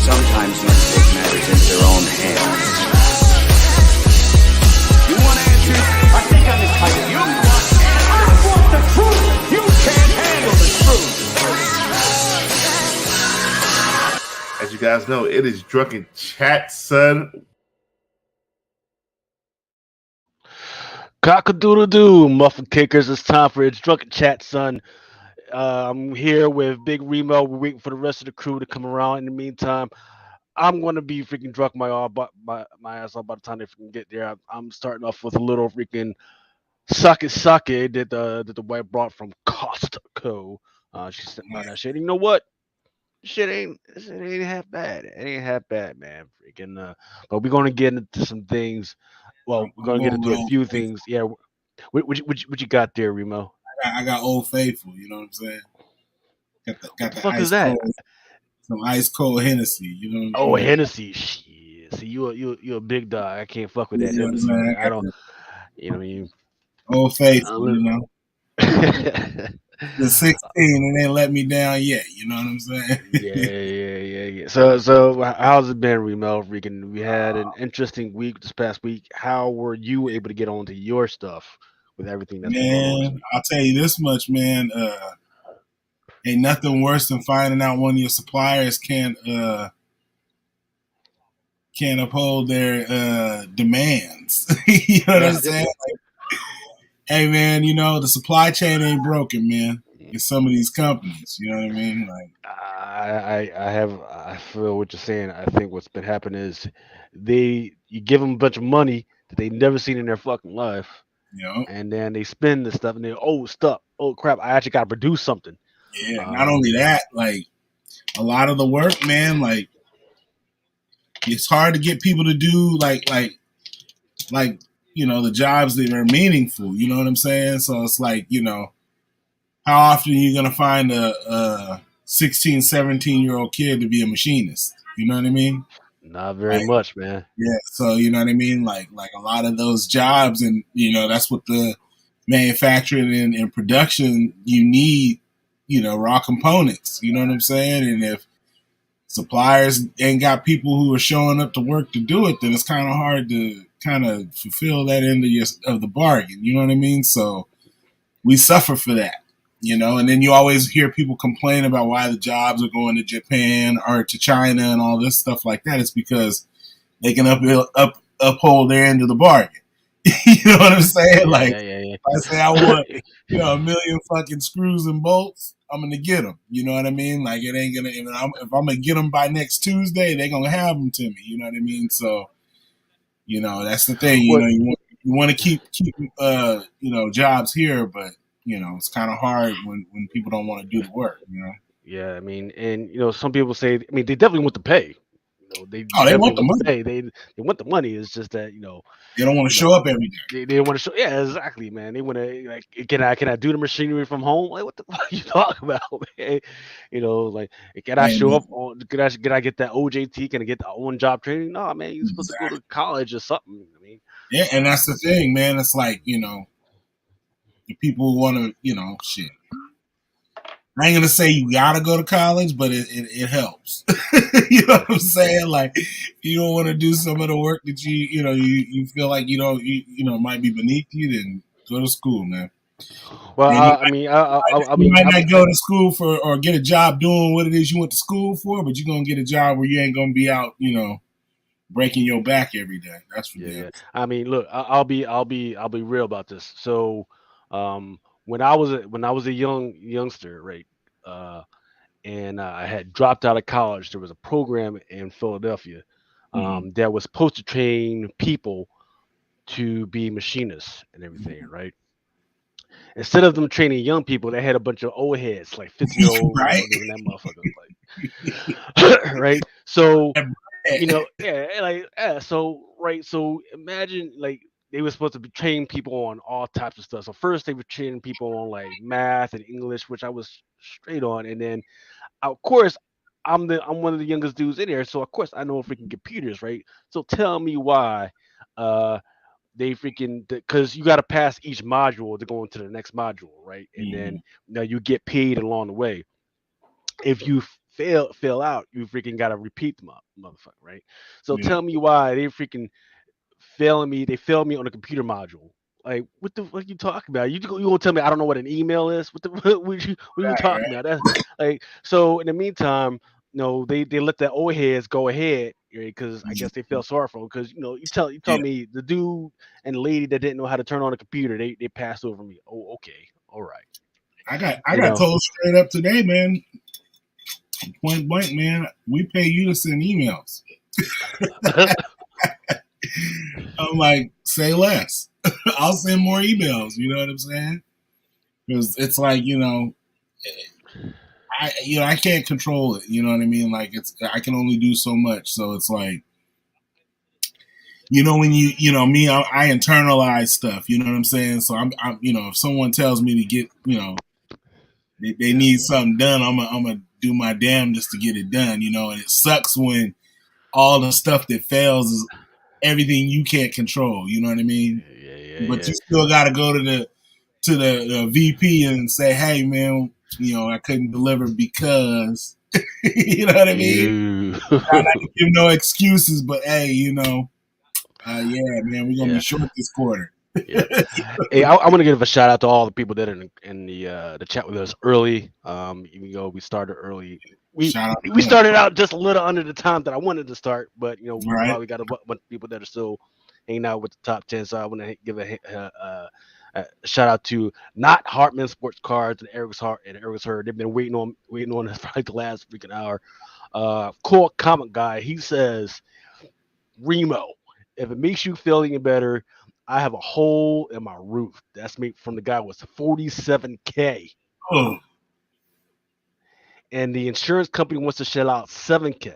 Sometimes men take matters into their own hands. You want answers? I think I'm entitled. You want the truth. You can't handle the truth. As you guys know, it is Drunken Chat, son. Cock-a-doodle-doo, muffin kickers. It's time for It's Drunken Chat, son. I'm here with Big Remo. We're waiting for the rest of the crew to come around. In the meantime, I'm gonna be freaking drunk my ass off by the time they freaking get there. I'm starting off with a little freaking sake that the wife brought from Costco. She sent me that shit. You know what? Shit ain't half bad. It ain't half bad, man. Freaking. But we're gonna get into some things. Well, we're gonna get into a few things. Yeah. What you got there, Remo? I got Old Faithful. You know what I'm saying? Got the fuck ice is that? cold, some ice cold Hennessy. You know what I'm Oh, saying? Hennessy. Shit. See, you a big dog. I can't fuck with that Yeah, Hennessy. man, I don't. You know what I mean? Old Faithful. You know, yeah, the 16 and they let me down yet. You know what I'm saying? yeah. So how's it been, Remo? Freaking, we had an interesting week this past week. How were you able to get onto your stuff with everything that's been going on this Man, week? I'll tell you this much, man. Ain't nothing worse than finding out one of your suppliers can't uphold their demands. You know what I'm saying? Like, hey, man, you know the supply chain ain't broken, man. In some of these companies, you know what I mean? Like, I feel what you're saying. I think what's been happening is you give them a bunch of money that they never seen in their fucking life, you know, and then they spend the stuff and they oh crap, I actually got to produce something. yeah. Not only that, like a lot of the work, man. Like it's hard to get people to do like you know the jobs that are meaningful. You know what I'm saying? So it's like how often are you gonna find a 16, 17-year-old kid to be a machinist? You know what I mean? Not very Like, much, man. yeah. So you know what I mean? Like a lot of those jobs, and that's what the manufacturing and production you need. Raw components. You know what I'm saying? And if suppliers ain't got people who are showing up to work to do it, then it's kind of hard to kind of fulfill that end of the bargain. You know what I mean? So we suffer for that. And then you always hear people complain about why the jobs are going to Japan or to China and all this stuff like that. It's because they can uphold their end of the bargain. You know what I'm saying? Like, if I say I want, a million fucking screws and bolts, I'm gonna get them. You know what I mean? Like, it ain't gonna. If I'm gonna get them by next Tuesday, they're gonna have them to me. You know what I mean? So, that's the thing. You want to keep jobs here, but it's kind of hard when people don't want to do the work. Yeah, I mean, and some people say, I mean, they definitely want to pay. They want the money. Pay. They want the money. It's just that they don't want to show up every day. They don't want to show. Yeah, exactly, man. They want to like, can I do the machinery from home? Like, what the fuck are you talking about, man? Like, can I show up on? Can I get that OJT? Can I get the on job training? No, man. You're supposed to go to college or something. I mean, yeah, and that's the thing, man. It's like the people who want to, shit. I ain't gonna say you gotta go to college, but it helps. You know what I'm saying? Like, if you don't want to do some of the work that you feel like you might be beneath you, then go to school, man. Well, you might not go to school for or get a job doing what it is you went to school for, but you're gonna get a job where you ain't gonna be out, breaking your back every day. That's for damn. Yeah. I mean, look, I'll be real about this. So, when I was a youngster, right, and I had dropped out of college, there was a program in Philadelphia that was supposed to train people to be machinists and everything, right? Instead of them training young people, they had a bunch of old heads, like 50-year-old, right? That motherfucker, like, right? So, so imagine like they were supposed to be training people on all types of stuff. So first they were training people on like math and English, which I was straight on, and then of course I'm one of the youngest dudes in there, so of course I know freaking computers, right? So tell me why uh they freaking because you got to pass each module to go into the next module, right? And then Mhm. you get paid along the way. If you fail out, you freaking got to repeat the motherfucker, right? So Yeah. tell me why they freaking failing me. They failed me on the computer module. Like, what the fuck you talking about? You gonna tell me I don't know what an email is? What the what you Right, talking right. about? That's like so. In the meantime, no, they let the old heads go ahead because I guess they Mhm. felt sorry for them. Because you tell Yeah. me the dude and the lady that didn't know how to turn on the computer, they passed over me. Oh, okay, all right, I you got know. told straight up today, man, point blank, man, we pay you to send emails. I'm like, say less. I'll send more emails. You know what I'm saying? Because it's like, I can't control it. You know what I mean? Like I can only do so much. So it's like, when me, I internalize stuff. You know what I'm saying? So I'm if someone tells me to get, they Yeah, need something done, I'm gonna do my damnedest to get it done. And it sucks when all the stuff that fails is everything you can't control. You know what I mean? yeah, yeah, But yeah. you still got to go to the VP and say, hey man, I couldn't deliver because you know what I mean. You. Not to give no excuses, but hey, yeah, man, we're gonna be Yeah, short this quarter. yeah. Hey, I want to give a shout out to all the people that are in the chat with us early. Even though we started early, we Shout out we to them, started out just a little under the time that I wanted to start, but we right? probably got a bunch of people that are still hanging out with the top 10. So I want to give a shout out to not Hartman Sports Cards and Eric's Heart and Eric's Herd. They've been waiting on this for like the last freaking hour. Core Comic Guy. He says, Remo, if it makes you feel any better, I have a hole in my roof. That's made from the guy was 47K. Oh. And the insurance company wants to shell out 7K.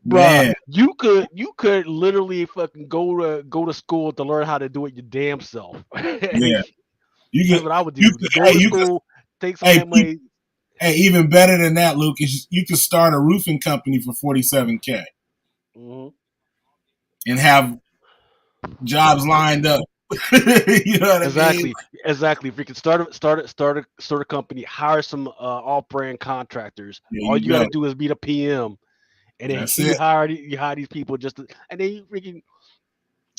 Bruh, Man, you could literally fucking go to school to learn how to do it your damn self. yeah, you That's could, what I would you do. could, Go hey, to you could, school, take some of hey, that money. hey, even better than that, Lucas, you could start a roofing company for 47K Mhm. and have jobs lined up. You know what I mean? Exactly, exactly. If you can start a company, hire some off-brand contractors. There All you you got go. to do is meet a PM, and then That's you it. hire you hire these people and then you freaking.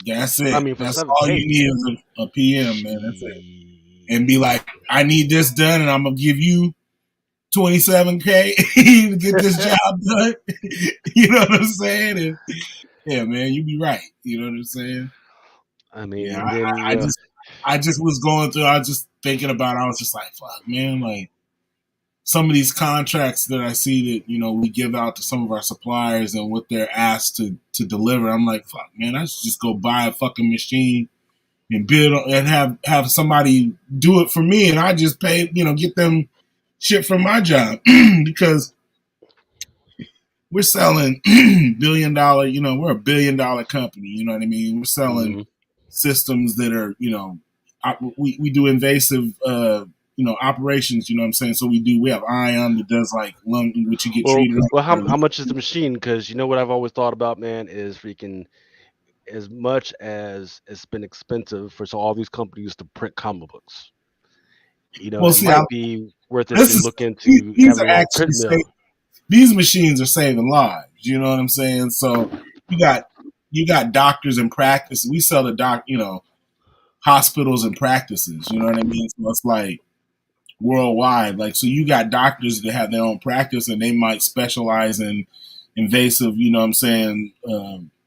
That's I it. mean, for That's seven all you k, need is a PM, man. That's it. And be shit. like, I need this done, and I'm gonna give you 27K to get this job done. You know what I'm saying? And yeah, man, you be right. You know what I'm saying? I mean, Yeah, and then I just was going through. I was just thinking about. I was just like, fuck, man, like some of these contracts that I see that we give out to some of our suppliers and what they're asked to deliver. I'm like, fuck, man, I should just go buy a fucking machine and build and have somebody do it for me, and I just pay, get them shit from my job because we're selling $1 billion. We're $1 billion company. You know what I mean? We're selling mhm. systems that are, we do invasive, operations. You know what I'm saying? So we have Ion that does like lung, which you get Well, treated. how much is the machine? Because you know what I've always thought about, man, is freaking as much as it's been expensive for all these companies to print comic books. Well, It see, might be worth it this to is look into these having are their own actually print mill. these machines are saving lives. You know what I'm saying? So you got you got doctors in practice. We sell to hospitals and practices. You know what I mean? So it's like worldwide. Like so, you got doctors that have their own practice and they might specialize in invasive. You know what I'm saying?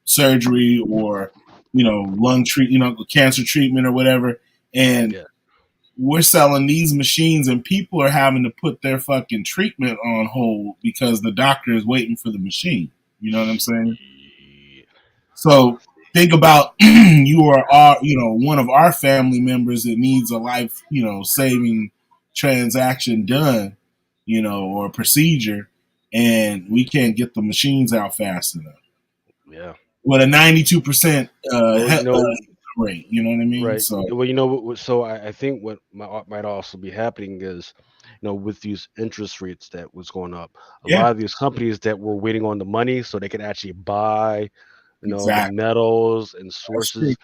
Surgery or lung treat. Cancer treatment or whatever. And Yeah. we're selling these machines and people are having to put their fucking treatment on hold because the doctor is waiting for the machine. You know what I'm saying? Shit. So think about you are one of our family members that needs a life, saving transaction done, or procedure, and we can't get the machines out fast enough. Yeah. with a 92% rate. You know what I mean? Right. So Well, so I think what might also be happening is, with these interest rates that was going up, a yeah, lot of these companies that were waiting on the money so they could actually buy, the exactly. metals and That's true. sources,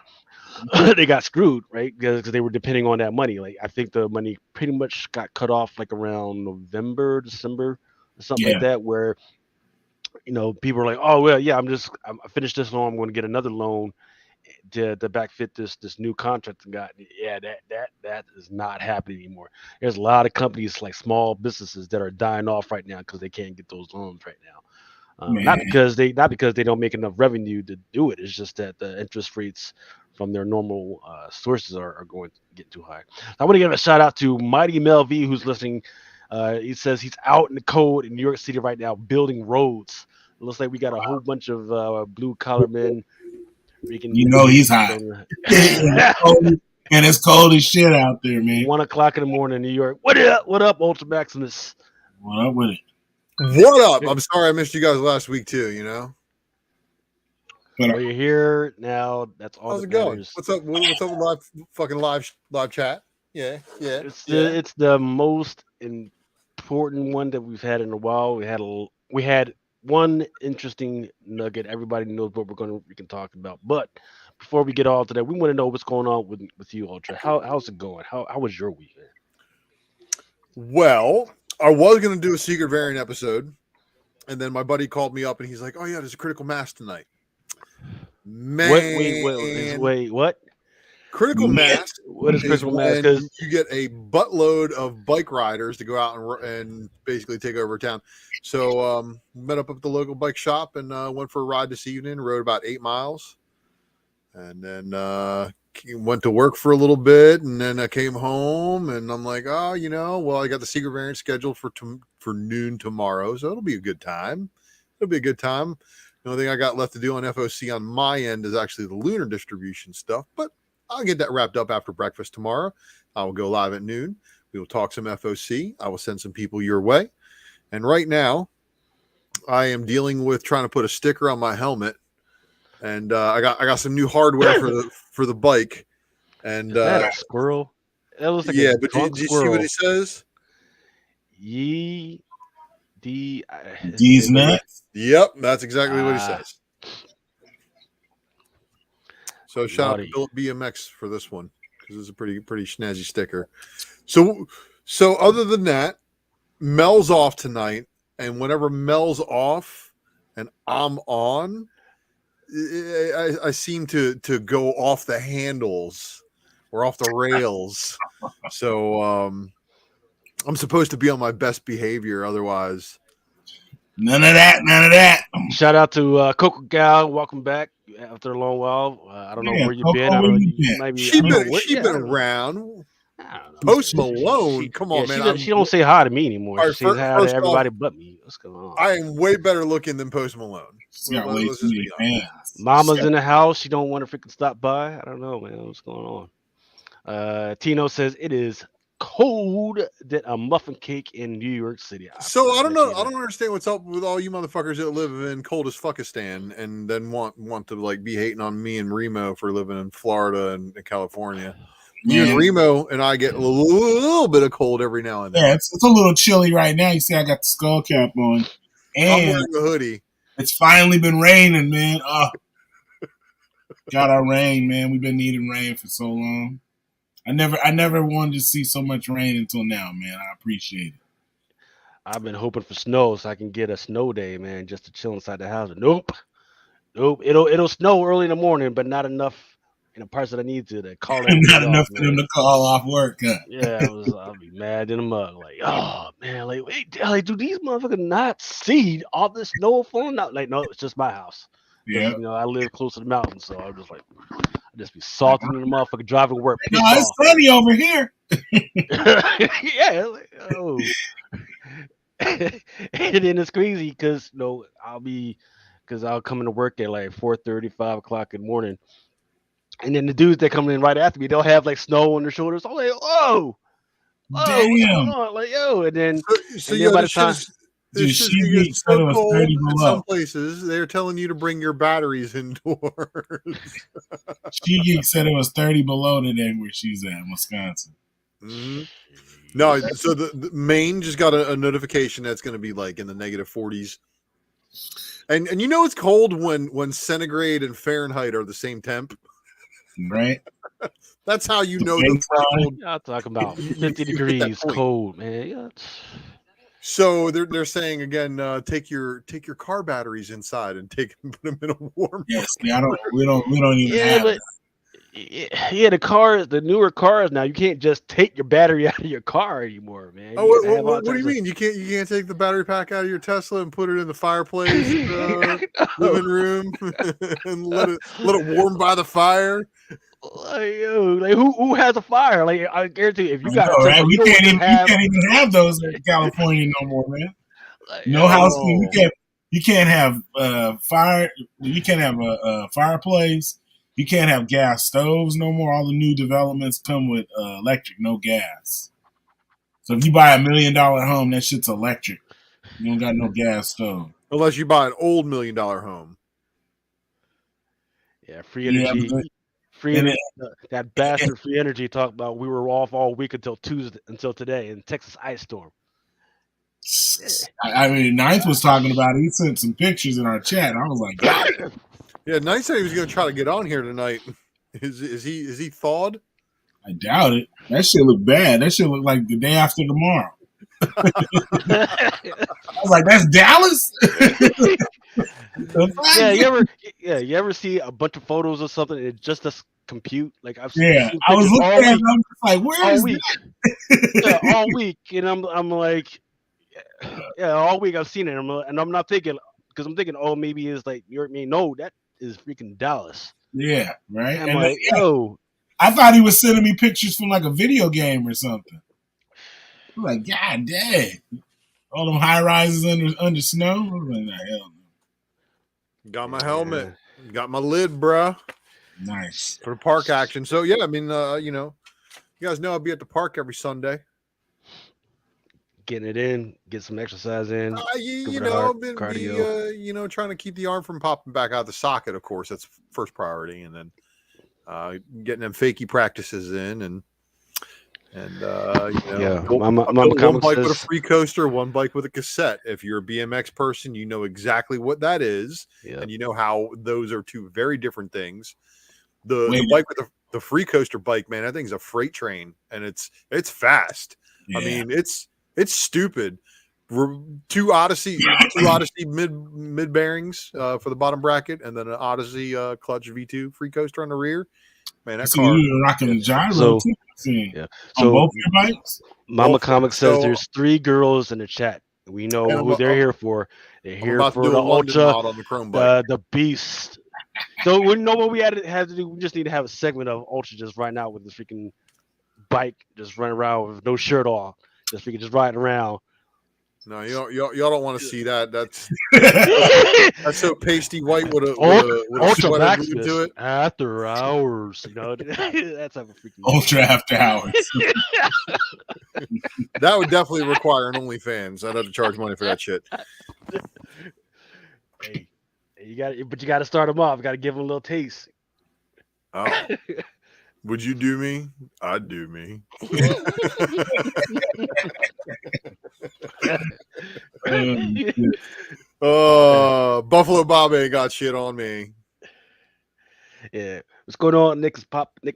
they got screwed, right? Because they were depending on that money. Like I think the money pretty much got cut off like around November, December, or something like Yeah, that, where people are like, oh well, yeah, I finished this loan, I'm going to get another loan to backfit this new contract and got. Yeah, that is not happening anymore. There's a lot of companies like small businesses that are dying off right now because they can't get those loans right now. Not man. because they don't make enough revenue to do it. It's just that the interest rates from their normal sources are going to get too high. I want to give a shout out to Mighty Mel V who's listening. He says he's out in the cold in New York City right now building roads. It looks like we got a whole bunch of blue collar men. You know he's hot. And it's cold as shit out there, man. 1 o'clock in the morning in New York. What up? What up, Ultra Maximus? What up with it? What up? I'm sorry I missed you guys last week too. Well, you're here now. That's all. How's that it going? matters. What's up? What's up with live chat? Yeah. It's the most important one that we've had in a while. We had one interesting nugget. Everybody knows what we can talk about. But before we get all to that, we want to know what's going on with you, Ultra. How's it going? How was your weekend? Well, I was gonna do a secret variant episode, and then my buddy called me up and he's like, "Oh yeah, there's a critical mass tonight." Man, Wait, what? Critical mass. What is critical mass? When Because you get a buttload of bike riders to go out and basically take over town. So met up at the local bike shop and went for a ride this evening. Rode about 8 miles, and then went to work for a little bit, and then I came home and I'm like, oh, I got the secret variant scheduled for noon tomorrow, so it'll be a good time. The only thing I got left to do on FOC on my end is actually the lunar distribution stuff, but I'll get that wrapped up after breakfast tomorrow. I will go live at noon. We will talk some FOC. I will send some people your way. And right now, I am dealing with trying to put a sticker on my helmet, and I got some new hardware for the bike. And is that a squirrel? That looks like but do you see what it says? D's nuts. Yep, that's exactly what he says. So shout out to Philip BMX for this one because it's a pretty snazzy sticker. So other than that, Mel's off tonight, and whenever Mel's off and I'm on, I seem to go off the handles or off the rails. So I'm supposed to be on my best behavior, otherwise. None of that. Shout out to Coco Gal. Welcome back after a long while. I don't know where you've been. I don't know. She's been around. Post Malone, come on, man. She don't say hi to me anymore. She says hi to everybody but me. What's going on? I am way better looking than Post Malone. Mama's in the house. She don't want to freaking stop by. I don't know, man. What's going on? Tino says it is cold than a muffin cake in New York City. So I don't know. I don't understand what's up with all you motherfuckers that live in cold as fuckistan and then want to like be hating on me and Remo for living in Florida and California. You and Remo and I get a little bit of cold every now and then. Yeah, it's a little chilly right now. You see, I got the skull cap on, and I'm wearing a hoodie. It's finally been raining, man. Got our rain, man. We've been needing rain for so long. I never wanted to see so much rain until now, man. I appreciate it. I've been hoping for snow so I can get a snow day, man, just to chill inside the house. Nope. It'll snow early in the morning, but not enough in the parts that I need to call in. Not enough for them to call off work. Huh? Yeah, I'll be mad in the mug. Like, oh man, like do these motherfuckers not see all this snow falling out? Like, no, it's just my house. Yeah, I live close to the mountains, so I'm just like, I just be salting in the motherfucker driving to work. No, it's sunny over here. Yeah. Oh. And then it's crazy because I'll come into work at like 4:30, 5 o'clock in the morning. And then the dudes that come in right after me, they'll have like snow on their shoulders. I'm like, oh, damn. like, yo, and then So by the time Dude, It's just gonna get said it so was cold 30 in below. some places. They're telling you to bring your batteries indoors. She Geek said it was 30 below today where she's at, Wisconsin. Mhm. No, so the Maine just got a notification that's going to be like in the negative 40s, and you know it's cold when centigrade and Fahrenheit are the same temp. Right? That's how you know the threshold. Y'all talking about You 50 hit that degrees point. cold, man. Yeah. So they're saying again, take your car batteries inside and put them in a warm. Yes, we don't even Yeah, have but yeah, the newer cars now, you can't just take your battery out of your car anymore, man. Oh, You have all what do you types mean? You can't take the battery pack out of your Tesla and put it in the fireplace living room and let it warm by the fire? like who has a fire? Like I guarantee you, if you got a know, Tesla, right? you don't even have. You can't even have those in California no more, man. No yo, house. You can't have fire. You can't have a fireplace. You can't have gas stoves no more. All the new developments come with electric, no gas. So if you buy $1 million home, that shit's electric. You don't got no gas stove. Unless you buy an old $1 million home. Yeah, free energy. Yeah, Free energy. That bastard free energy talked about we were off all week until today in Texas ice storm. I mean, Ninth was talking about it. He sent some pictures in our chat. I was like, God. Yeah, Ninth said he was going to try to get on here tonight. Is he thawed? I doubt it. That shit look bad. That shit look like the day after tomorrow. I was like, that's Dallas? you ever see a bunch of photos of something and it just does compute? Like I've seen I was looking at it, I'm just like, where is that? Yeah, all week. And I'm like, yeah, all week I've seen it. And I'm not thinking, because I'm thinking, oh, maybe it's like New York. No, that is freaking Dallas. Yeah, right. And I'm like, yo. I thought he was sending me pictures from like a video game or something. I'm like, God dang. All them high rises under snow. I was like, nah, hell no. Got my helmet. Got my lid, bruh. Nice. For the park action. So, yeah, I mean, you guys know I'll be at the park every Sunday. Getting it in, get some exercise in. Cardio. Trying to keep the arm from popping back out of the socket, of course. That's first priority. And then getting them fakie practices in and one bike with a free coaster, one bike with a cassette. If you're a BMX person, you know exactly what that is, and you know how those are two very different things. The bike with the free coaster bike, man, I think is a freight train, and it's fast. Yeah. I mean, it's stupid. Two Odyssey mid bearings for the bottom bracket, and then an Odyssey clutch V2 free coaster on the rear. Man, that car. You're rocking the gyro too. Yeah. On both your bikes? Mama Comic says there's 3 girls in the chat. We know who they're here for. They're here for the Ultra, on the Chrome bike. The Beast. So we know what we had to do. We just need to have a segment of Ultra just right now with this freaking bike just running around with no shirt on, just freaking riding around. No, y'all don't want to see that. That's so pasty white with a sweater glued to it. After hours, that's how freaking Ultra after hours. That would definitely require an OnlyFans. I'd have to charge money for that shit. Hey, you got to start them off. You got to give them a little taste. Oh. Would you do me? I'd do me. Buffalo Bob ain't got shit on me. Yeah. What's going on, Nick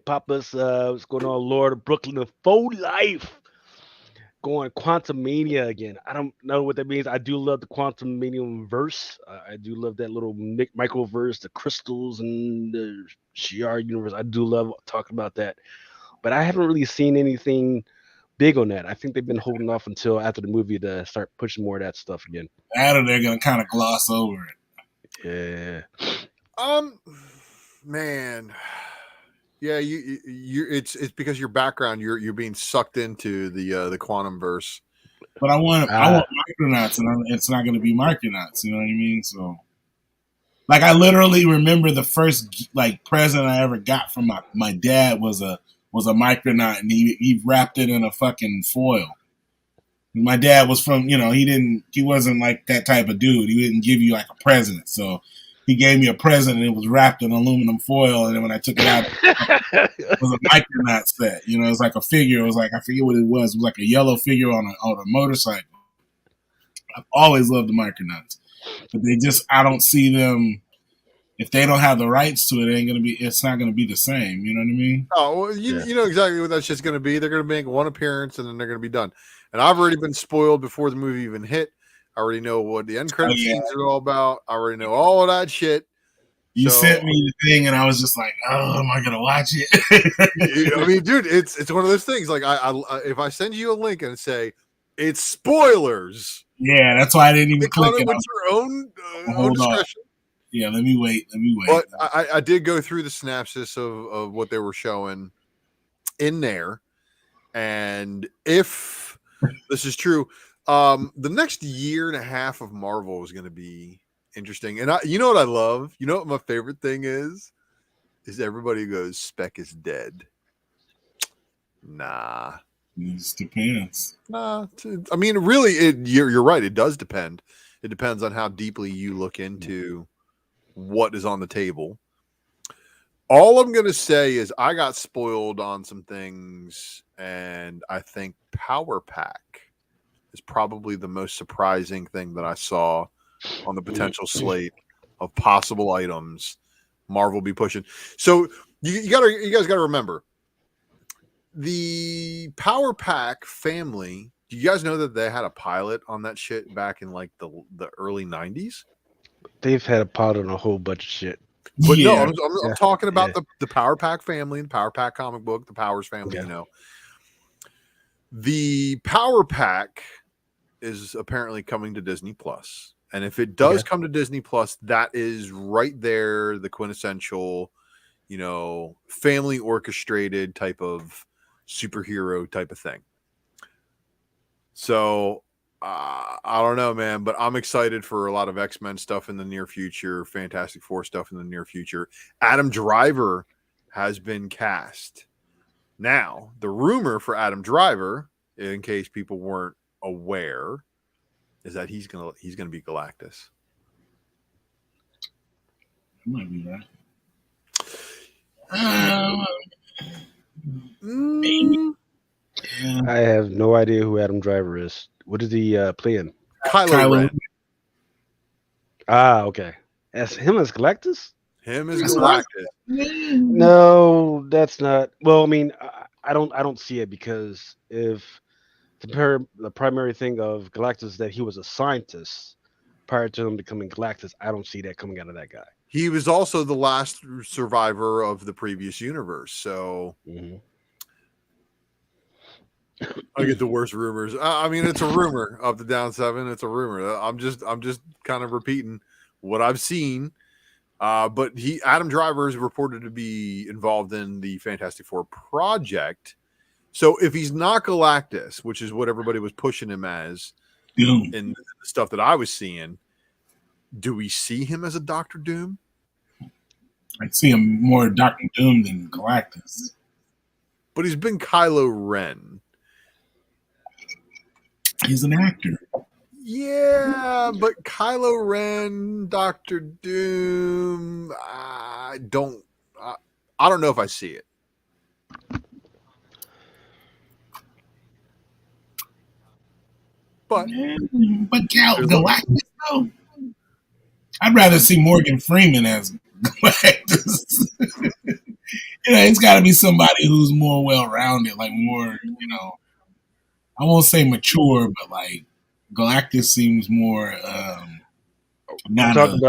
Papas? What's going on, Lord of Brooklyn? The faux life. Going Quantum Mania again. I don't know what that means. I do love the Quantum Mania verse. I do love that little micro verse, the crystals and the Shiar universe. I do love talking about that. But I haven't really seen anything big on that. I think they've been holding off until after the movie to start pushing more of that stuff again. That or they're going to kind of gloss over it. Yeah. Man. Yeah, it's because your background, you're being sucked into the quantum verse. But I want Micronauts, and it's not going to be Micronauts. You know what I mean? So, like, I literally remember the first present I ever got from my dad was a Micronaut, and he wrapped it in a fucking foil. My dad was from, he wasn't like that type of dude. He didn't give you like a present. So he gave me a present and it was wrapped in aluminum foil. And then when I took it out, it was a Micronaut set. It was like a figure. It was like, I forget what it was. It was like a yellow figure on a motorcycle. I've always loved the Micronauts. But I don't see them. If they don't have the rights to it, it's not gonna be the same. You know what I mean? Oh, well, you know exactly what that shit's going to be. They're going to make one appearance and then they're going to be done. And I've already been spoiled before the movie even hit. I already know what the end credit scenes are all about. I already know all of that shit. You sent me the thing, and I was just like, "Oh, am I gonna watch it?" I mean, dude, it's one of those things. Like, I if I send you a link and say it's spoilers, yeah, that's why I didn't even click it. With your own discretion. Yeah, let me wait. But I did go through the synopsis of what they were showing in there, and if this is true, the next year and a half of Marvel is going to be interesting. And you know what I love? You know what my favorite thing is everybody goes, Spec is dead. Nah. It just depends. Nah. I mean, really, you're right. It does depend. It depends on how deeply you look into what is on the table. All I'm going to say is I got spoiled on some things, and I think Power Pack is probably the most surprising thing that I saw on the potential slate of possible items Marvel be pushing. So you guys got to remember the Power Pack family. Do you guys know that they had a pilot on that shit back in like the early 90s? They've had a pilot on a whole bunch of shit. But no, I'm talking about the Power Pack family, the Power Pack comic book, the Powers family, The Power Pack is apparently coming to Disney Plus. And if it does come to Disney Plus, that is right there, the quintessential, family orchestrated type of superhero type of thing. So I don't know, man, but I'm excited for a lot of X-Men stuff in the near future, Fantastic Four stuff in the near future. Adam Driver has been cast. Now, the rumor for Adam Driver, in case people weren't aware, is that he's gonna be Galactus. That might be right. Maybe. I have no idea who Adam Driver is. What is he playing? Kylo Ren. Ah, okay. As him as Galactus? Him as Galactus. No, that's not. Well, I mean, I don't see it because if the primary thing of Galactus is that he was a scientist prior to him becoming Galactus, I don't see that coming out of that guy. He was also the last survivor of the previous universe, so I get the worst rumors. I mean, it's a rumor of the Down 7. It's a rumor. I'm just kind of repeating what I've seen. But Adam Driver is reported to be involved in the Fantastic Four project. So if he's not Galactus, which is what everybody was pushing him as in the stuff that I was seeing, do we see him as a Doctor Doom? I'd see him more Doctor Doom than Galactus. But he's been Kylo Ren. He's an actor. Yeah, but Kylo Ren, Doctor Doom, I don't know if I see it. But Galactus, though. I'd rather see Morgan Freeman as Galactus. It's got to be somebody who's more well-rounded, like more, I won't say mature, but like Galactus seems more. We're talking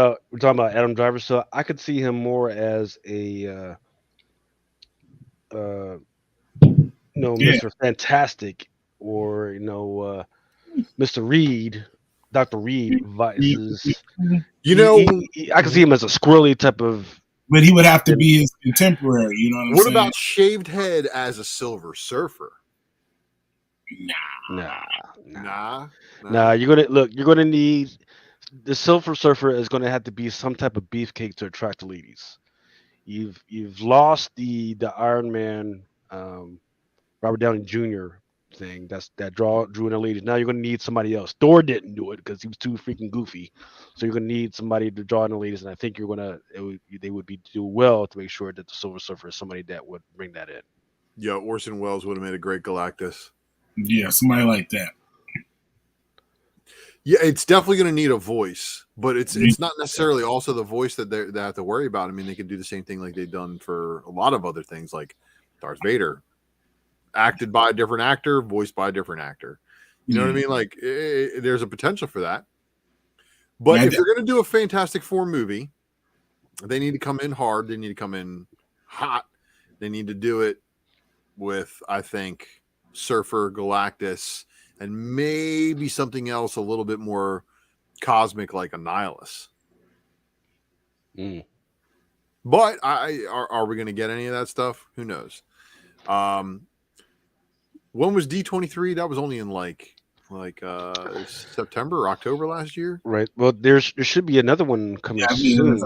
about Adam Driver, so I could see him more as a, Mr. Fantastic, or Mr. Reed, Dr. Reed versus. I can see him as a squirrely type of. But he would have to be his contemporary. You know what I'm saying? What about shaved head as a Silver Surfer? Nah. You're gonna need the Silver Surfer is gonna have to be some type of beefcake to attract the ladies. You've lost the Iron Man, Robert Downey Jr. thing that drew in the ladies. Now you're gonna need somebody else. Thor didn't do it because he was too freaking goofy. So you're gonna need somebody to draw in the ladies, and I think they would be do well to make sure that the Silver Surfer is somebody that would bring that in. Yeah, Orson Welles would have made a great Galactus. Yeah, somebody like that. Yeah, it's definitely going to need a voice, but it's not necessarily also the voice that they have to worry about. I mean, they could do the same thing like they've done for a lot of other things, like Darth Vader, acted by a different actor, voiced by a different actor. You know what I mean? Like, there's a potential for that. But if they're going to do a Fantastic Four movie, they need to come in hard. They need to come in hot. They need to do it with, I think, Surfer, Galactus, and maybe something else a little bit more cosmic like a Nihilus. But are we going to get any of that stuff? Who knows? When was D23? That was only in like September or October last year. Right. Well, there should be another one coming soon.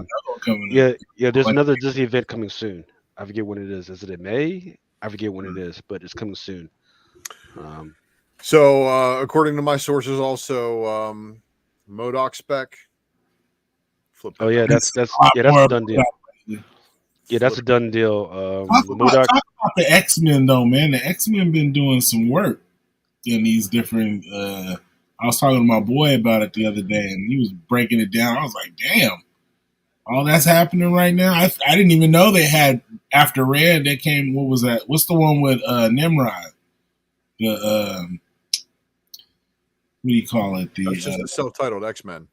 There's another Disney event coming soon. I forget when it is. Is it in May? I forget when it is, but it's coming soon. So, according to my sources, also MODOK spec. Oh yeah, that's a done deal. Yeah, that's a done deal. Talk about the X-Men though, man. The X-Men been doing some work in these different. I was talking to my boy about it the other day, and he was breaking it down. I was like, "Damn, all that's happening right now." I didn't even know they had after Red. They came. What was that? What's the one with Nimrod? The what do you call it? That's just a self-titled X-Men.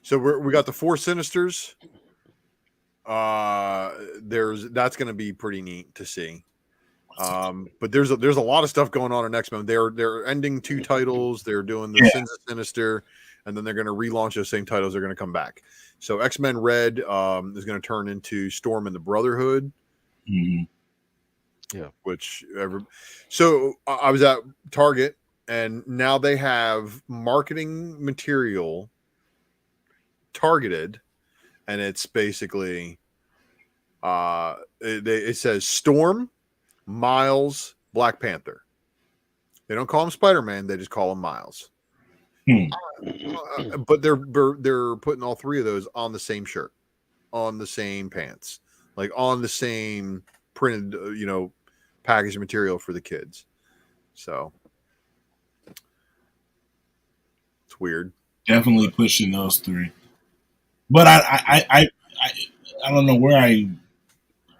So we got the Four Sinisters. That's going to be pretty neat to see. But there's a lot of stuff going on in X-Men. They're ending 2 titles. They're doing the Sins of Sinister, and then they're going to relaunch those same titles. They're going to come back. So X-Men Red is going to turn into Storm and the Brotherhood. Mm-hmm. Yeah. So I was at Target, and now they have marketing material targeted, and it's basically it says Storm, Miles, Black Panther. They don't call him Spider-Man, they just call him Miles. But they're putting all 3 of those on the same shirt, on the same pants, like on the same printed packaged material for the kids. So it's weird. Definitely pushing those 3. But I don't know where I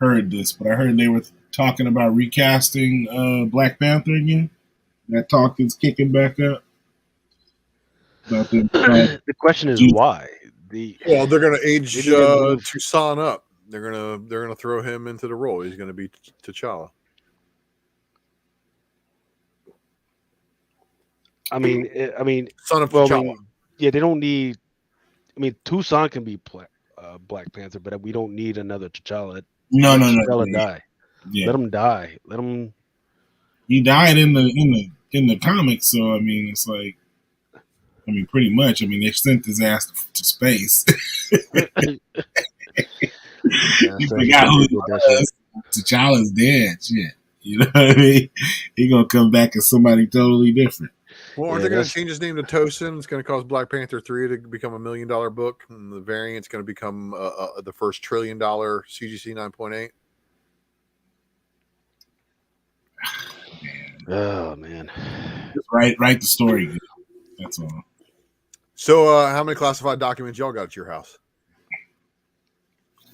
heard this, but I heard they were talking about recasting Black Panther again. That talk is kicking back up. The question is why? They're going to age Toussaint up. They're gonna throw him into the role. He's going to be T'Challa. I mean, son of T'Challa. They don't need. I mean, Toussaint can be Black Panther, but we don't need another T'Challa. No. T'Challa die. Yeah. Let him die. Let him. He died in the comics, so I mean, it's like, I mean, pretty much. I mean, they sent his ass to space. You forgot who he was. T'Challa's dead. Shit. You know what I mean? He's gonna come back as somebody totally different. Well, aren't they going to change his name to Tosin? It's going to cause Black Panther 3 to become $1 million book, and the variant's going to become the first $1 trillion CGC 9.8. Oh man! Just write the story. That's all. So, how many classified documents y'all got at your house?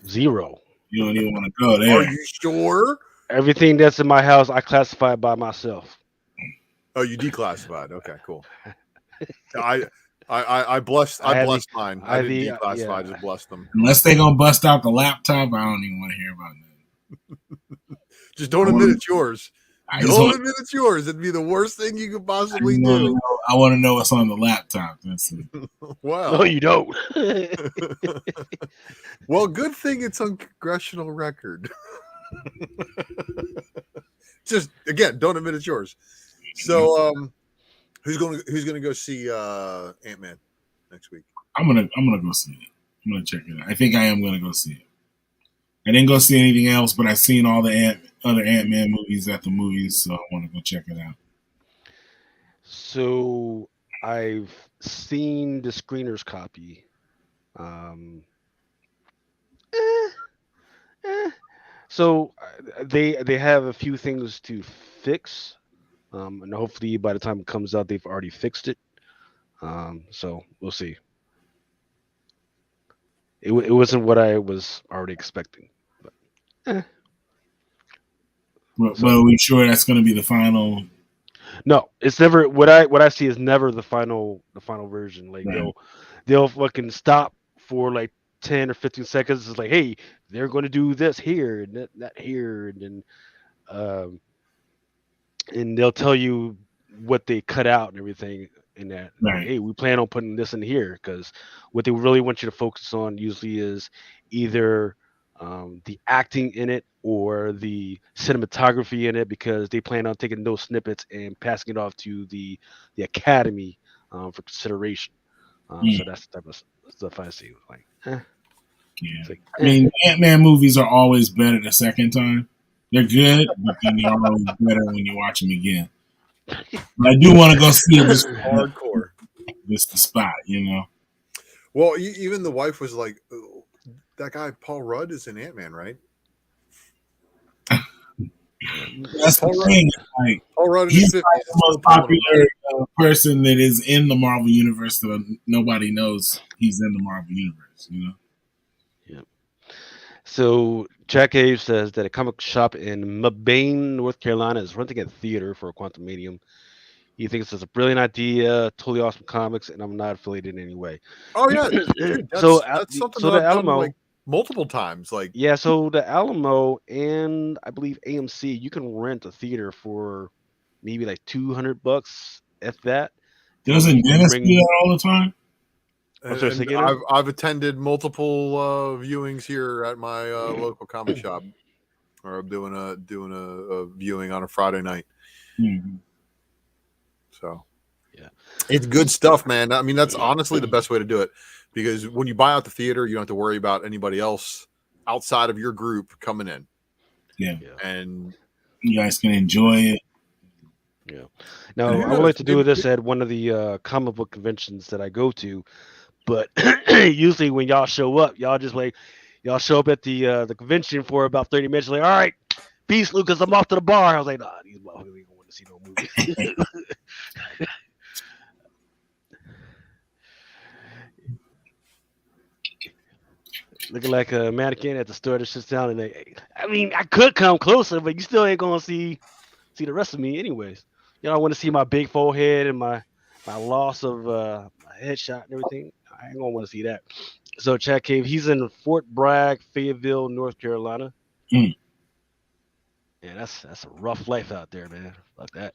0. You don't even want to go there. Are you sure? Everything that's in my house, I classify by myself. Oh, you declassified. Okay, cool. I blessed mine. I didn't declassify. I just blessed them. Unless they gonna bust out the laptop, I don't even want to hear about that. Just don't admit it's yours. Don't admit it's yours. It'd be the worst thing you could possibly do. I want to know what's on the laptop. That's it. Wow. No, you don't. Well, good thing it's on congressional record. Just again, don't admit it's yours. So, who's gonna go see Ant-Man next week? I'm gonna go see it. I'm gonna check it out. I think I am gonna go see it. I didn't go see anything else, but I've seen all the other Ant-Man movies at the movies, so I want to go check it out. So I've seen the screener's copy. Um, eh, eh. So they have a few things to fix, and hopefully by the time it comes out, they've already fixed it. So we'll see. It wasn't what I was already expecting, but eh. But So are we sure that's going to be the final? no, it's never what I see is never the final version. Like Right. they'll fucking stop for like 10 or 15 seconds. It's like, hey, they're going to do this here and that here, and then um, and they'll tell you what they cut out and everything in that. Like, Right. hey, we plan on putting this in here because what they really want you to focus on usually is either the acting in it or the cinematography in it because they plan on taking those snippets and passing it off to the academy for consideration. Mm, So that's the type of stuff I see. Like, yeah. it's like, I mean, Ant-Man movies are always better the second time. They're good, but then they're always better when you watch them again. But I do want to go see it Hardcore. just the spot, you know. Well, even the wife was like, "Oh, that guy Paul Rudd is in Ant Man, right?" That's the Paul Rudd, thing. Like Paul Rudd in his he's fifties like is the still most pulling them popular person that is in the Marvel universe that nobody knows he's in the Marvel universe. You know. yeah. So Jack Cave says that a comic shop in Mabane, North Carolina, is renting a theater for a Quantum Medium. He thinks it's a brilliant idea, totally awesome comics, and I'm not affiliated in any way. Oh yeah, dude, so, that's something so that the I've done like Alamo, multiple times. Like, yeah, so the Alamo and I believe AMC, you can rent a theater for maybe like $200, if that, and Doesn't you can Dennis do bring. that all the time? I'm sorry, say and again. I've attended multiple viewings here at my local comic shop, or I'm doing a viewing on a Friday night. Mm-hmm. So Yeah, it's good stuff, man. I mean, that's honestly the best way to do it because when you buy out the theater, you don't have to worry about anybody else outside of your group coming in. Yeah, yeah, And you guys can enjoy it. yeah. and Now, who I would like knows? to do Maybe this at one of the comic book conventions that I go to, but usually when y'all show up, y'all show up at the convention for about 30 minutes. Like, all right, peace, Lucas. I'm off to the bar. I was like, nah, these motherfuckers ain't going to see no movie. Looking like a mannequin at the store that sits down and I mean, I could come closer, but you still ain't gonna see the rest of me anyways. Y'all want to see my big forehead and my loss of my headshot and everything. I ain't gonna want to see that. So Chad Cave, he's in Fort Bragg, Fayetteville, North Carolina. Mm. Yeah, that's a rough life out there, man. Fuck that.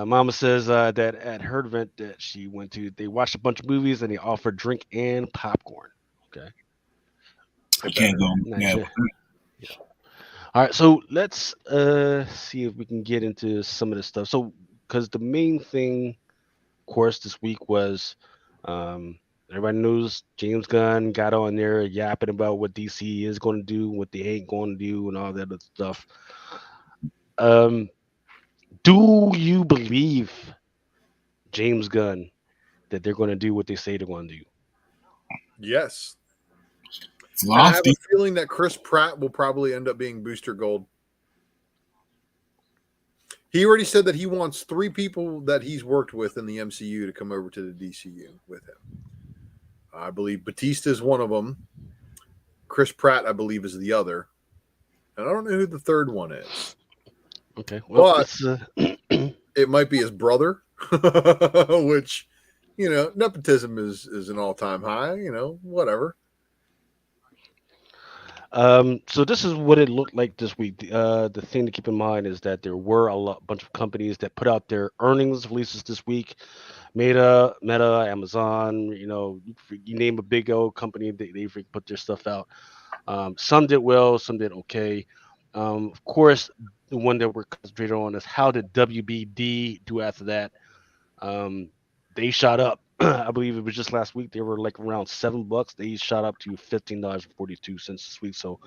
Mama says that at her event that she went to, they watched a bunch of movies and they offered drink and popcorn. Okay, I it can't better. go nice. mad Yeah. with that. Yeah. All right, so let's see if we can get into some of this stuff. So, because the main thing, of course, this week was everybody knows James Gunn got on there yapping about what DC is going to do, what they ain't going to do, and all that other stuff. Um, do you believe James Gunn that they're going to do what they say they're going to do? Yes. It's And I have lofty. a feeling that Chris Pratt will probably end up being Booster Gold. He already said that he wants 3 people that he's worked with in the MCU to come over to the DCU with him. I believe Batista is one of them. Chris Pratt, I believe, is the other. And I don't know who the third one is. Okay, well, But it's it might be his brother, which, nepotism is an all-time high, whatever. So this is what it looked like this week. The thing to keep in mind is that there were bunch of companies that put out their earnings releases this week. Meta, Amazon, you name a big old company, they put their stuff out. Some did well, some did okay. Of course, the one that we're concentrating on is how did WBD do after that? Um, they shot up. I believe it was just last week. They were like around $7. They shot up to $15.42 this week. So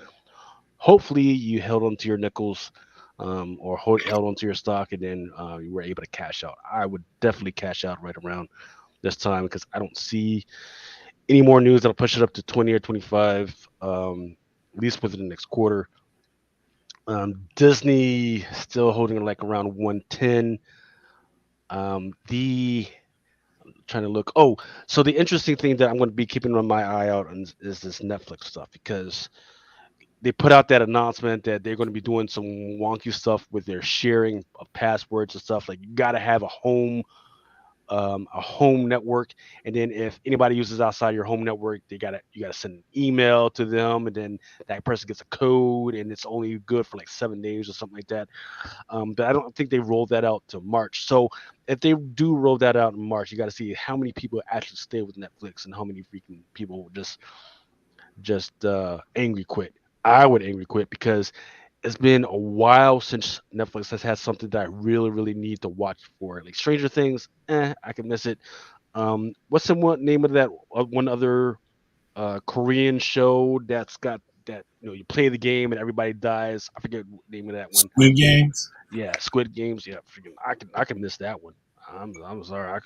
hopefully you held on to your nickels. or held onto your stock, and then you were able to cash out. I would definitely cash out right around this time because I don't see any more news that'll push it up to 20 or 25, at least within the next quarter. Disney still holding like around 110. The trying to look. Oh, so the interesting thing that I'm going to be keeping on my eye out on is this Netflix stuff because they put out that announcement that they're going to be doing some wonky stuff with their sharing of passwords and stuff. Like you got to have a home network, and then if anybody uses outside your home network, you gotta send an email to them, and then that person gets a code, and it's only good for like 7 days or something like that. But I don't think they rolled that out to March. So if they do roll that out in March, you got to see how many people actually stay with Netflix and how many freaking people just angry quit. I would angry quit because it's been a while since Netflix has had something that I really, really need to watch for. Like Stranger Things, I can miss it. What's the one name of that one other Korean show that's got that you play the game and everybody dies? I forget the name of that one. Squid Games. Yeah, Squid Games. Yeah, freaking, I can miss that one. I'm sorry.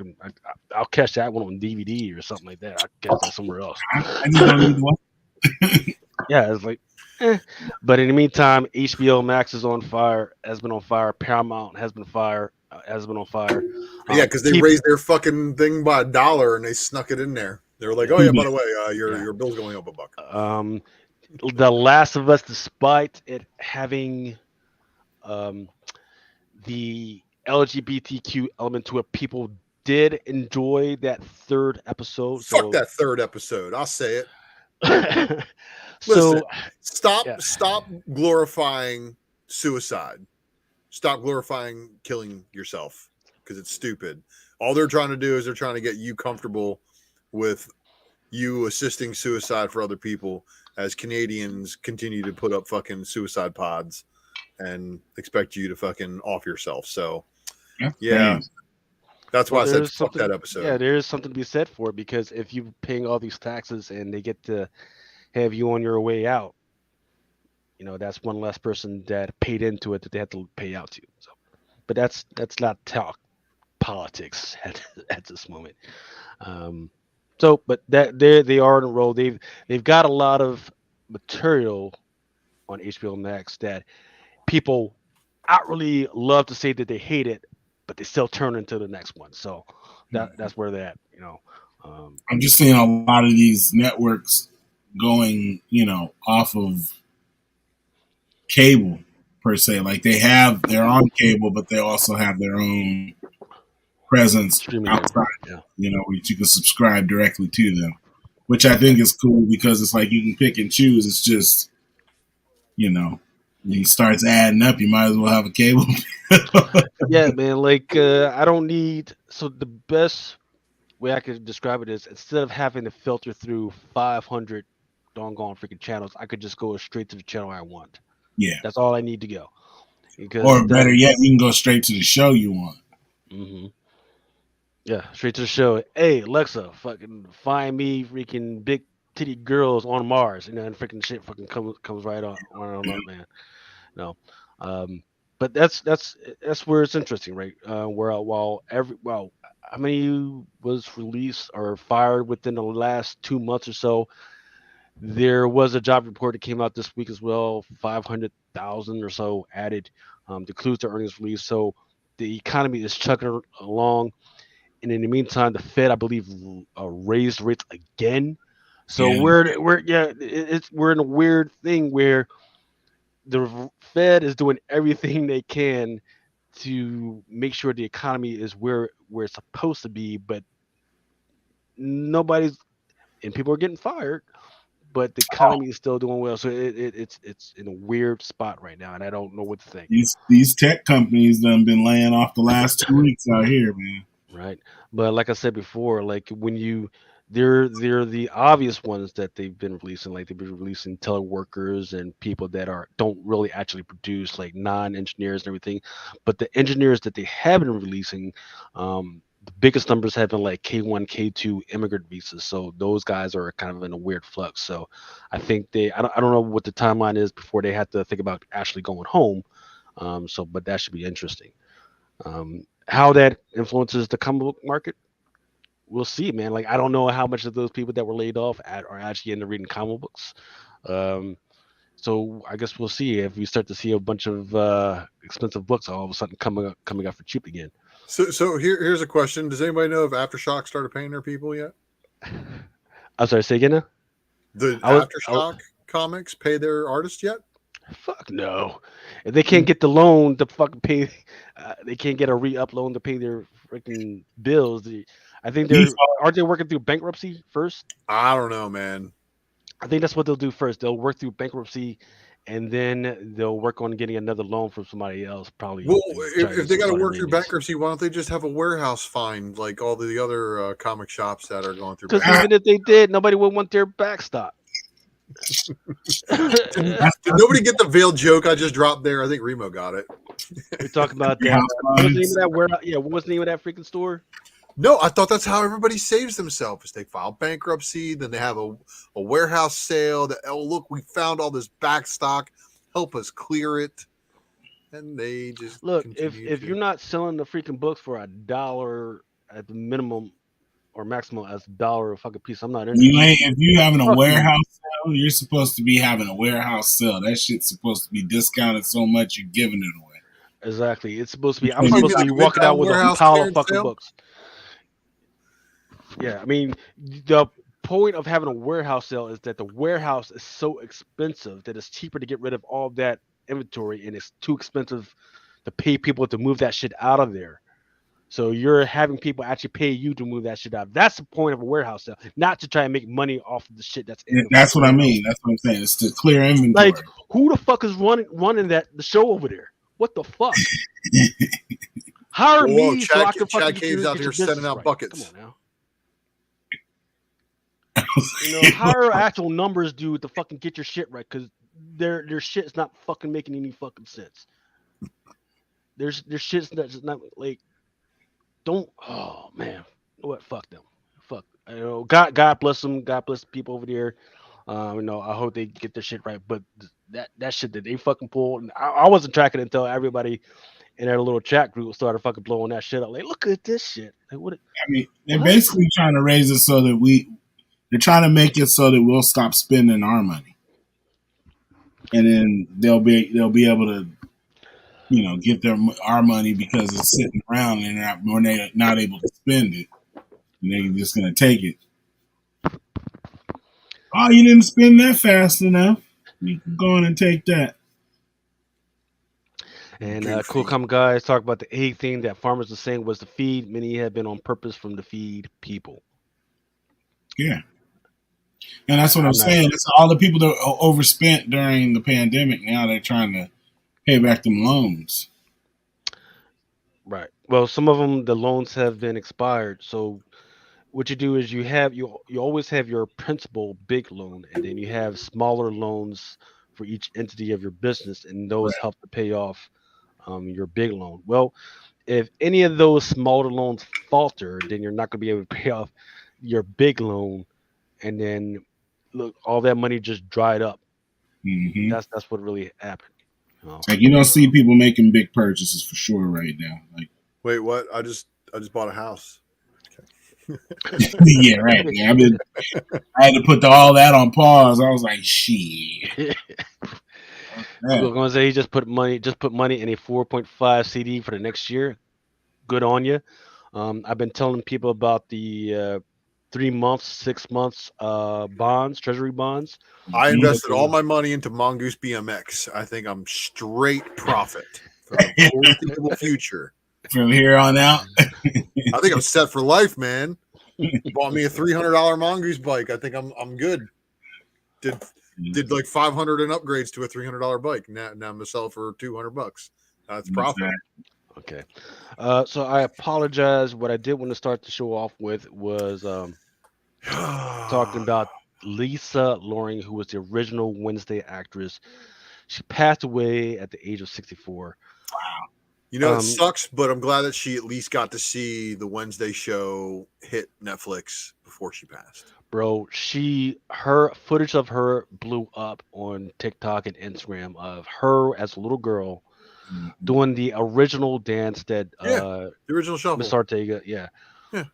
I'll catch that one on DVD or something like that. I'll catch that somewhere else. I just don't need to watch. Yeah, it's like, eh. But in the meantime, HBO Max is on fire. Has been on fire. Paramount has been on fire. Yeah, because they raised their fucking thing by $1 and they snuck it in there. They were like, "Oh yeah, by the way, your bill's going up $1." The Last of Us, despite it having um, the LGBTQ element to it, people did enjoy that third episode. Fuck that third episode. I'll say it. So Listen, stop yeah. stop glorifying suicide. Stop glorifying killing yourself because it's stupid. All they're trying to do is they're trying to get you comfortable with you assisting suicide for other people as Canadians continue to put up fucking suicide pods and expect you to fucking off yourself. So yeah, that's why I said fuck that episode. Yeah, there is something to be said for it because if you're paying all these taxes and they get to have you on your way out, that's one less person that paid into it that they have to pay out to. So, but that's not talk politics at this moment. But that they are on a roll. They've got a lot of material on HBO Max that people outwardly love to say that they hate it, but they still turn into the next one. So that's where they're at. I'm just seeing a lot of these networks going, off of cable per se. Like they're on cable, but they also have their own presence Streaming outside. network, yeah. Which you can subscribe directly to them, which I think is cool because it's like you can pick and choose. It's just, when it starts adding up, you might as well have a cable. Yeah, man. Like I don't need. So the best way I could describe it is instead of having to filter through 500 doggone freaking channels, I could just go straight to the channel I want. Yeah. That's all I need to go. Or better yet, you can go straight to the show you want. Mm-hmm. Yeah, straight to the show. Hey, Alexa, fucking find me freaking big titty girls on Mars, and freaking shit fucking comes right on up, man. No, but that's where it's interesting, right? Where how many was released or fired within the last 2 months or so? There was a job report that came out this week as well. 500,000 or so added to close the earnings release. So the economy is chugging along. And in the meantime, the Fed, I believe, raised rates again. So we're in a weird thing where the Fed is doing everything they can to make sure the economy is where it's supposed to be, but nobody's and people are getting fired, but the economy is still doing well. So it's in a weird spot right now, and I don't know what to think. These tech companies done been laying off the last 2 weeks out here, man. Right. But like I said before, like when they're the obvious ones that they've been releasing, like they've been releasing teleworkers and people that don't really actually produce, like non-engineers and everything. But the engineers that they have been releasing, the biggest numbers have been like K1, K2 immigrant visas. So those guys are kind of in a weird flux. So I think I don't know what the timeline is before they have to think about actually going home. But that should be interesting. How that influences the comic book market, we'll see, man. Like I don't know how much of those people that were laid off are actually into reading comic books. Um, so I guess we'll see if we start to see a bunch of expensive books all of a sudden coming up for cheap again. So here's a question: does anybody know if Aftershock started paying their people yet? I'm sorry, say again now. The I was Aftershock comics pay their artists yet? fuck no. If they can't get the loan to fucking pay, they can't get a re-up loan to pay their freaking bills. I think they're aren't they working through bankruptcy first? I don't know, man. I think that's what they'll do first. They'll work through bankruptcy, and then they'll work on getting another loan from somebody else. Probably Well, try to if get they some got to sort of work through ratings. bankruptcy, why don't they just have a warehouse fine like all the other comic shops that are going through Because bankruptcy? even if they did, nobody would want their backstop. Did nobody get the veiled joke I just dropped there? I think Remo got it. We're talking about that. What was the name of that? Yeah, what was the name of that freaking store? No, I thought that's how everybody saves themselves. Is they file bankruptcy, then they have a warehouse sale. That look, we found all this back stock. Help us clear it, and they just Look, continue if to. you're not selling the freaking books for $1 at the minimum or maximum as $1 a fucking piece, I'm not You interested. ain't if you having a Fuck you. warehouse sale, you're supposed to be having a warehouse sale. That shit's supposed to be discounted so much you're giving it away. Exactly. It's supposed to be. I'm You supposed to Like be a walking out Midtown with a warehouse pile of clearance fucking sale. books. Yeah, I mean, the point of having a warehouse sale is that the warehouse is so expensive that it's cheaper to get rid of all of that inventory, and it's too expensive to pay people to move that shit out of there. So you're having people actually pay you to move that shit out. That's the point of a warehouse sale, not to try and make money off of the shit that's in the That's fucking what I warehouse. mean. That's what I'm saying. It's to clear Like, inventory. who the fuck is running the show over there? What the fuck? Hire Whoa, me so I can Chad fucking Cave's out get here your sending business out right. buckets. Come on now. Hire an actual numbers dude to fucking get your shit right, because their shit's not fucking making any fucking sense. Their shit's that's not like don't. Oh man, what? Fuck them. Fuck. God bless them. God bless the people over there. I hope they get their shit right. But that shit that they fucking pulled, and I wasn't tracking it until everybody in their little chat group started fucking blowing that shit up. Like, look at this shit. Like, what? I mean, they're What? basically trying to raise it so that they're trying to make it so that we'll stop spending our money, and then they'll be able to get our money because it's sitting around and they're not able to spend it, and they're just gonna take it. Oh, you didn't spend that fast enough. You can go on and take that. And cool Goofy. come guys talk about the eighth thing that farmers are saying was to feed. Many have been on purpose from to feed people. Yeah. And that's what I'm I'm not. saying. It's all the people that overspent during the pandemic. Now they're trying to pay back them loans. Right. Well, some of them the loans have been expired. So what you do is you always have your principal big loan, and then you have smaller loans for each entity of your business, and those Right. help to pay off your big loan. Well, if any of those smaller loans falter, then you're not going to be able to pay off your big loan, and then look, all that money just dried up. Mm-hmm. That's what really happened. Like you don't see people making big purchases for sure right now. Like, Wait, what? I just bought a house. yeah, right. Man. I had to put all that on pause. I was like, shit. I'm Yeah. gonna say he just put money in a 4.5 CD for the next year. Good on you. I've been telling people about the 3 months, 6 months bonds, treasury bonds. I Mhm. invested all my money into Mongoose BMX. I think I'm straight profit for the foreseeable future. From here on out. I think I'm set for life, man. Bought me a $300 Mongoose bike. I think I'm good. Did like 500 in upgrades to a $300 bike. Now I'm gonna sell it for $200. That's profit. Okay. So I apologize. What I did want to start the show off with was talking about Lisa Loring, who was the original Wednesday actress. She passed away at the age of 64. You know, it Um, sucks, but I'm glad that she at least got to see the Wednesday show hit Netflix before she passed. Bro, her footage of her blew up on TikTok and Instagram of her as a little girl doing the original dance that The original shuffle. Miss Ortega, yeah. Yeah.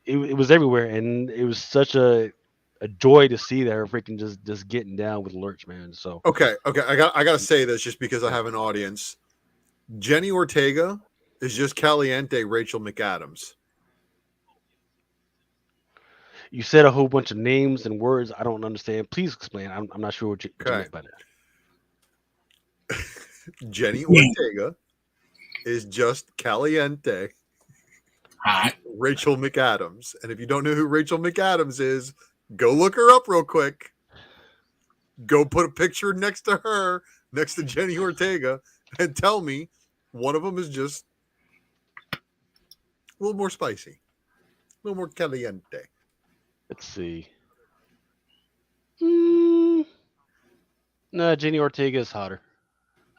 It was everywhere, and it was such a joy to see that her freaking just getting down with Lurch, man. So Okay. I gotta say this just because I have an audience. Jenny Ortega is just Caliente Rachel McAdams. you said a whole bunch of names and words I don't understand. Please explain. I'm not sure what you Okay. meant by that. Jenny Ortega is just Caliente Hot. Rachel McAdams. And if you don't know who Rachel McAdams is, go look her up real quick. Go put a picture next to her, next to Jenny Ortega, and tell me one of them is just a little more spicy, a little more caliente. Let's see. No, Jenny Ortega is hotter,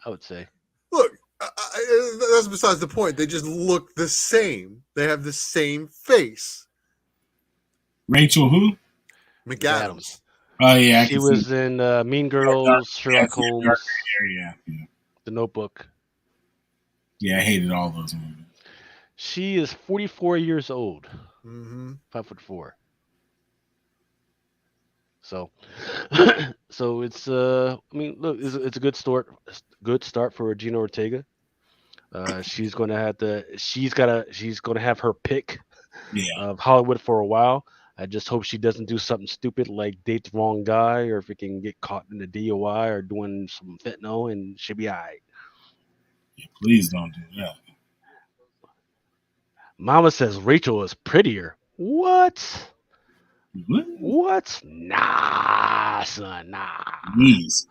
I would say. Look, that's besides the point. They just look the same. They have the same face. Rachel who? McAdams. Oh yeah, She was in Mean Girls, Sherlock Holmes, Yeah. The Notebook. Yeah, I hated all those movies. She is 44 years old, Mm-hmm. 5'4". So, so it's I mean, look, it's a good start for Gina Ortega. She's going to have her pick of Hollywood for a while. I just hope she doesn't do something stupid like date the wrong guy or if it can get caught in a DUI or doing some fentanyl, and she'll be all right. Yeah, please don't do that. Mama says Rachel is prettier. What? What? What? Nah, son, nah. Please.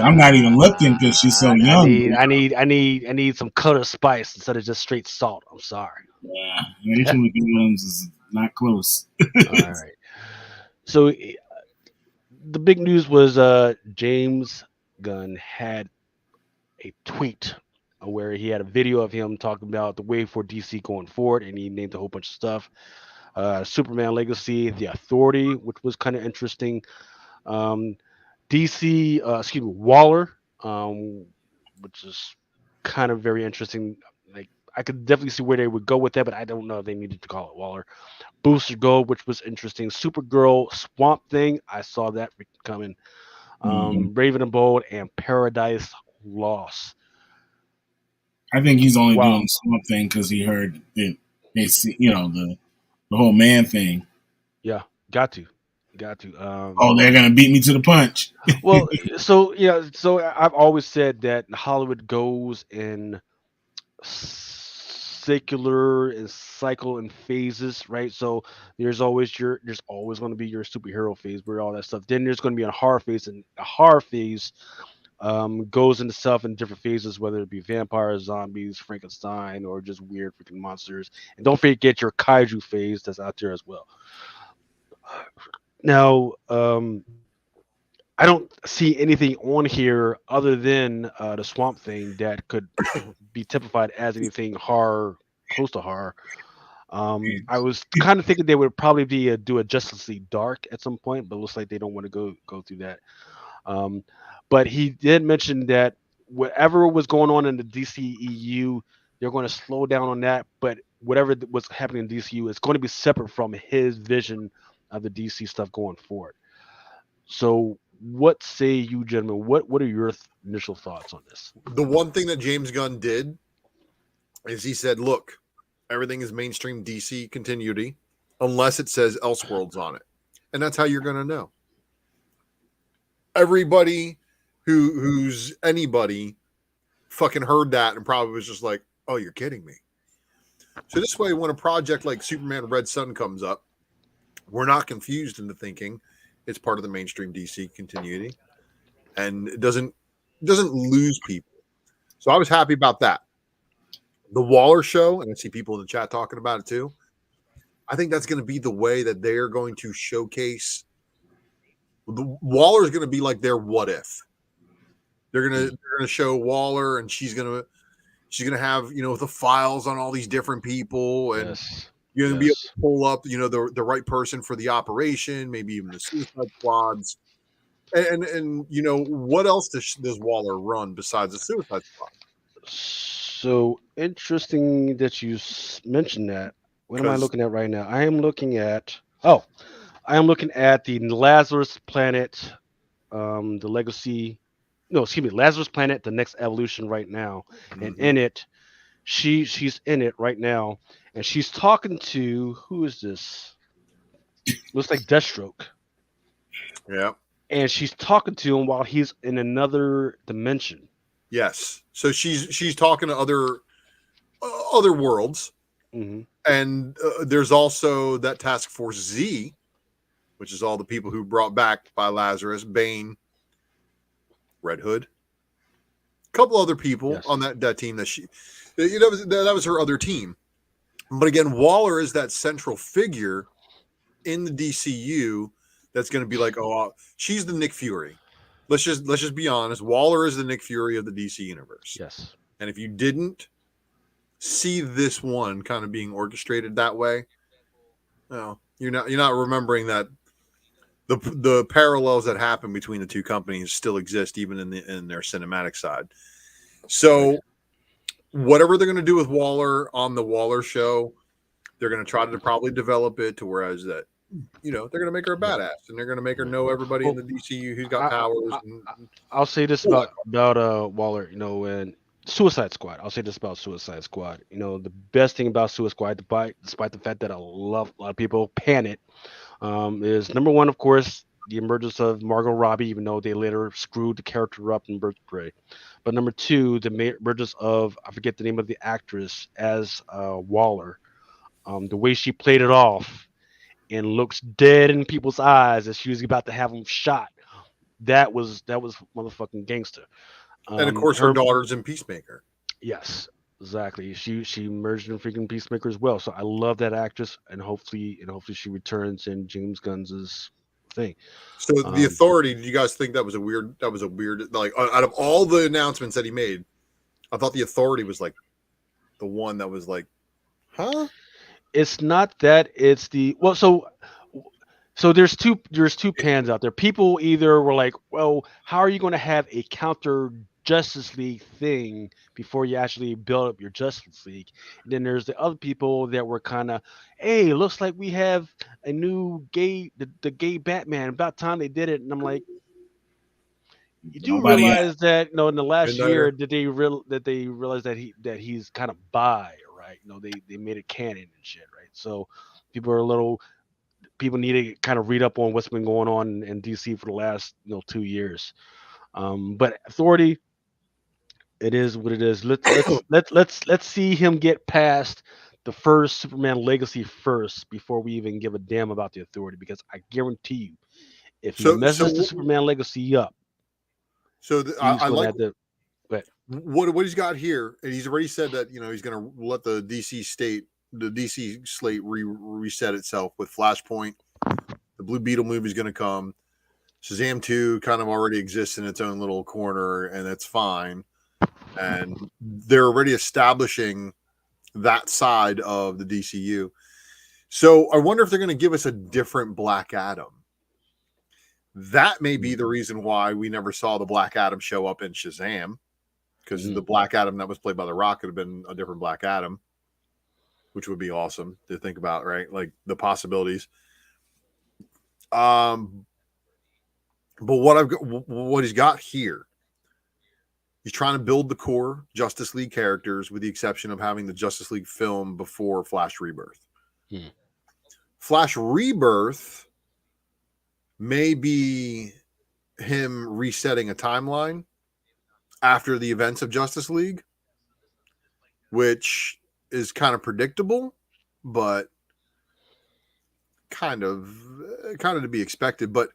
I'm not even looking because she's so young. I need some color spice instead of just straight salt. I'm sorry. Yeah, Rachel McAdams is not close. All right. So the big news was James Gunn had a tweet where he had a video of him talking about the way for DC going forward, and he named a whole bunch of stuff. Superman Legacy, The Authority, which was kind of interesting. Waller, which is kind of very interesting. Like I could definitely see where they would go with that, but I don't know if they needed to call it Waller. Booster Gold, which was interesting. Supergirl, Swamp Thing, I saw that coming. Raven and Bold, and Paradise Lost. I think he's only doing something because he heard that they see, the whole man thing. Yeah, got to. They're gonna beat me to the punch. Well, so I've always said that Hollywood goes in secular and cycle and phases, right? So there's always going to be your superhero phase where all that stuff. Then there's going to be a horror phase, and a horror phase goes into stuff in different phases, whether it be vampires, zombies, Frankenstein, or just weird freaking monsters. And don't forget your kaiju phase that's out there as well. Now, I don't see anything on here other than the Swamp Thing that could be typified as anything horror, close to horror. I was kind of thinking they would probably do a Justice League Dark at some point, but it looks like they don't want to go through that. But he did mention that whatever was going on in the DCEU, they're going to slow down on that. But whatever was happening in DCU is going to be separate from his vision of the DC stuff going forward. So what say you gentlemen? What are your initial thoughts on this? The one thing that James Gunn did is he said, look, everything is mainstream DC continuity unless it says Elseworlds on it. And that's how you're going to know. Everybody who's anybody fucking heard that and probably was just like, oh, you're kidding me. So this way, when a project like Superman Red Sun comes up, we're not confused into thinking it's part of the mainstream DC continuity, and it doesn't lose people. So I was happy about that. The Waller show, and I see people in the chat talking about it too. I think that's going to be the way that they're going to showcase. The Waller is going to be like their what if. They're going to show Waller, and she's going to have the files on all these different people, and you're going to be able to pull up the right person for the operation, maybe even the Suicide Squads, and what else does Waller run besides the Suicide Squad? So interesting that you mentioned that. What am I Because looking at right now? I am looking at. Oh, I am looking at the Lazarus Planet, the Legacy. No, excuse me, Lazarus Planet, the next evolution right now, and in it, she's in it right now, and she's talking to who is this? Looks like Deathstroke, yeah, and she's talking to him while he's in another dimension. yes. So she's talking to other worlds, Hmm. and there's also that Task Force Z, which is all the people who brought back by Lazarus, Bane, Red Hood, a couple other people Yes. on that team that was her other team. But again, Waller is that central figure in the DCU that's going to be like, oh, she's the Nick Fury. Let's just be honest. Waller is the Nick Fury of the DC universe. Yes. And if you didn't see this one kind of being orchestrated that way, no, you're not remembering that the parallels that happen between the two companies still exist even in their cinematic side. So Right. whatever they're going to do with Waller on the Waller show, they're going to try to probably develop it to whereas that they're going to make her a Right. badass and they're going to make her Right. know everybody in Well, the DCU who's got I, powers I, and I'll say this all that. about Waller, and Suicide Squad. I'll say this about Suicide Squad. The best thing about Suicide Squad, despite the fact that a lot of people pan it, is number one, of course, the emergence of Margot Robbie, even though they later screwed the character up in Birds of Prey. But number two, the emergence of I forget the name of the actress as Waller. The way she played it off and looks dead in people's eyes as she was about to have him shot. That was motherfucking gangster. And of course her Her daughter's in Peacemaker. Yes, exactly. She merged in freaking Peacemaker as well. So I love that actress, and hopefully she returns in James Gunn's thing. So the Um, Authority, do you guys think that was a weird like out of all the announcements that he made, I thought the Authority was like the one that was like, huh? it's not that it's the well. So there's two pans out there. People either were like, well, how are you going to have a counter Justice League thing before you actually build up your Justice League? And then there's the other people that were kind of, hey, looks like we have a new the gay Batman. About time they did it. And I'm like, you do Nobody realize that in the last Midnighter. year that they realized that he's kind of bi, right? They made it canon and shit, right? So people are a little people need to kind of read up on what's been going on in DC for the last 2 years. But Authority, it is what it is. Let's see him get past the first Superman legacy first before we even give a damn about the Authority, because I guarantee you, if he So messes the Superman legacy up, he's I going to like have to. But what he's got here, and he's already said that he's going to let the DC slate reset itself with Flashpoint. The Blue Beetle movie is going to come. Shazam 2 kind of already exists in its own little corner, and that's fine. And they're already establishing that side of the DCU. So I wonder if they're going to give us a different Black Adam. That may be the reason why we never saw the Black Adam show up in Shazam, because the Black Adam that was played by The Rock could have been a different Black Adam, which would be awesome to think about, right? Like the possibilities. But what he's got here, he's trying to build the core Justice League characters, with the exception of having the Justice League film before Flash Rebirth. Flash Rebirth may be him resetting a timeline after the events of Justice League, which is kind of predictable, but kind of to be expected. But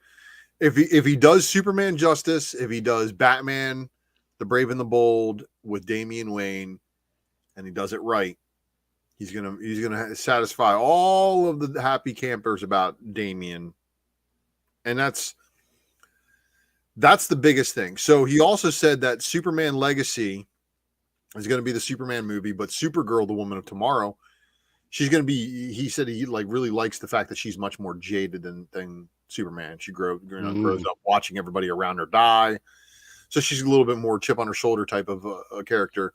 if he does Superman Justice, if he does Batman, the Brave and the Bold with Damian Wayne, and he does it right, he's gonna satisfy all of the happy campers about Damian, and that's the biggest thing. So he also said that Superman Legacy is going to be the Superman movie, but Supergirl, the Woman of Tomorrow, she's going to be. He said he really likes the fact that she's much more jaded than Superman. She grows up watching everybody around her die, so she's a little bit more chip on her shoulder type of a character.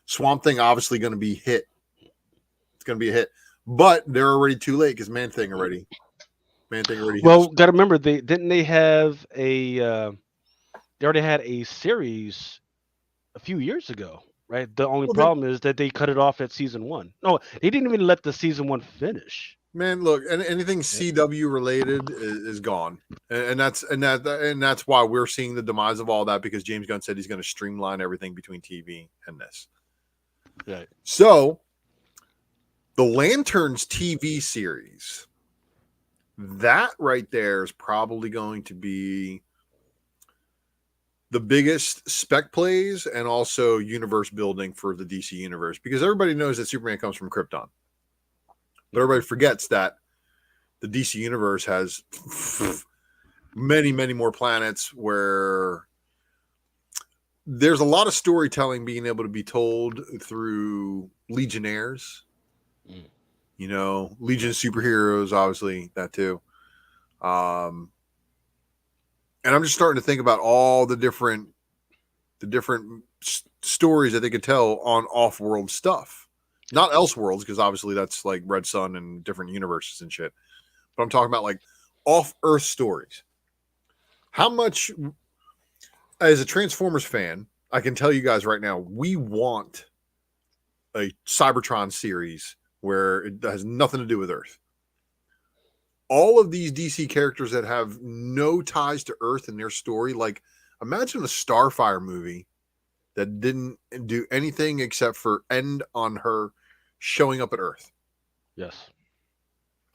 Swamp Thing obviously going to be hit. It's going to be a hit, but they're already too late because Man Thing already hit. Well, got to remember they have a they already had a series a few years ago, right? The only Well, problem is that they cut it off at season 1. No, they didn't even let the season 1 finish. Man, look, anything CW related is gone, and that's why we're seeing the demise of all that, because James Gunn said he's going to streamline everything between TV and this. Right. So, the Lanterns TV series, that right there is probably going to be the biggest spec plays and also universe building for the DC universe, because everybody knows that Superman comes from Krypton. But everybody forgets that the DC universe has many, many more planets where there's a lot of storytelling being able to be told through Legionnaires. You know, Legion of Superheroes, obviously, that too. And I'm just starting to think about all the different stories that they could tell on off-world stuff. Not Elseworlds, because obviously that's like Red Sun and different universes and shit. But I'm talking about like off-Earth stories. How much, as a Transformers fan, I can tell you guys right now, we want a Cybertron series where it has nothing to do with Earth. All of these DC characters that have no ties to Earth in their story, like imagine a Starfire movie that didn't do anything except for end on her showing up at Earth. Yes.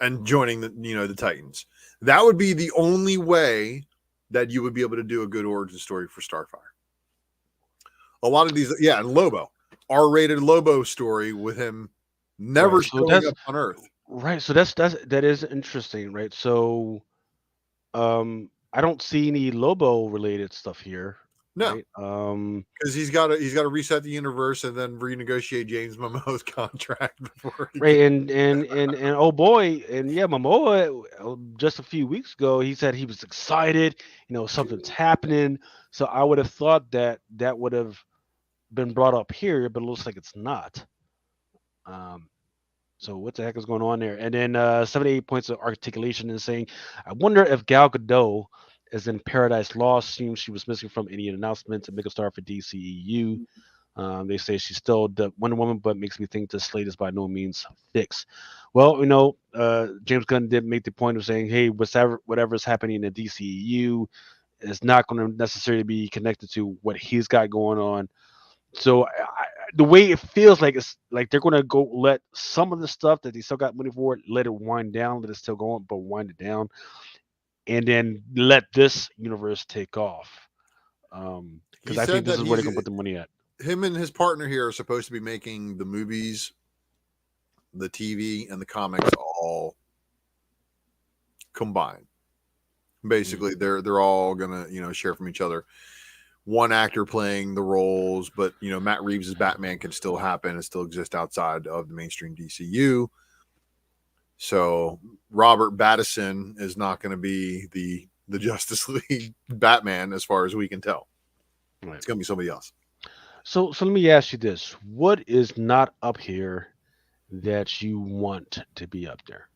And joining the Titans. That would be the only way that you would be able to do a good origin story for Starfire. A lot of these, and Lobo. R-rated Lobo story with him never showing up on Earth. Right. So that is interesting, right? So I don't see any Lobo related stuff here. No, right? Because he's got to reset the universe and then renegotiate James Momoa's contract before. Right, and oh boy, and yeah, Momoa just a few weeks ago he said he was excited. Something's happening. So I would have thought that would have been brought up here, but it looks like it's not. So what the heck is going on there? And then 78 points of articulation and saying, I wonder if Gal Gadot is in Paradise Lost. Seems she was missing from any announcements and make a star for DCEU. They say she's still the Wonder Woman, but makes me think the slate is by no means fixed. Well, James Gunn did make the point of saying, hey, whatever is happening in the DCEU is not going to necessarily be connected to what he's got going on. So the way it feels like, it's like they're going to go let some of the stuff that they still got money for, let it wind down, let it still go on, but wind it down, and then let this universe take off. Because I think this is where they're going to put the money at. Him and his partner here are supposed to be making the movies, the TV, and the comics all combined. Basically, they're all gonna share from each other. One actor playing the roles, but Matt Reeves' Batman can still happen and still exist outside of the mainstream DCU. So Robert Pattinson is not going to be the Justice League Batman, as far as we can tell. Right. It's going to be somebody else. So let me ask you this: what is not up here that you want to be up there?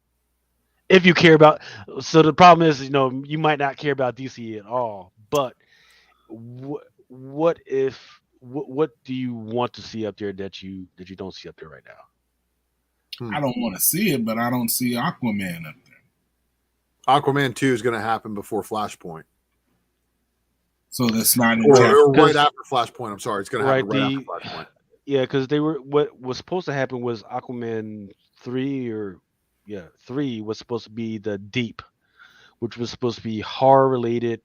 If you care about, so the problem is, you might not care about DC at all, but what do you want to see up there that you don't see up there right now? I don't want to see it, but I don't see Aquaman up there. Aquaman 2 is going to happen before Flashpoint. So that's not or right after Flashpoint. I'm sorry, it's going to happen right after Flashpoint. Yeah, because what was supposed to happen was Aquaman 3 was supposed to be the Deep, which was supposed to be horror related.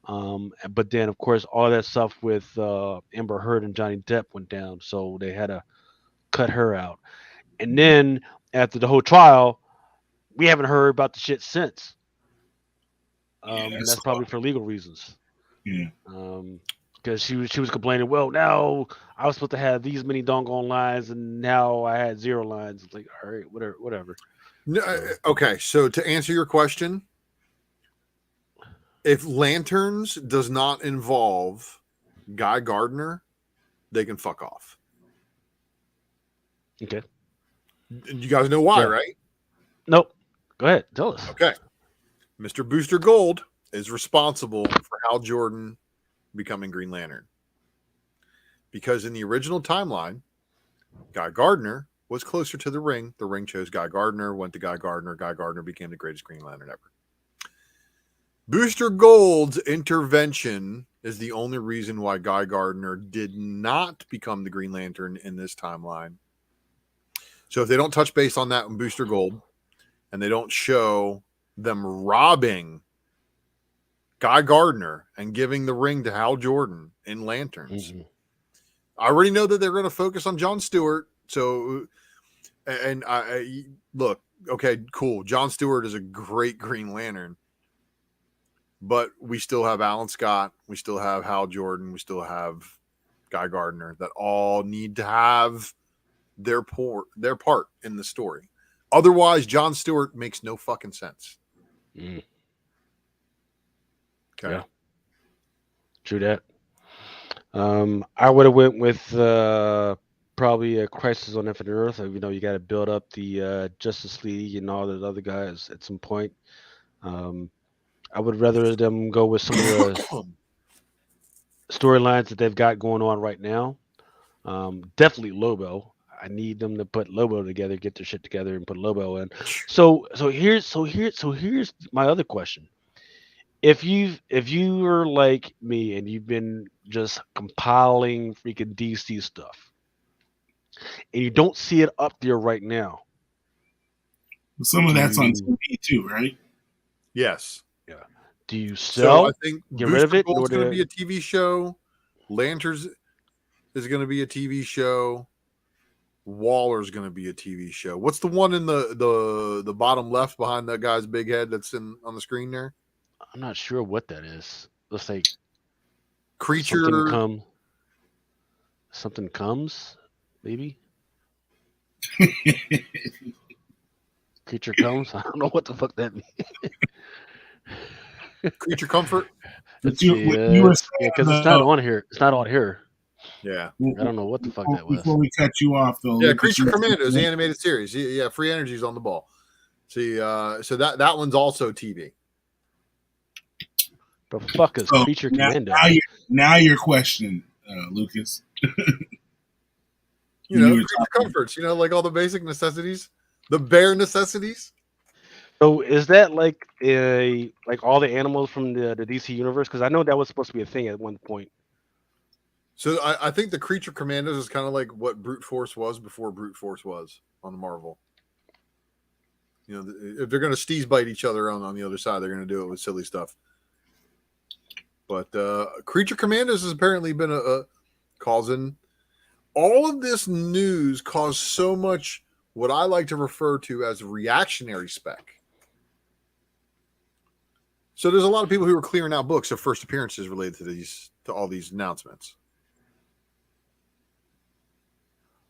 But then, of course, all that stuff with Amber Heard and Johnny Depp went down, so they had to cut her out. And then after the whole trial, we haven't heard about the shit since. And that's probably for legal reasons. Yeah. Because she was complaining, well, now I was supposed to have these many doggone lines, and now I had 0 lines. It's like, all right, whatever. No, okay, so to answer your question, if Lanterns does not involve Guy Gardner, they can fuck off. Okay. You guys know why, Yeah. right? Nope. Go ahead. Tell us. Okay. Mr. Booster Gold is responsible for Hal Jordan becoming Green Lantern. Because in the original timeline, Guy Gardner was closer to the ring. The ring chose Guy Gardner, went to Guy Gardner. Guy Gardner became the greatest Green Lantern ever. Booster Gold's intervention is the only reason why Guy Gardner did not become the Green Lantern in this timeline. So if they don't touch base on that in Booster Gold, and they don't show them robbing Guy Gardner and giving the ring to Hal Jordan in Lanterns, I already know that they're going to focus on John Stewart. So, and I look, okay, cool. John Stewart is a great Green Lantern, but we still have Alan Scott, we still have Hal Jordan, we still have Guy Gardner that all need to have their part in the story. Otherwise, John Stewart makes no fucking sense. Mm. Okay. Yeah. True that. I would have went with probably a Crisis on Infinite Earth. You know, you got to build up the Justice League and all the other guys at some point. I would rather them go with some of the storylines that they've got going on right now. Definitely Lobo. I need them to put Lobo together, get their shit together, and put Lobo in. So here's my other question. If you are like me and you've been just compiling freaking DC stuff, and you don't see it up there right now, Some of that's on TV too, right? Yes. Yeah. Do you So sell? I think Get rid of Booster it? Gold's going to be a TV show. Lanterns is going to be a TV show. Waller's going to be a TV show. What's the one in the bottom left behind that guy's big head that's on the screen there? I'm not sure what that is. Looks like Creature. Something comes, maybe. Creature comes. I don't know what the fuck that means. Creature Comfort. Let's see. Because it's not on here. It's not on here. Yeah. I don't know what the fuck that was. Before we cut you off, though. Yeah, Creature Commandos, the animated series. Yeah, Free Energy's on the ball. See, so that one's also TV. The fuck is Creature Commando? Now you're questioning, Lucas. Creature comforts. Like all the basic necessities, the bare necessities. So is that like all the animals from the DC universe? Because I know that was supposed to be a thing at one point. So I think the Creature Commandos is kind of like what Brute Force was before Brute Force was on the Marvel. If they're going to steez bite each other on the other side, they're going to do it with silly stuff. But Creature Commandos has apparently been causing all of this news caused so much what I like to refer to as reactionary spec. So there's a lot of people who are clearing out books of first appearances related to all these announcements.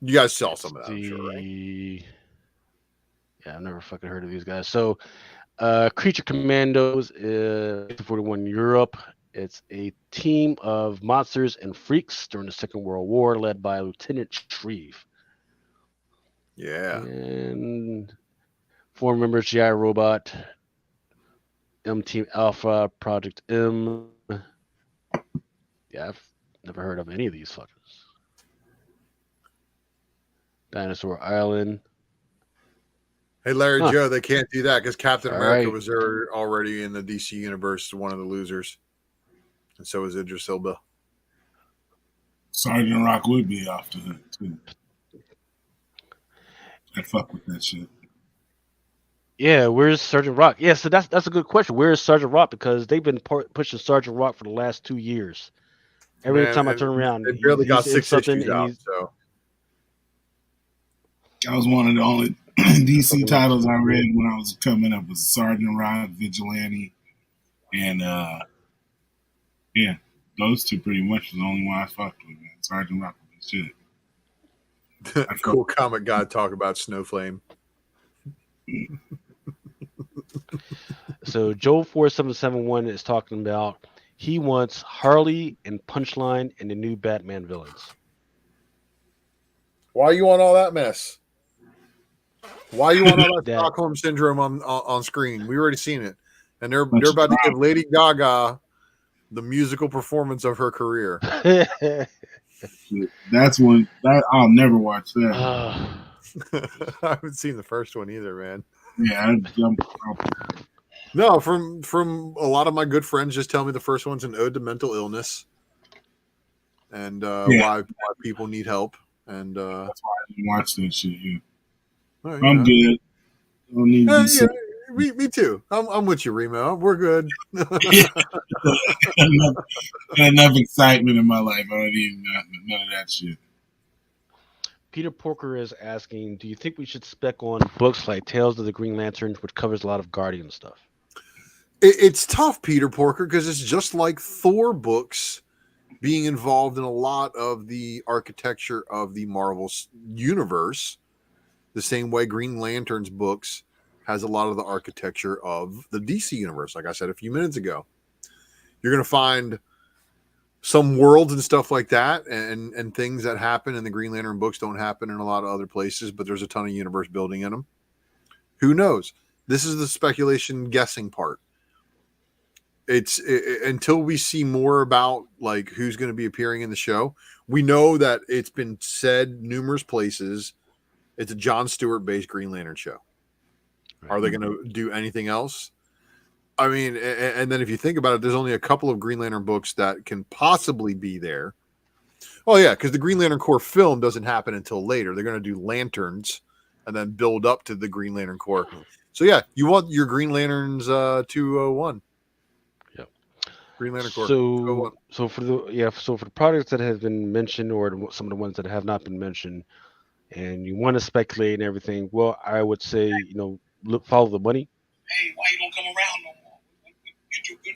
You guys saw some of that, I'm sure, right? Yeah, I've never fucking heard of these guys. So, Creature Commandos is 41 Europe. It's a team of monsters and freaks during the Second World War, led by Lieutenant Shreve. Yeah. And 4 members: GI Robot, M Team Alpha, Project M. Yeah, I've never heard of any of these fuckers. Dinosaur Island. Hey, Larry Joe, they can't do that because Captain America was there already in the DC universe, one of the losers. And so is Idris Elba. Sergeant Rock would be off to it, too. I'd fuck with that shit. Yeah, where's Sergeant Rock? Yeah, so that's a good question. Where is Sergeant Rock? Because they've been pushing Sergeant Rock for the last 2 years. Every time I turn around, they barely got 6 something issues out. So that was one of the only DC titles I read when I was coming up. Was Sergeant Rock, Vigilante, and yeah, those two pretty much was the only one I fucked with. Man. Sergeant Rock was shit. Cool comic guy talk about Snowflame. So Joe 4771 is talking about he wants Harley and Punchline and the new Batman villains. Why you want all that mess? Why you want all that That- Stockholm syndrome on screen? We already seen it, and they're about to give Lady Gaga the musical performance of her career. That's one that I'll never watch that. I haven't seen the first one either, man. Yeah, No, from a lot of my good friends just tell me the first one's an ode to mental illness and why people need help. And that's why I didn't watch that shit. Yeah. well, I'm good. I don't need to be sick. me too. I'm with you, Remo. We're good. enough excitement in my life. I don't need none of that shit. Peter Porker is asking, do you think we should spec on books like Tales of the Green Lanterns, which covers a lot of Guardian stuff? It's tough, Peter Porker, because it's just like Thor books being involved in a lot of the architecture of the Marvel universe, the same way Green Lantern's books has a lot of the architecture of the DC universe. Like I said a few minutes ago, you're going to find some worlds and stuff like that, and things that happen in the Green Lantern books don't happen in a lot of other places, but there's a ton of universe building in them. Who knows? This is the speculation guessing part. Until we see more about like who's going to be appearing in the show. We know that it's been said numerous places. It's a Jon Stewart based Green Lantern show. Right. Are they going to do anything else? I mean, and then if you think about it, there's only a couple of Green Lantern books that can possibly be there. Oh yeah, because the Green Lantern Corps film doesn't happen until later. They're going to do Lanterns and then build up to the Green Lantern Corps. So yeah, you want your Green Lanterns 201. Green Lantern Corps. So for the products that have been mentioned, or some of the ones that have not been mentioned, and you want to speculate and everything, well, I would say follow the money. Hey, why you don't come around no more? You too good.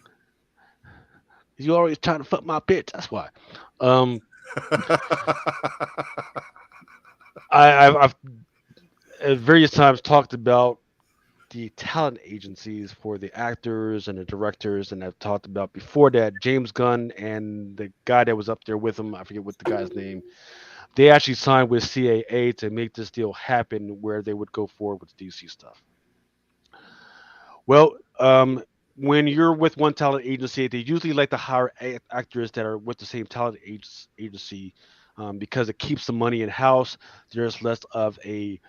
You always trying to fuck my bitch. That's why. I've at various times talked about the talent agencies for the actors and the directors, and I've talked about before that James Gunn and the guy that was up there with him, I forget what the guy's name, they actually signed with CAA to make this deal happen where they would go forward with DC stuff. Well, when you're with one talent agency, they usually like to hire actors that are with the same talent agency because it keeps the money in house. There's less of a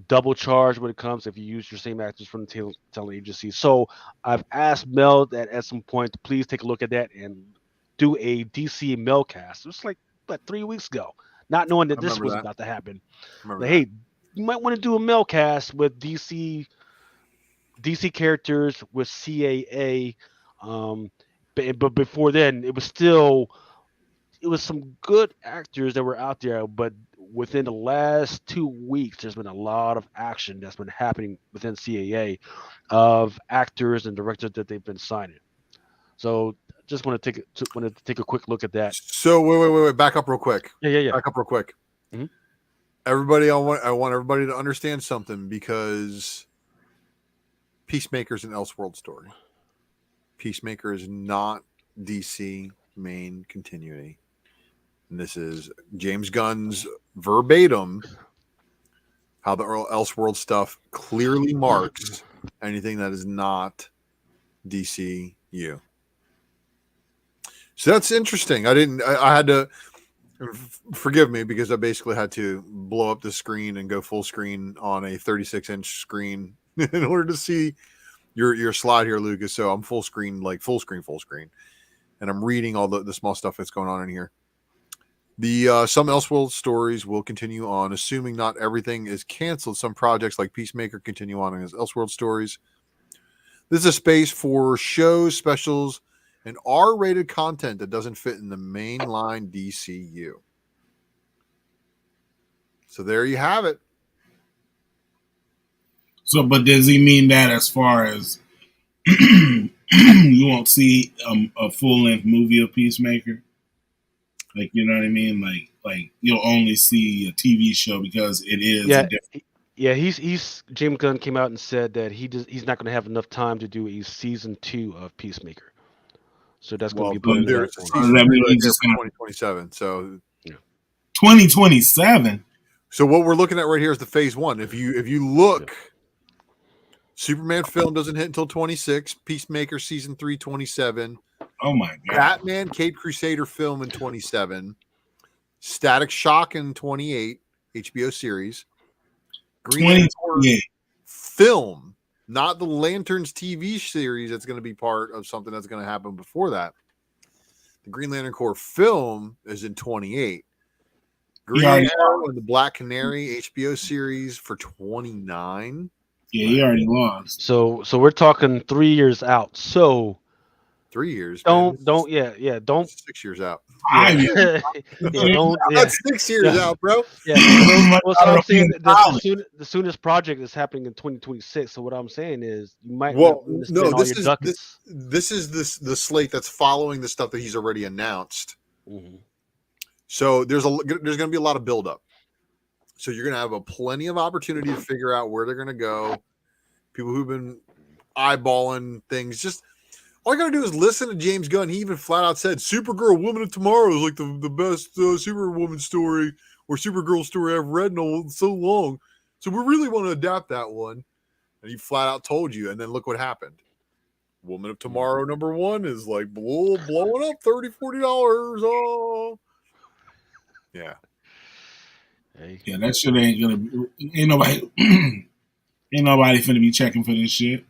double charge when it comes if you use your same actors from the talent agency. So I've asked Mel that at some point to please take a look at that and do a DC Mel cast. It was like 3 weeks ago, not knowing that this was about to happen. Like, hey, you might want to do a Mel cast with DC characters with CAA, but before then it was some good actors that were out there, but within the last 2 weeks, there's been a lot of action that's been happening within CAA of actors and directors that they've been signing. So just want to take a quick look at that. So wait, back up real quick. Yeah. Back up real quick. Mm-hmm. Everybody, I want everybody to understand something, because Peacemaker's an Elseworld story. Peacemaker is not DC main continuity. And this is James Gunn's verbatim how the Elseworld stuff clearly marks anything that is not DCU. So that's interesting. I had to forgive me because I basically had to blow up the screen and go full screen on a 36-inch screen in order to see your slide here, Lucas. So I'm full screen. And I'm reading all the small stuff that's going on in here. The some Elseworld stories will continue on, assuming not everything is canceled. Some projects like Peacemaker continue on as Elseworld stories. This is a space for shows, specials, and R-rated content that doesn't fit in the mainline DCU. So there you have it. So, but does he mean that as far as you won't see a full-length movie of Peacemaker? Like, you know what I mean? Like you'll only see a TV show because it is. Yeah, he's James Gunn came out and said that he's not going to have enough time to do a season 2 of Peacemaker. So that's going to be put in season 2027. So 2027. So what we're looking at right here is the phase one. If you look, Superman film doesn't hit until 26. Peacemaker season 3, 27. Oh my god. Batman Caped Crusader film in 27. Static Shock in 28. HBO series. Green Lantern 28. film, not the Lanterns TV series that's going to be part of something that's going to happen before that. The Green Lantern Corps film is in 28. Green Arrow and the Black Canary HBO series for 29. Yeah, he already lost. So we're talking 3 years out. So 3 years. don't 6 years out. Yeah, don't. Yeah. That's 6 years out, bro. Yeah. So I'm saying the soonest project is happening in 2026. So what I'm saying is you might Well, not no, all this your is ducats. this is the slate that's following the stuff that he's already announced. Mm-hmm. So there's going to be a lot of buildup. So you're going to have a plenty of opportunity to figure out where they're going to go. People who've been eyeballing things, just all you got to do is listen to James Gunn. He even flat out said, "Supergirl, Woman of Tomorrow is like the best Superwoman story or Supergirl story I've read in so long. So we really want to adapt that one." And he flat out told you, and then look what happened. Woman of Tomorrow #1 is like blowing up $30, $40. Oh. Yeah. Hey. Yeah, that shit ain't nobody finna be checking for this shit.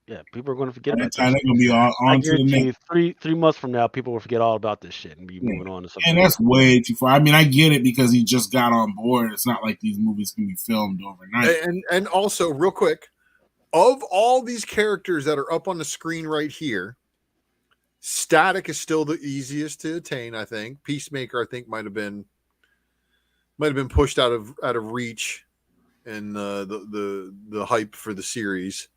Yeah, people are going to forget By about that time, this. they're gonna be on to the next. Three months from now, people will forget all about this shit and be moving on to something. And that's way too far. I mean, I get it because he just got on board. It's not like these movies can be filmed overnight. And also, real quick, of all these characters that are up on the screen right here, Static is still the easiest to attain. I think Peacemaker, I think, might have been pushed out of reach in the hype for the series.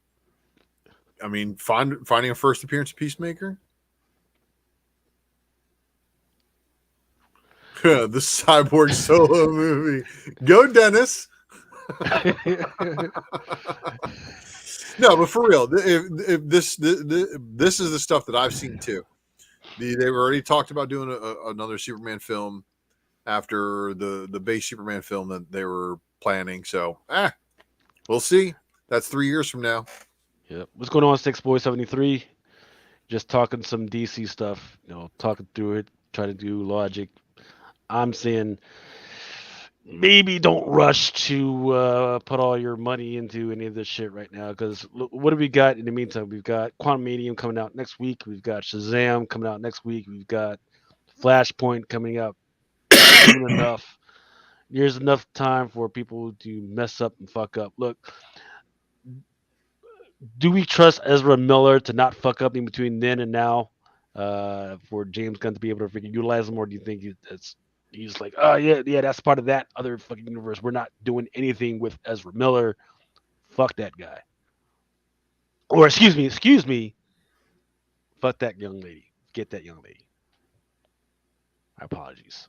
I mean, finding a first appearance of Peacemaker. The Cyborg solo movie. Go, Dennis. No, but for real, if this is the stuff that I've seen too. They've already talked about doing another Superman film after the base Superman film that they were planning. So, we'll see. That's 3 years from now. Yeah. What's going on, 6Boy73? Just talking some DC stuff, talking through it, trying to do logic. I'm saying maybe don't rush to put all your money into any of this shit right now, because what do we got in the meantime? We've got Quantum Medium coming out next week. We've got Shazam coming out next week. We've got Flashpoint coming up soon enough. There's enough time for people to mess up and fuck up. Look, do we trust Ezra Miller to not fuck up in between then and now for James Gunn to be able to freaking utilize him, or do you think he's like, oh yeah, that's part of that other fucking universe. We're not doing anything with Ezra Miller. Fuck that guy. Or excuse me. Fuck that young lady. Get that young lady. My apologies.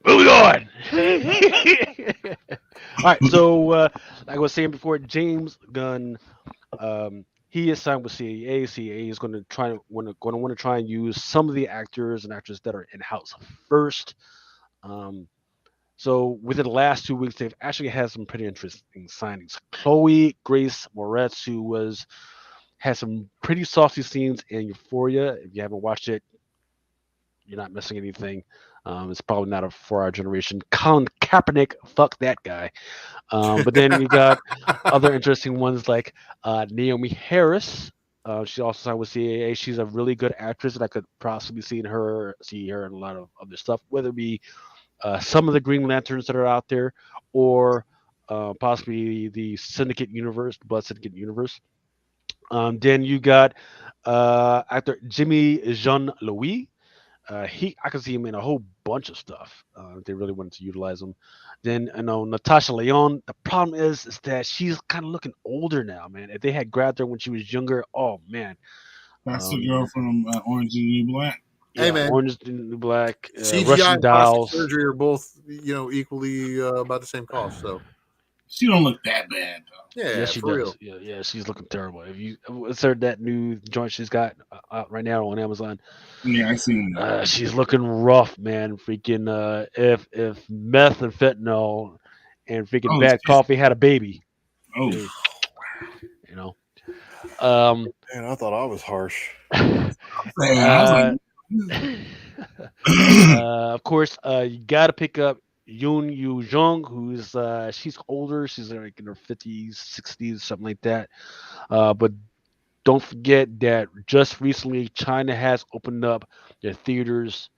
Moving on. All right, so like I was saying before, James Gunn, he is signed with CAA. CAA is going to want to try and use some of the actors and actresses that are in house first. So within the last 2 weeks, they've actually had some pretty interesting signings. Chloe Grace Moretz, who had some pretty saucy scenes in Euphoria. If you haven't watched it, you're not missing anything. It's probably not for our generation. Colin Kaepernick, fuck that guy. But then we got other interesting ones like Naomi Harris. She also signed with CAA. She's a really good actress, and I could possibly see her in a lot of other stuff, whether it be some of the Green Lanterns that are out there, or possibly the Syndicate universe, the Blood Syndicate universe. Then you got actor Jimmy Jean-Louis. I could see him in a whole bunch of stuff. If they really wanted to utilize him. Then Natasha Lyonne. The problem is that she's kind of looking older now, man. If they had grabbed her when she was younger, oh man. That's the girl from Orange is the New Black. Hey man, Orange is the New Black. CGI Russian and plastic Dolls. surgery are both equally about the same cost. So She don't look that bad though. Yeah, Yes, she for does. real. Yeah, she's looking terrible. If you, it's her that new joint she's got out right now on Amazon. Yeah, I seen that. She's looking rough, man. Freaking if meth and fentanyl and freaking Oh, bad shit. coffee had a baby, Oh, hey, you know. Um, Man, I thought I was harsh. man, I was uh, like, of course, you got to pick up Yoon Yu Jung, who's she's older. She's like in her 50s, 60s, something like that. But don't forget that just recently, China has opened up their theaters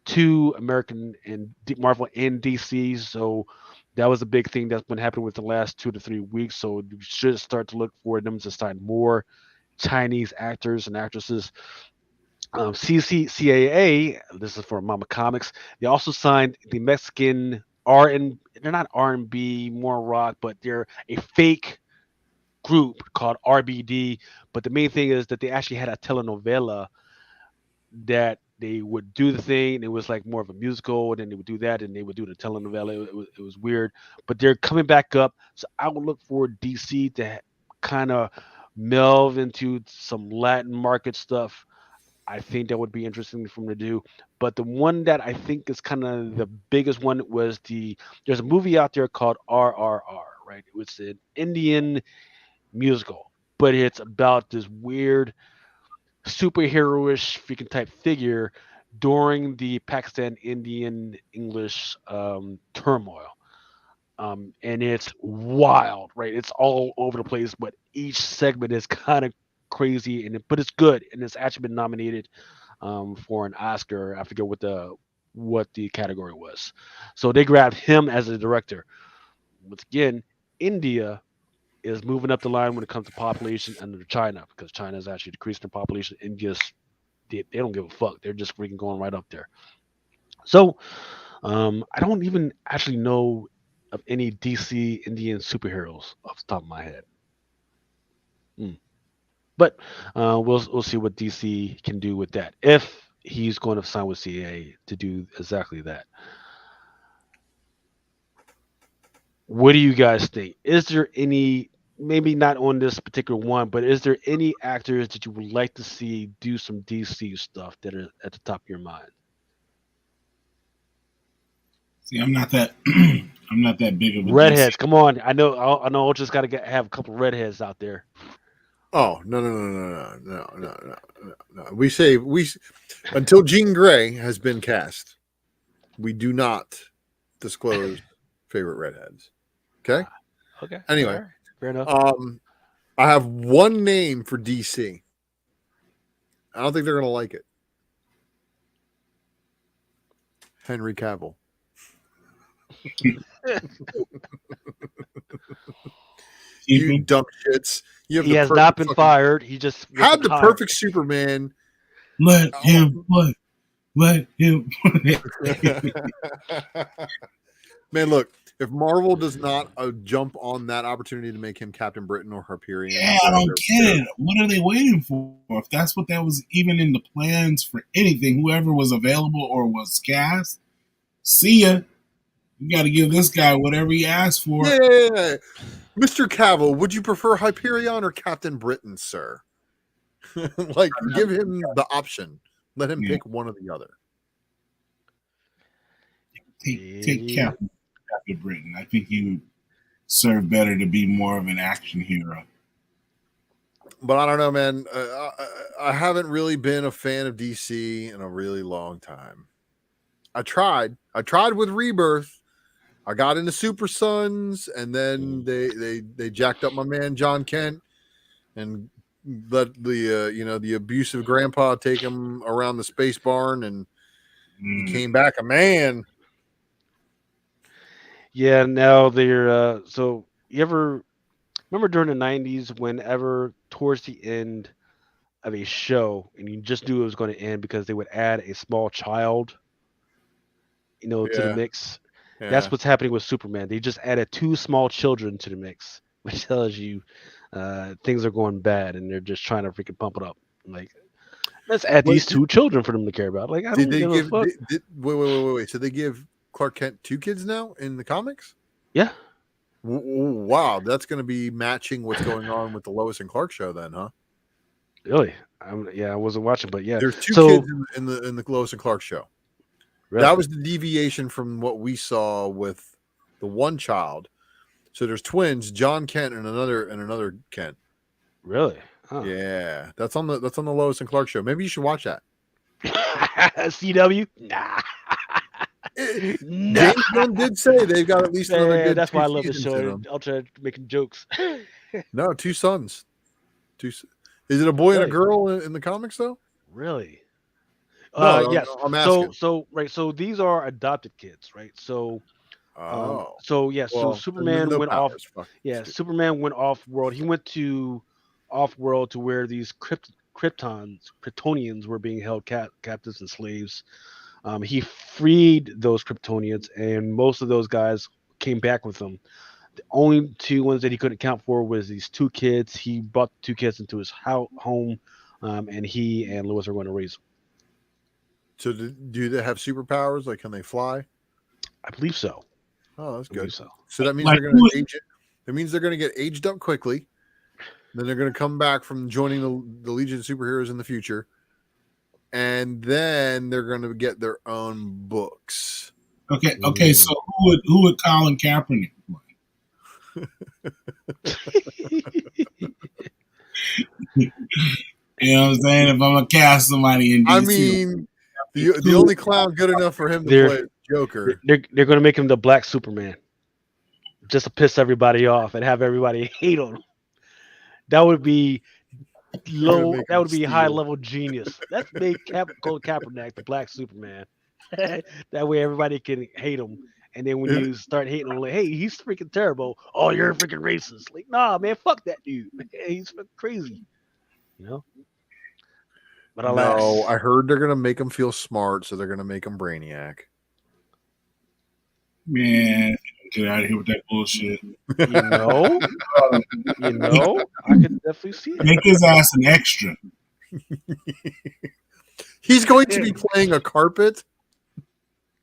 to American and Marvel and DC. So that was a big thing that's been happening with the last 2 to 3 weeks. So you should start to look for them to sign more Chinese actors and actresses. CCCAA, this is for Mama Comics. They also signed the Mexican R and they're not R&B, more rock, but they're a fake group called RBD. But the main thing is that they actually had a telenovela that they would do the thing. It was like more of a musical, and then they would do that, and they would do the telenovela. It was weird, but they're coming back up. So I would look for DC to kind of melve into some Latin market stuff. I think that would be interesting for them to do. But the one that I think is kind of the biggest one was there's a movie out there called RRR, right? It's an Indian musical, but it's about this weird superheroish freaking type figure during the Pakistan Indian English turmoil. And it's wild, right? It's all over the place, but each segment is kind of crazy, but it's good, and it's actually been nominated for an Oscar. I forget what the category was. So they grabbed him as a director. Once again, India is moving up the line when it comes to population under China because China is actually decreasing their population. India's they don't give a fuck. They're just freaking going right up there. So I don't even actually know of any DC Indian superheroes off the top of my head. Hmm. But we'll see what DC can do with that if he's going to sign with CA to do exactly that. What do you guys think? Is there any, maybe not on this particular one, but is there any actors that you would like to see do some DC stuff that are at the top of your mind? see, I'm not that, I'm not that big of a DC. Redheads, come on! I know. Ultra's got to have a couple redheads out there. Oh no. We say until Jean Grey has been cast, we do not disclose favorite redheads. Okay. Okay. Anyway, all right, fair enough. I have one name for DC. I don't think they're gonna like it. Henry Cavill. You dumb shits. You have He the has perfect not been fucking- fired. He just was had the retired. perfect Superman. Let him play. Let him play. Man, look, if Marvel does not jump on that opportunity to make him Captain Britain or Hyperion, Yeah, I don't get it. What are they waiting for? If that's what that was even in the plans for anything, whoever was available or was cast, see ya. You got to give this guy whatever he asked for. Yeah, Mr. Cavill, would you prefer Hyperion or Captain Britain, sir? Like, give him the option. Let him pick one or the other. Take Captain Britain. I think he would serve better to be more of an action hero. But I don't know, man. I haven't really been a fan of DC in a really long time. I tried with Rebirth. I got into Super Sons, and then they jacked up my man John Kent and let the abusive grandpa take him around the space barn, and he came back a man. Yeah, now they're so you ever remember during the 90s whenever towards the end of a show and you just knew it was going to end because they would add a small child, to the mix. Yeah. That's what's happening with Superman. They just added 2 small children to the mix, which tells you things are going bad and they're just trying to freaking pump it up. Like, let's add these 2 children for them to care about. Like, I don't give a fuck. Wait. So they give Clark Kent 2 kids now in the comics? Yeah. Wow, that's going to be matching what's going on with the Lois and Clark show, then, huh? Really? I wasn't watching, but yeah. There's two So kids in the Lois and Clark show. really? That was the deviation from what we saw with the one child. So there's twins, John Kent and another Kent. Really? Huh. Yeah, that's on the Lois and Clark show. Maybe you should watch that. CW? Nah. Nah. James Gunn did say they've got at least another Man, good that's 2 why I love the seasons in show. them. I'll try making jokes. No, 2 sons. Is it a boy and a Really? girl in the comics though? Really? No, Yes. I'm asking. So these are adopted kids, right? So Oh, so yeah, so well, Superman no went off. powers. Fuck. Yeah, Superman went off world. He went to off world to where these Kryptonians were being held captives and slaves. He freed those Kryptonians, and most of those guys came back with him. The only 2 ones that he couldn't account for was these 2 kids. He brought the 2 kids into his home, and he and Lois are going to raise them. So do they have superpowers? Like, can they fly? I believe so. Oh, that's I believe good. so. So that means Like they're going who- to age it. That means they're going to get aged up quickly. Then they're going to come back from joining the Legion of Superheroes in the future, and then they're going to get their own books. Okay. So who would Colin Kaepernick play? You know what I'm saying? If I'm gonna cast somebody in DC, I mean, the only clown good enough for him to They're- play is Joker. They're going to make him the Black Superman, just to piss everybody off and have everybody hate on him. That would be low. make That him would be steal. high level genius. Let's make Colin Kaepernick the Black Superman. That way everybody can hate him. And then when you start hating him, like, hey, he's freaking terrible. Oh, you're a freaking racist. Like, nah, man, fuck that dude. He's fucking crazy. You know. But alas, No, I heard they're going to make him feel smart, so they're going to make him Brainiac. man, get out of here with that bullshit. you know, I could definitely see it. Make his ass an extra. He's going to be playing a carpet.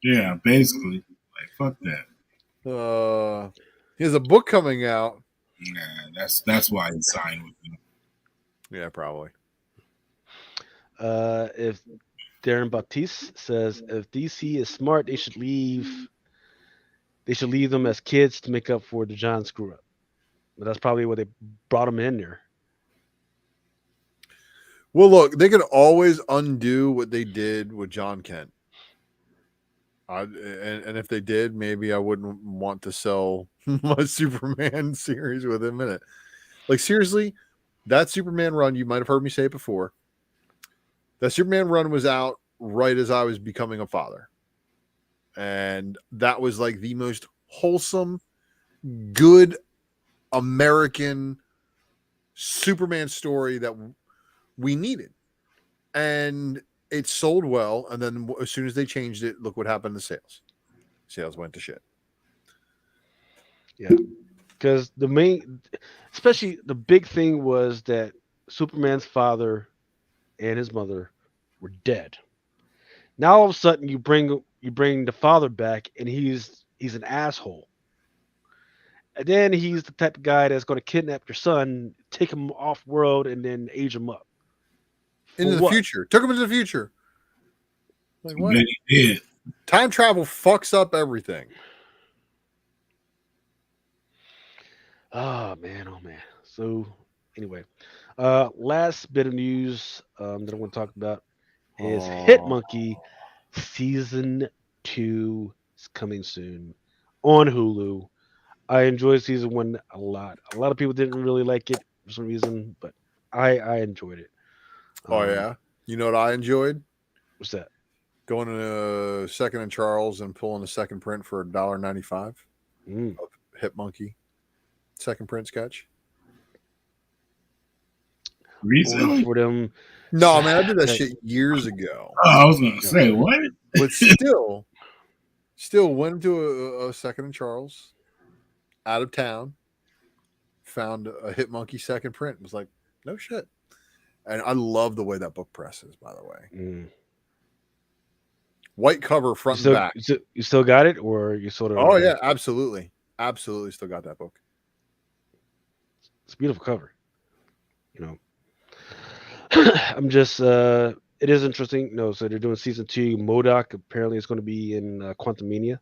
Yeah, basically. Like fuck that. He has a book coming out. Nah, that's why he signed with him. Yeah, probably. If Darren Baptiste says if DC is smart, they should leave them as kids to make up for the John screw up. But that's probably what they brought him in there. Well, look, they can always undo what they did with John Kent. And if they did, maybe I wouldn't want to sell my Superman series with him in it. Like, seriously, that Superman run, you might have heard me say it before. That Superman run was out right as I was becoming a father. And that was like the most wholesome, good American Superman story that we needed. And it sold well. And then as soon as they changed it, look what happened to sales. Sales went to shit. Yeah. Because especially the big thing was that Superman's father and his mother were dead. Now all of a sudden you bring the father back and he's an asshole. And then he's the type of guy that's going to kidnap your son, take him off world, and then age him up. Into the future. Took him into the future. Like, what? But he did. Time travel fucks up everything. Oh man. So anyway, last bit of news that I want to talk about is Hit Monkey season 2 is coming soon on Hulu. I enjoyed season 1 a lot. A lot of people didn't really like it for some reason, but I enjoyed it. Oh yeah, you know what I enjoyed? What's that? Going to Second and Charles and pulling a second print for $1.95 of Hit Monkey second print sketch. Recently? For them. No, man, I did that shit years ago. Oh, I was gonna say what? But still went to a Second and Charles out of town, found a Hit Monkey second print. Was like, no shit. And I love the way that book press is, by the way. White cover, front and back. You still got it, or you sort of? Oh yeah, absolutely. Absolutely, still got that book. It's a beautiful cover. You know, I'm just. It is interesting. No, so they're doing season 2. Modoc apparently is going to be in Quantumania.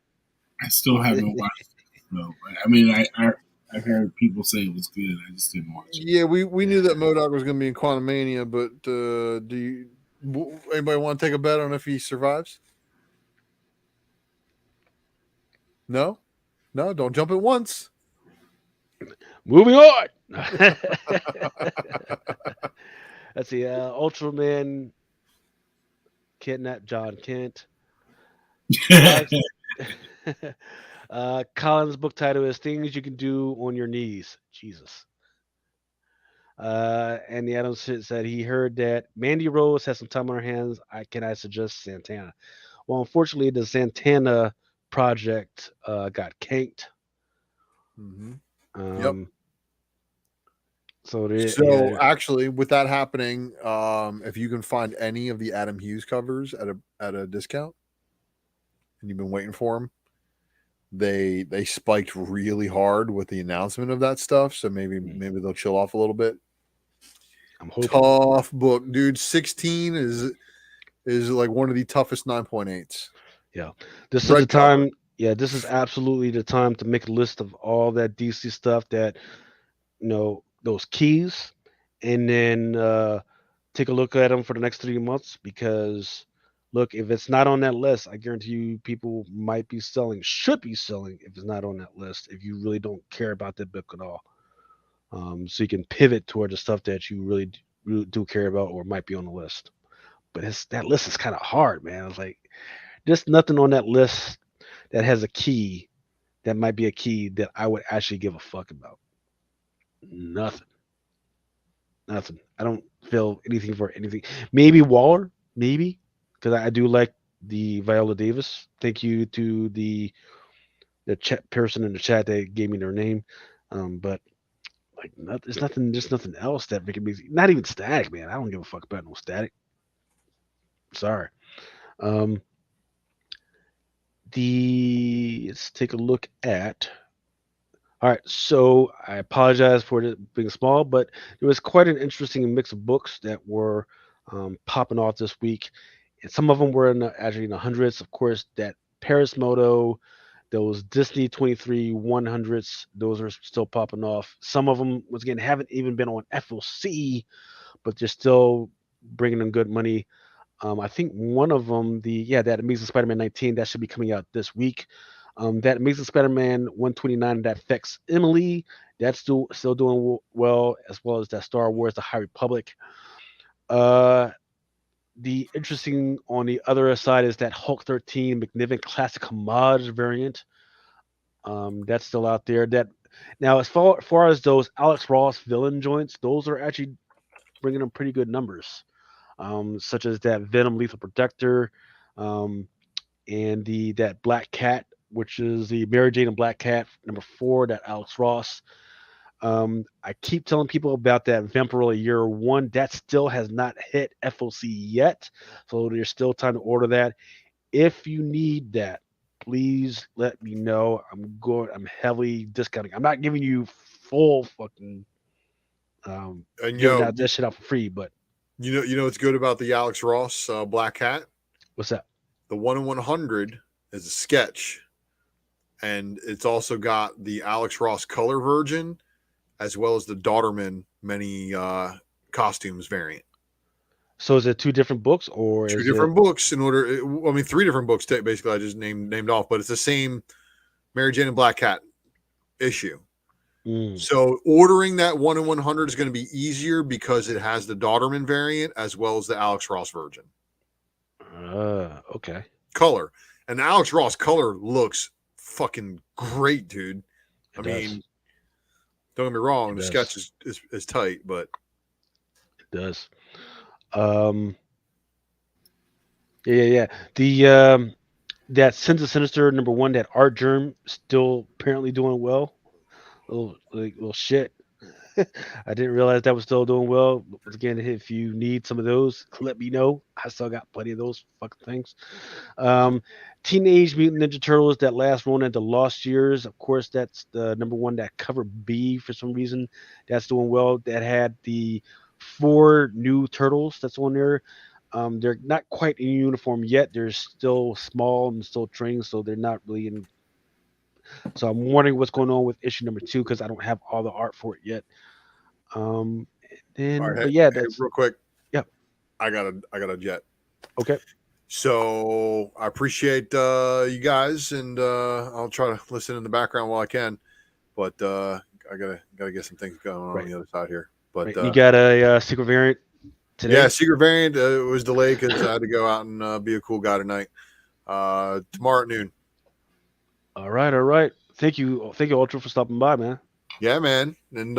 I still haven't watched it. No, I mean, I've heard people say it was good. I just didn't watch it. Yeah, we knew that Modoc was going to be in Quantum Mania, but anybody want to take a bet on if he survives? No, don't jump at once. Moving on. Let's see. Ultraman kidnapped John Kent. Colin's book title is "Things You Can Do on Your Knees." Jesus. And the Adams said he heard that Mandy Rose has some time on her hands. I suggest Santana? Well, unfortunately, the Santana project got canked. Mm-hmm. Yep. So actually, with that happening, if you can find any of the Adam Hughes covers at a discount, and you've been waiting for them, they spiked really hard with the announcement of that stuff. So maybe they'll chill off a little bit. I'm hoping. Tough book, dude. 16 is like one of the toughest 9.8s. Yeah, this is the time. Yeah, this is absolutely the time to make a list of all that DC stuff that those keys, and then take a look at them for the next 3 months. Because look, if it's not on that list, I guarantee you people should be selling if it's not on that list. If you really don't care about that book at all, so you can pivot toward the stuff that you really do care about or might be on the list. But that list is kind of hard, man. It's like there's nothing on that list that has a key that might be a key that I would actually give a fuck about. Nothing. I don't feel anything for anything. Maybe Waller, maybe, because I do like the Viola Davis. Thank you to the chat person in the chat that gave me their name. But like, there's nothing else that can be. Not even Static, man. I don't give a fuck about no Static. Sorry. Let's take a look at. All right, so I apologize for it being small, but there was quite an interesting mix of books that were popping off this week, and some of them were actually in the hundreds. Of course, that Paris Moto, those Disney 23 100s, those are still popping off. Some of them, once again, haven't even been on FLC, but they're still bringing in good money. I think one of them, that Amazing Spider-Man 19, that should be coming out this week. That Amazing Spider-Man 129 that affects Emily, that's still doing well, as well as that Star Wars: The High Republic. The interesting on the other side is that Hulk 13 McNiven Classic Homage variant. That's still out there. That now, as far as those Alex Ross villain joints, those are actually bringing them pretty good numbers. Such as that Venom Lethal Protector, and that Black Cat, which is the Mary Jane and Black Cat #4, that Alex Ross. I keep telling people about that Vampirella Year 1. That still has not hit FOC yet, so there's still time to order that. If you need that, please let me know. I'm heavily discounting. I'm not giving you full fucking giving out this shit out for free, but you know what's good about the Alex Ross Black Cat? What's that? The 1 in 100 is a sketch, and it's also got the Alex Ross color version, as well as the Daughterman many costumes variant. So is it 2 different books, or 2 different books? In order, 3 different books. Basically, I just named off, but it's the same Mary Jane and Black Cat issue. So ordering that 1 in 100 is going to be easier because it has the Daughterman variant as well as the Alex Ross version. Okay. Color. And the Alex Ross color looks fucking great, dude. I mean, don't get me wrong, the sketch is tight, but it does. Yeah. The that Sins of Sinister #1, that Art Germ, still apparently doing well. Little shit. I didn't realize that was still doing well. Once again, if you need some of those, let me know. I still got plenty of those fucking things. Um, Teenage Mutant Ninja Turtles, that last one at the Lost Years. Of course, that's the number one, that cover B for some reason. That's doing well. That had the 4 new turtles that's on there. They're not quite in uniform yet. They're still small and still training, so they're not really in. So I'm wondering what's going on with issue number 2 because I don't have all the art for it yet. Um, All then, right, but yeah, hey, that's real quick. yeah. I got a jet. Okay. So I appreciate you guys, and I'll try to listen in the background while I can. But I gotta get some things going on Right. the other side here. But Right. You got a secret variant today? yeah, secret variant was delayed because I had to go out and be a cool guy tonight. Tomorrow at noon. All right. All right. Thank you, Ultra, for stopping by, man. Yeah, man. And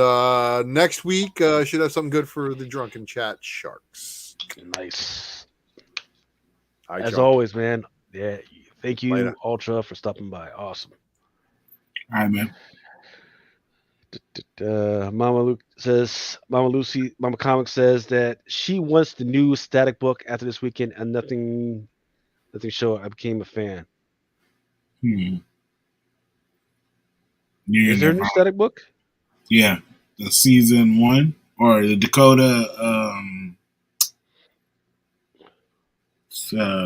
next week should have something good for the Drunken Chat Sharks. Nice. All right, As y'all. always, man. Yeah. Thank you, Later. Ultra, for stopping by. Awesome. All right, man. Mama Comic says that she wants the new Static book after this weekend, and nothing showed. I became a fan. Yeah, Is there a new Static book? Yeah, the season 1 or the Dakota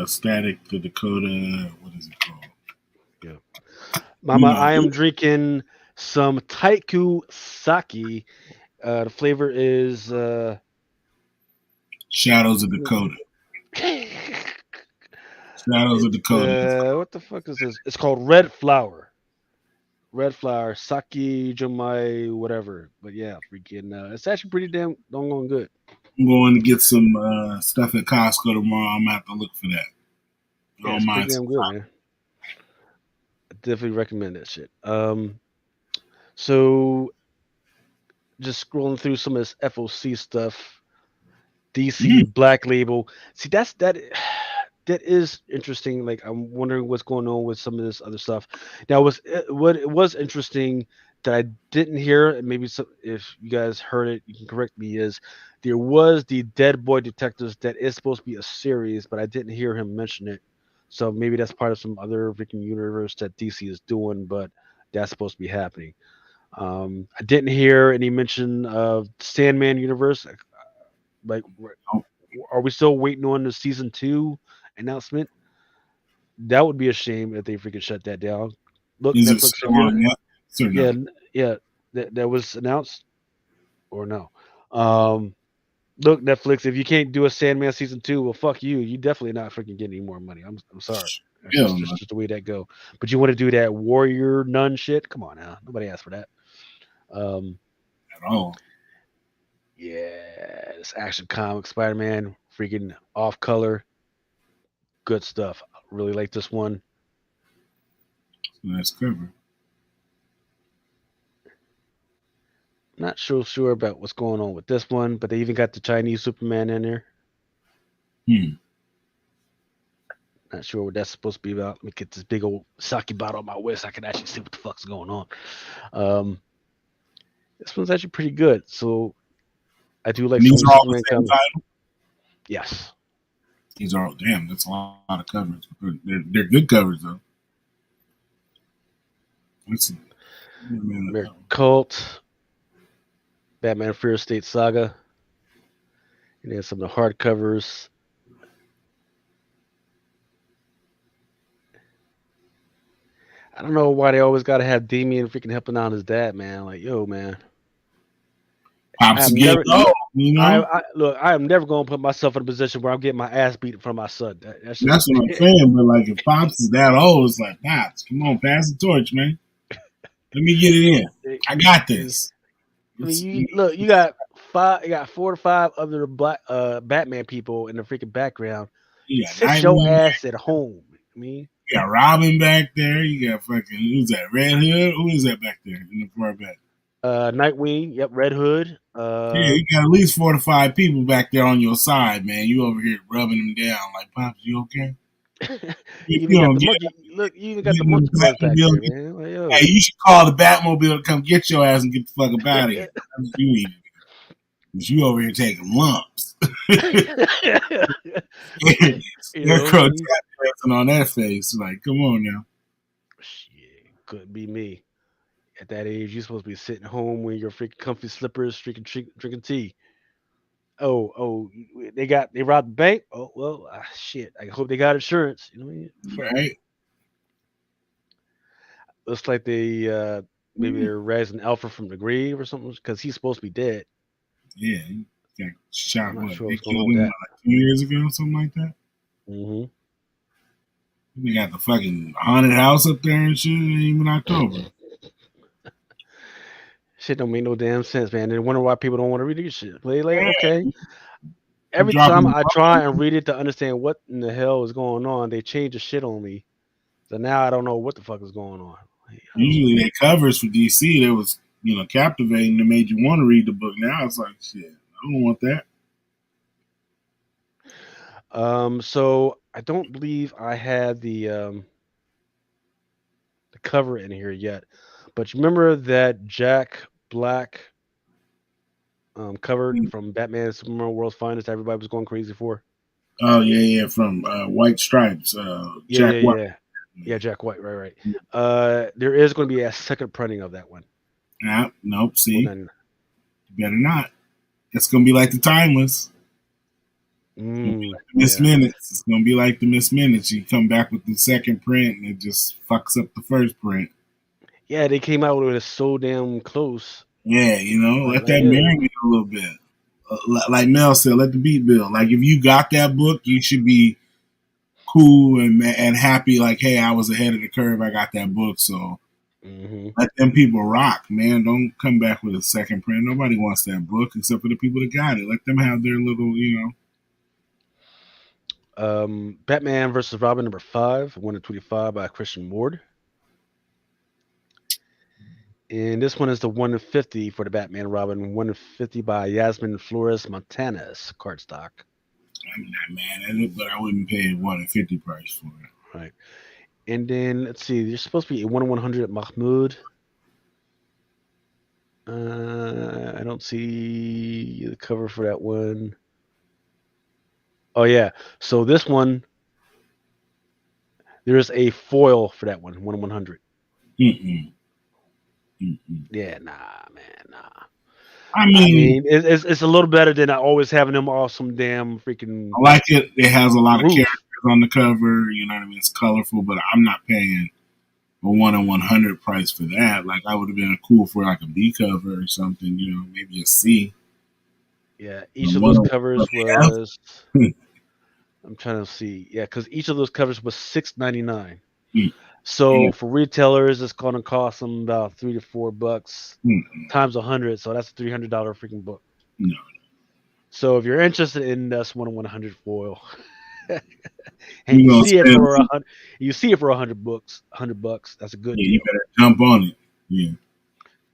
Static, the Dakota. What is it called? Yeah. Mama, You know. I am drinking some Taiku sake. The flavor is Shadows of Dakota. Shadows of Dakota. what the fuck is this? It's called Red Flower. Red Flower, sake, jumai, whatever. But yeah, freaking, it's actually pretty damn doggone good. I'm going to get some stuff at Costco tomorrow. I'm going to have to look for that. Yeah, it's pretty damn good, man. I definitely recommend that shit. So just scrolling through some of this FOC stuff, DC Black Label. See, that is interesting. Like, I'm wondering what's going on with some of this other stuff. Now, what it was interesting that I didn't hear, and maybe if you guys heard it, you can correct me. Is there was the Dead Boy Detectives that is supposed to be a series, but I didn't hear him mention it. So maybe that's part of some other freaking universe that DC is doing, but that's supposed to be happening. I didn't hear any mention of Sandman universe. Like, are we still waiting on the season 2 announcement? That would be a shame if they freaking shut that down. Look, Is Netflix. it still on yet? Yeah, that was announced or no? Look, Netflix, if you can't do a Sandman season 2, well, fuck you. You definitely not freaking getting any more money. I'm sorry. That's just the way that go. But you want to do that warrior nun shit? Come on now. Nobody asked for that. At all. Yeah, this Action Comic Spider-Man, freaking off color. Good stuff. I really like this one. Nice cover. Not sure about what's going on with this one, but they even got the Chinese Superman in there. Not sure what that's supposed to be about. Let me get this big old sake bottle on my waist so I can actually see what the fuck's going on. This one's actually pretty good. So I do like these some are all Superman the same comics. title? Yes. These are all, damn, that's a lot of covers. They're good covers, though. American Cult, Batman Fear State Saga, and then some of the hardcovers. I don't know why they always got to have Damian freaking helping out his dad, man. Like, yo, man. Pops again. Look, I am never going to put myself in a position where I'm getting my ass beat in front of my son. That's what I'm saying. But like, if Pops is that old, it's like, Pops, come on, pass the torch, man. Let me get it in. I got this. I mean, you got 4 to 5 other black Batman people in the freaking background. Sit your ass at home. I mean, you got Robin back there. You got fucking, who's that? Red Hood? Who is that back there in the far back? Nightwing. Yep, Red Hood. Yeah, you got at least 4 to 5 people back there on your side, man. You over here rubbing them down. Like, Pops, you okay? You even got don't the get monkey. Look, you even got the getting monkey the buzz back Batmobile. there, man. Like, yo. Hey, you should call the Batmobile to come get your ass and get the fuck up out of here. That's what you need to do. 'Cause you over here taking lumps. You know, Scarecrow tap dancing on that face. Like, come on now. shit, couldn't be me. At that age, you're supposed to be sitting home with your freaking comfy slippers, drinking tea. Oh, they robbed the bank. Oh well, shit. I hope they got insurance. You know what I mean? Fuck. Right? Looks like they maybe they're raising Alfred from the grave or something because he's supposed to be dead. Yeah. He got I'm shot, not what? sure They what's going killed on with him that. like 2 years ago, something like that. hmm We got the fucking haunted house up there and shit. It ain't even October. Shit don't make no damn sense, man. They wonder why people don't want to read this shit. Like, Yeah, okay. you Every time dropping. I try and read it to understand what in the hell is going on, they change the shit on me. So now I don't know what the fuck is going on. Like, oh. Usually they covers for DC. That was captivating. That made you want to read the book. Now it's like shit. I don't want that. So I don't believe I had the cover in here yet, but you remember that Jack Black cover from Batman Superman World's Finest? Everybody was going crazy for. Oh yeah. From White Stripes, Yeah, Jack yeah, White. yeah, yeah. Jack White, right. There is going to be a second printing of that one. Nah, nope. Well, See, then, better not. It's gonna be like the Timeless. Miss yeah, Minutes. It's gonna be like the Miss Minutes. You come back with the second print and it just fucks up the first print. yeah. They came out with it so damn close. Yeah, let that Yeah. marinate a little bit. Like Mel said, let the beat build. Like if you got that book, you should be cool and happy. Like, hey, I was ahead of the curve. I got that book, so hmm let them people rock, man. Don't come back with a second print. Nobody wants that book except for the people that got it. Let them have their little. Batman versus Robin #5, 1 in 25 by Christian Ward. And this one is the 1 in 50 for the Batman Robin, 1 in 50 by Yasmin Flores Montanas cardstock. I'm not mad at it, but I wouldn't pay a 1 in 50 price for it. Right. And then let's see, there's supposed to be a 1 in 100 Mahmoud. I don't see the cover for that one. Oh yeah. So this one, there's a foil for that one, 1 in 100. Mm-mm. Mm-mm. Yeah, nah, man, nah. I mean, It's a little better than always having them all some damn freaking I like it. It has a lot of roof. characters on the cover. You know what I mean? It's colorful, but I'm not paying a 1 in 100 price for that. Like I would have been cool for like a B cover or something. Maybe a C. Yeah, each A of one those in covers 100 F. was. I'm trying to see. Yeah, because each of those covers was $6.99. Mm. So Yeah. for retailers, it's going to cost them about $3 to $4 Mm-mm. times 100. So that's a $300 freaking book. No. So if you're interested in this 1 in 100 foil, and You you gonna see it spend? for $100, that's a good Yeah, you deal. better jump on it. Yeah,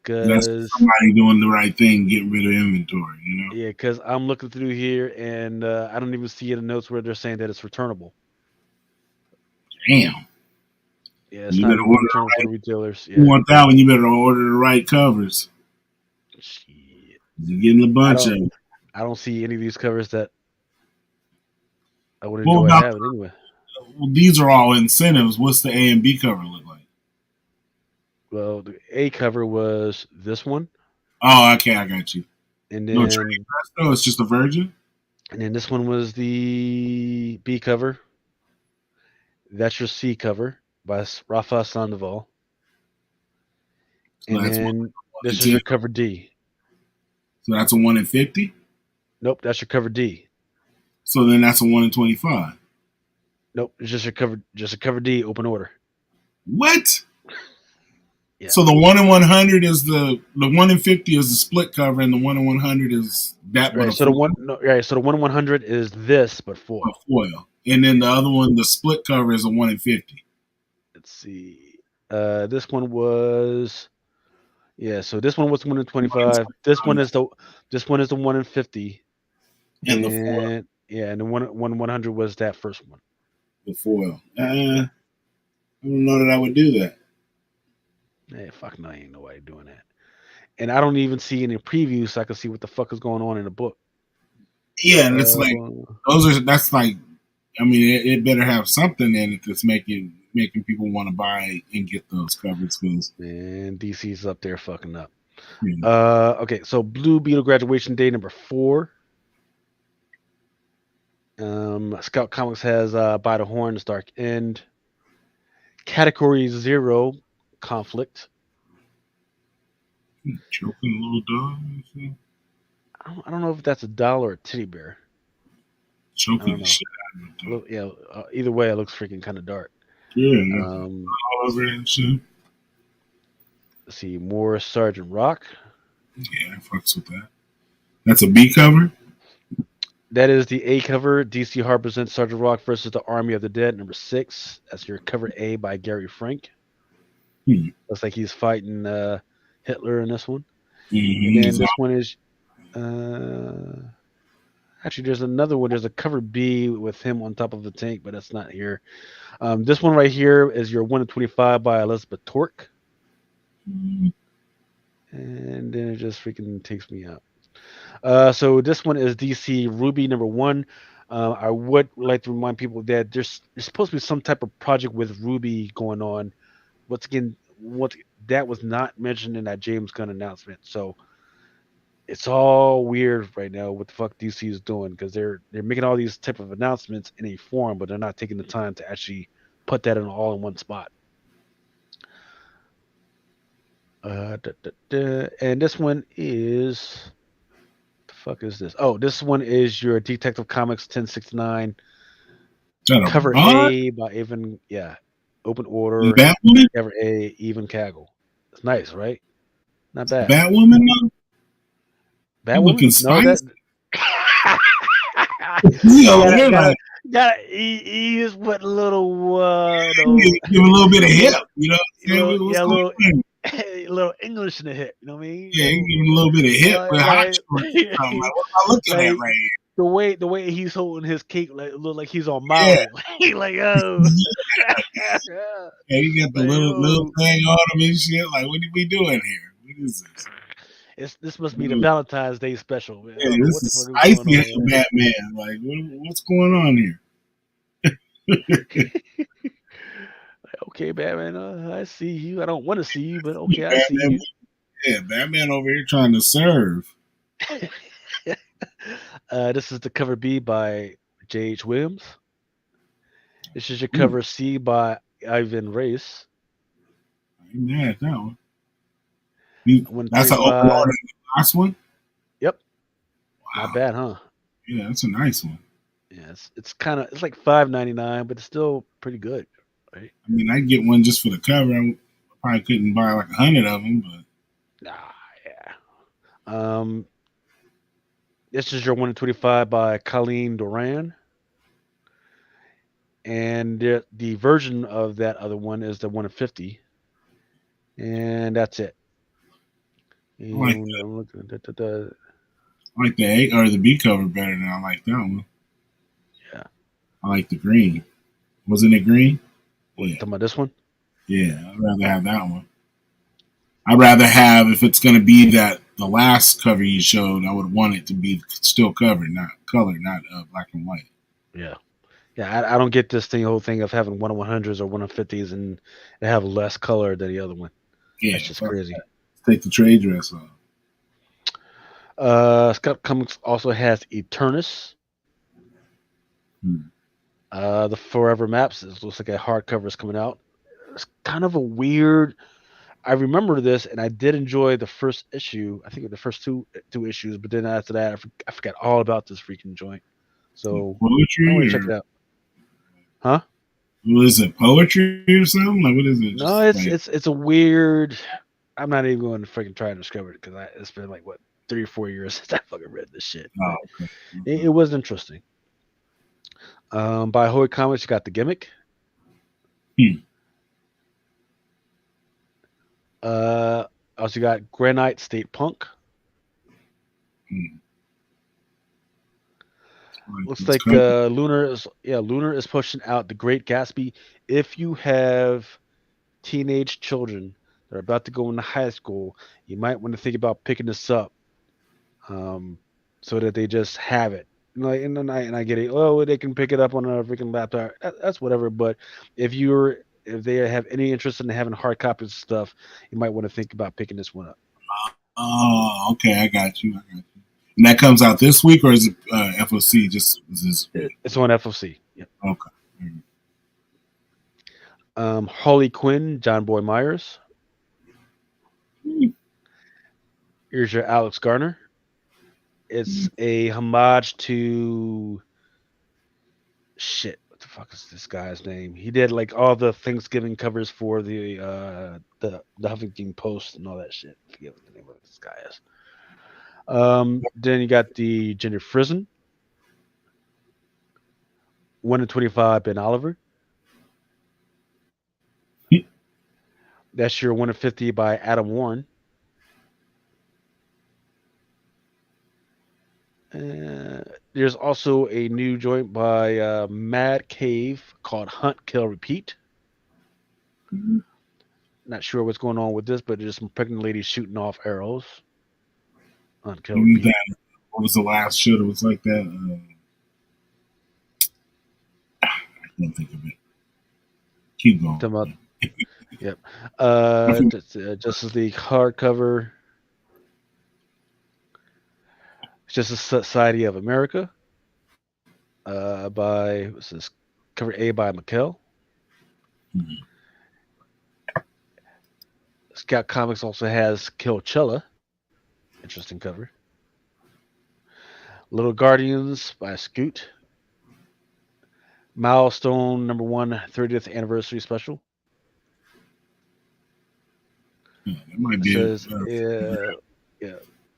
that's Because somebody doing the right thing, getting rid of inventory. yeah, because I'm looking through here and I don't even see in the notes where they're saying that it's returnable. Damn. Yeah, it's You not better even order returnable the for the right. retailers. You Yeah. want that one? You better order the right covers. Shit. You're getting a I bunch of don't them. I don't see any of these covers that I would What enjoy about? having anyway. Well, these are all incentives. What's the A and B cover look like? Well, the A cover was this one, Oh, okay, I got you. and No trading then press though. It's just a virgin. this one was the B cover. That's your C cover by Rafa Sandoval, So and that's then in this is 10. your cover D. So that's a 1 in 50. Nope, that's your cover D. So then that's a 1 in 25. Nope, it's just a cover D, open order. What? Yeah. So the 1 in 100 is the 1 in 50 is the split cover, and the 1 in 100 is that but Right. a So the 1 in 100 is this, but foil. foil. And then the other one, the split cover, is a 1 in 50. Let's see. This one was So this one was 1 in 25. This one is the 1 in 50. And the foil. And the 1 in 100 was that first one. the foil. I don't know that I would do that. Hey, fuck no, ain't nobody doing that. And I don't even see any previews, so I can see what the fuck is going on in the book. Yeah, and it's like that's like, I mean, it better have something in it that's making people want to buy and get those covers because Man, DC's up there fucking up. you Okay, so Blue Beetle Graduation Day number 4. Scout Comics has By the Horns, Dark End. Category 0, Conflict. choking a little dog. I don't know if that's a doll or a teddy bear. I Choking don't the know. shit out of it. Look, yeah, either way, it looks freaking kind of dark. Yeah, Um, all over it and shit. let's see, more Sergeant Rock. Yeah, I fucks with that. That's a B cover. That is the A cover. DC Horror presents Sergeant Rock versus the Army of the Dead, number 6. That's your cover A by Gary Frank. Looks like he's fighting Hitler in this one. And then this one is actually there's another one. There's a cover B with him on top of the tank, but that's not here. This one right here is your 1 of 25 by Elizabeth Torque. And then it just freaking takes me out. So this one is DC Ruby number 1. I would like to remind people that there's supposed to be some type of project with Ruby going on. Once again, what that was not mentioned in that James Gunn announcement. So it's all weird right now what the fuck DC is doing because they're making all these type of announcements in a form, but they're not taking the time to actually put that in all in one spot. And this one is the fuck is this? Oh, this one is your Detective Comics 1069 cover A by Evan. Yeah, Open Order. Batwoman? Cover A, Even Kaggle. It's nice, right? Not bad. Batwoman though? Batwoman? Looking No, that. He is what little give a little bit of hip, you know. A little English in the hip. You know what I mean? Yeah, he giving a little bit of hip with hot shorts. I'm like, what am I looking at right here? The way he's holding his cake look like he's on Molly. Yeah. Like oh. Yeah, he got the little thing on him and shit. Like, what are we doing here? What is this? This must be the Valentine's Day special. Man. Yeah, this is spicy Batman. Like, what's going on here? Okay, Batman. I see you. I don't want to see you, but okay, I see you. Yeah, Batman over here trying to serve. This is the cover B by J.H. Williams. This is your cover C by Ivan Race. I ain't mad at that one. That's an open order. Last one? Yep. Wow. Not bad, huh? Yeah, that's a nice one. Yeah, it's like $5.99, but it's still pretty good, right? I mean, I'd get one just for the cover. I probably couldn't buy like 100 of them, but yeah. This is your 1 in 25 by Colleen Doran. And the version of that other one is the 1 in 50. And that's it. And I like the A or the B cover better than I like that one. Yeah. I like the green. Wasn't it green? Yeah. Talking about this one? Yeah, I'd rather have that one. I'd rather have, if it's going to be that the last cover you showed, I would want it to be still covered, not colored, not black and white. Yeah. Yeah, I don't get this whole thing of having 1 in 100s or 1 in 50s and they have less color than the other one. Yeah, that's just crazy. Take the trade dress off. Scout Comics also has Eternus. The Forever Maps. It looks like a hardcover is coming out. It's kind of a weird. I remember this, and I did enjoy the first issue. I think the first two issues, but then after that, I forgot all about this freaking joint. So I'm gonna check it out. Huh? What is it? Poetry or something? Like, what is it? No, it's a weird. I'm not even going to freaking try to describe it because it's been like 3 or 4 years since I fucking read this shit. Oh, okay. It was interesting. By Hoy Comics, you got The Gimmick. Also got Granite State Punk. Looks It's like coming. Lunar is pushing out The Great Gatsby. If you have teenage children that are about to go into high school, you might want to think about picking this up, so that they just have it. Like in the night, and I get it. Oh, they can pick it up on a freaking laptop. That's whatever. But if they have any interest in having hard copies of stuff, you might want to think about picking this one up. Oh, okay. I got you. And that comes out this week, or is it FOC just this week? It's on FOC. Yeah. Okay. Harley Quinn, John Boy Myers. Here's your Alex Garner. It's a homage to shit. What the fuck is this guy's name? He did like all the Thanksgiving covers for the Huffington Post and all that shit. I forget what the name of this guy is. Then you got the Ginger Frizen, 1 in 25 Ben Oliver. That's your 1 in 50 by Adam Warren. There's also a new joint by Mad Cave called Hunt, Kill, Repeat. Not sure what's going on with this, but there's some pregnant ladies shooting off arrows. Hunt, Kill, Repeat. What was the last show that was like that? I can't think of it. Keep going. Talking about, yep. Justice League hardcover. Justice Society of America. By what's this? Cover A by McKell. Scout Comics also has Killchella. Interesting cover. Little Guardians by Scoot. Milestone #1 30th anniversary special. That might be It says,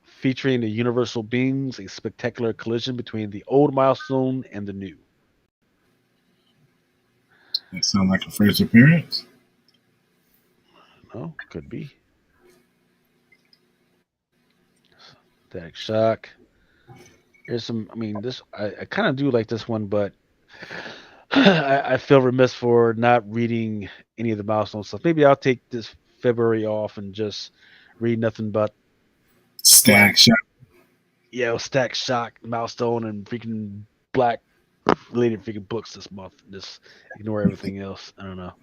featuring the universal beings, a spectacular collision between the old Milestone and the new. That sounds like a first appearance. No, could be. Static Shock. There's some. I mean, this I kind of do like this one, but I feel remiss for not reading any of the Milestone stuff. Maybe I'll take this February off and just read nothing but Stack Shot. Yeah, Stack Shock, Milestone, and freaking Black related freaking books this month. Just ignore everything else. I don't know.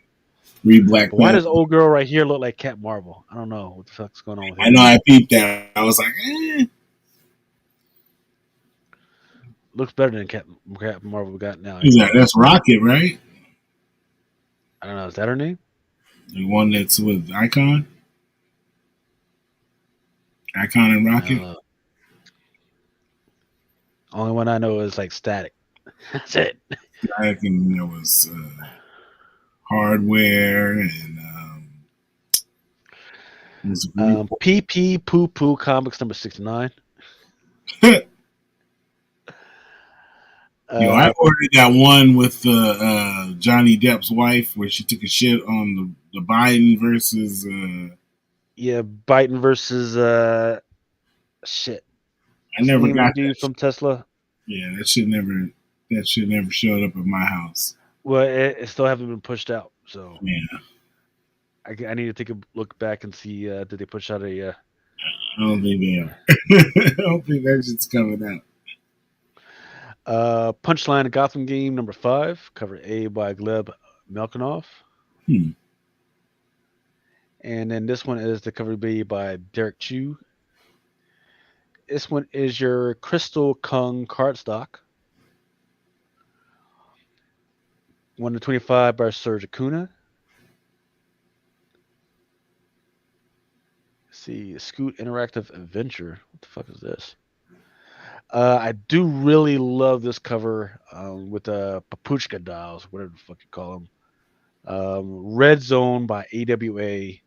Read Black. But why does old girl right here look like Cat Marvel? I don't know what the fuck's going on with her. I know. I peeped that. I was like, Looks better than Cat Marvel we got now. That's Rocket, right? I don't know. Is that her name? The one that's with Icon? Icon and Rocket? Only one I know is like Static. That's it. I think there was Hardware and PP Poo Poo Comics #69. I ordered that one with Johnny Depp's wife where she took a shit on the Biden versus Biden versus shit. I never got dude from Tesla. Yeah, that shit never showed up at my house. Well, it still haven't been pushed out, so yeah. I need to take a look back and see did they push out a I don't think they are. I don't think that shit's coming out. Punchline Gotham Game #5, cover A by Gleb Melkonoff. And then this one is the cover B by Derek Chu. This one is your Crystal Kung cardstock. 1/25 by Serge Acuna. See, Scoot Interactive Adventure. What the fuck is this? I do really love this cover with the Papuchka dolls, whatever the fuck you call them. Red Zone by AWA.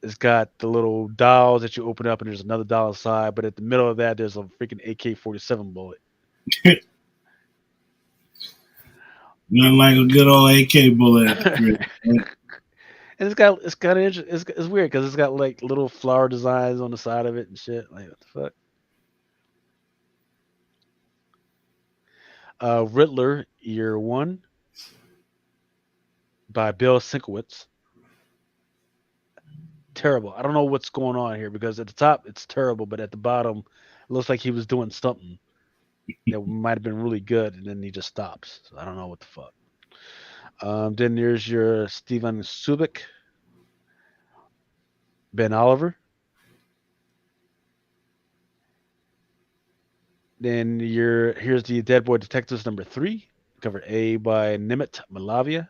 It's got the little dolls that you open up, and there's another doll inside. But at the middle of that, there's a freaking AK-47 bullet. Nothing like a good old AK bullet. And it's kind of interesting. It's weird because it's got like little flower designs on the side of it and shit. Like what the fuck? Riddler Year One by Bill Sienkiewicz. Terrible. I don't know what's going on here because at the top it's terrible, but at the bottom it looks like he was doing something that might have been really good, and then he just stops. So I don't know what the fuck. Then there's your Steven Subic, Ben Oliver. Then here's the Dead Boy Detectives number 3, cover A by Nimit Malavia,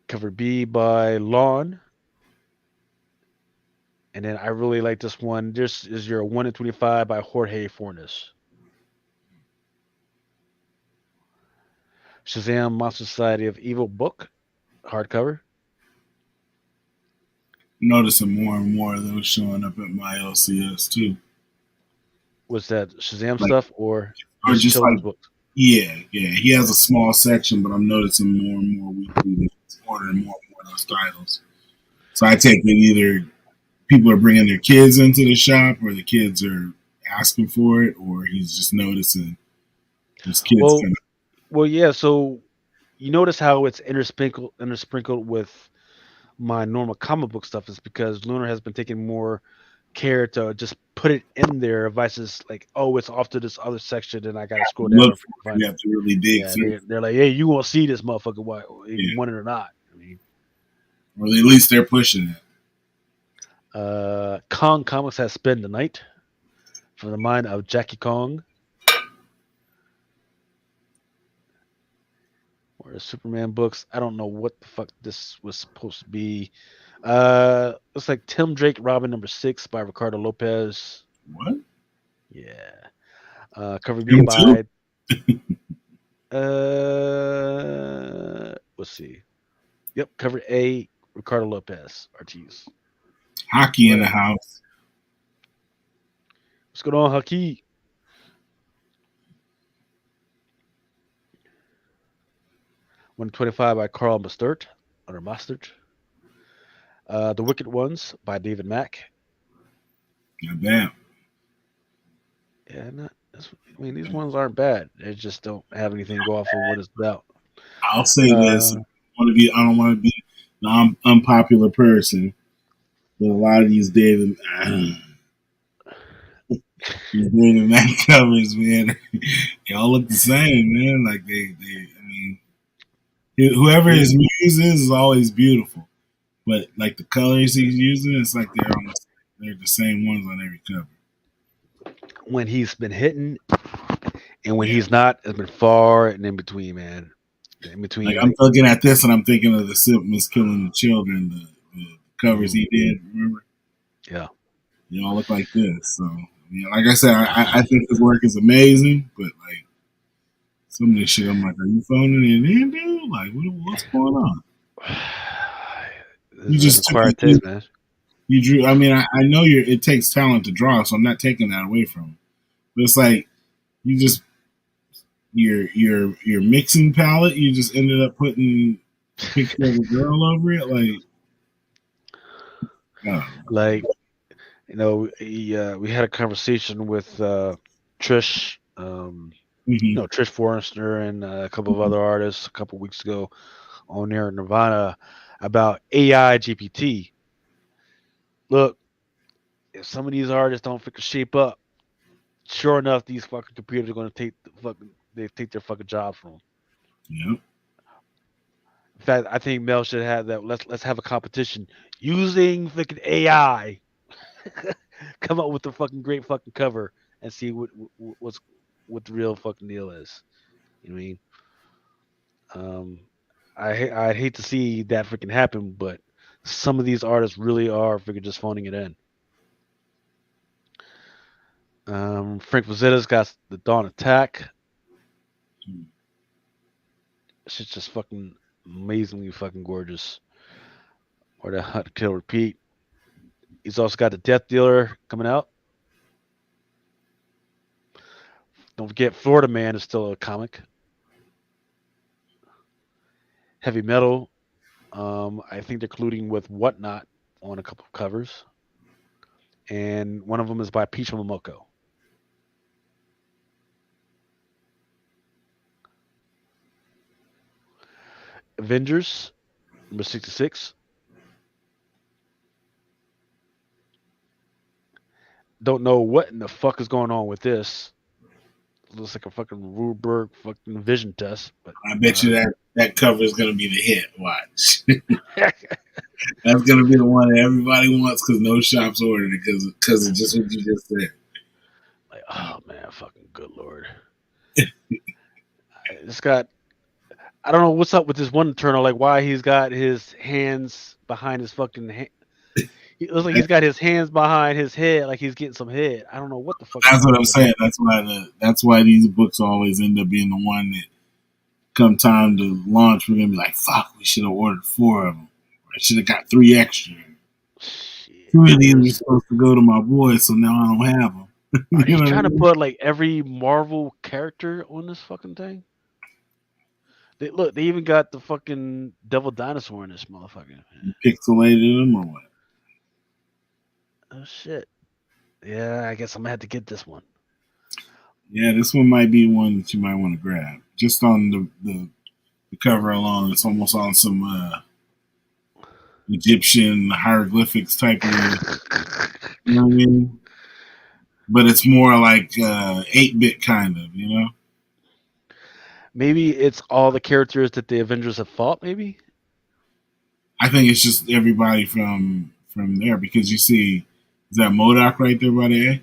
cover B by Lon, and then I really like this one. This is your 1 in 25 by Jorge Fornes. Shazam Monster Society of Evil book, hardcover. Noticing more and more of those showing up at my LCS too. Was that Shazam Like, stuff or or just just children's like, books? yeah. He has a small section, but I'm noticing more and more weekly that he's ordering more and more of those titles. So I take it either people are bringing their kids into the shop, or the kids are asking for it, or he's just noticing his kids Well, kind of. well, yeah. So you notice how it's intersprinkled with my normal comic book stuff is because Lunar has been taking more care to just put it in there versus like, oh, it's off to this other section and I gotta scroll down Look and for freaking it. find You it. have to really dig Yeah, through. they're like, hey, you won't see this motherfucker, if Yeah, you want it or not. I mean, or at least they're pushing it. Kong Comics has Spend the Night from the mind of Jackie Kong, or the Superman books. I don't know what the fuck this was supposed to be. Looks like Tim Drake Robin number 6 by Ricardo Lopez. What? Yeah. Cover B Him too? by let's see. Yep, cover A, Ricardo Lopez, Ortiz. Hockey in the Whatever. house. What's going on, Haki? 125 by Carl Mustert, or Mustard. The Wicked Ones by David Mack. Goddamn. Yeah, I mean, these ones aren't bad. They just don't have anything go off of what it's about. I'll say this: Uh, I don't want to be an unpopular person, but a lot of these David Mack covers, man, they all look the same, man. Like I mean, whoever he, his muse is always beautiful, but like the colors he's using, it's like they're the same ones on every cover. when he's been hitting and when Yeah, he's not, it's been far and in between, man. In like between, I'm like, looking at this and I'm thinking of the Symptoms Killing the Children, the covers he did. Remember? yeah. They all look like this. So, like I said, I think his work is amazing, but like some of this shit, I'm like, are you phoning it in, dude? Like, what's going on? You This is an just took acquired taste, man. you drew. I mean, I know it takes talent to draw, so I'm not taking that away from him. But it's like you just your mixing palette. You just ended up putting a picture of a girl over it, like. Oh, Like, we had a conversation with Trish, mm-hmm. Trish Forrester and a couple of other artists a couple weeks ago on there in Nirvana about AI GPT. Look, if some of these artists don't freaking shape up, sure enough, these fucking computers are going to take their fucking jobs from them. Yep. In fact, I think Mel should have that. Let's have a competition using fucking AI. Come up with a fucking great fucking cover and see what the real fucking deal is. You know what I mean? I'd hate to see that freaking happen, but some of these artists really are freaking just phoning it in. Frank Vazetta's got the Dawn Attack. Shit's just fucking amazingly fucking gorgeous. Or the Hunt Kill Repeat. He's also got the Death Dealer coming out. Don't forget, Florida Man is still a comic. Heavy Metal. I think they're colluding with Whatnot on a couple of covers, and one of them is by Peach Momoko. Avengers number 66. Don't know what in the fuck is going on with this. It looks like a fucking Ruberg fucking vision test, but I bet you that cover is going to be the hit. Watch. That's going to be the one that everybody wants because no shops ordered it because of just what you just said. like, oh man, fucking good lord. It's got, I don't know what's up with this one Eternal, like why he's got his hands behind his fucking head. It looks like he's got his hands behind his head, like he's getting some head. I don't know what the fuck. That's what I'm saying. That's why these books always end up being the one that come time to launch, we're gonna be like, fuck, we should have ordered 4 of them. I should have got 3 extra. Shit. 2 of these were supposed to go to my boy, so now I don't have them. Are you trying to put like every Marvel character on this fucking thing? They even got the fucking Devil Dinosaur in this motherfucker. Pixelated them or what? Oh shit. Yeah, I guess I'm gonna have to get this one. Yeah, this one might be one that you might want to grab. Just on the cover alone, it's almost on some Egyptian hieroglyphics type of, you know what I mean? But it's more like 8-bit kind of, you know? Maybe it's all the characters that the Avengers have fought, maybe? I think it's just everybody from there because you see, is that MODOK right there by the A?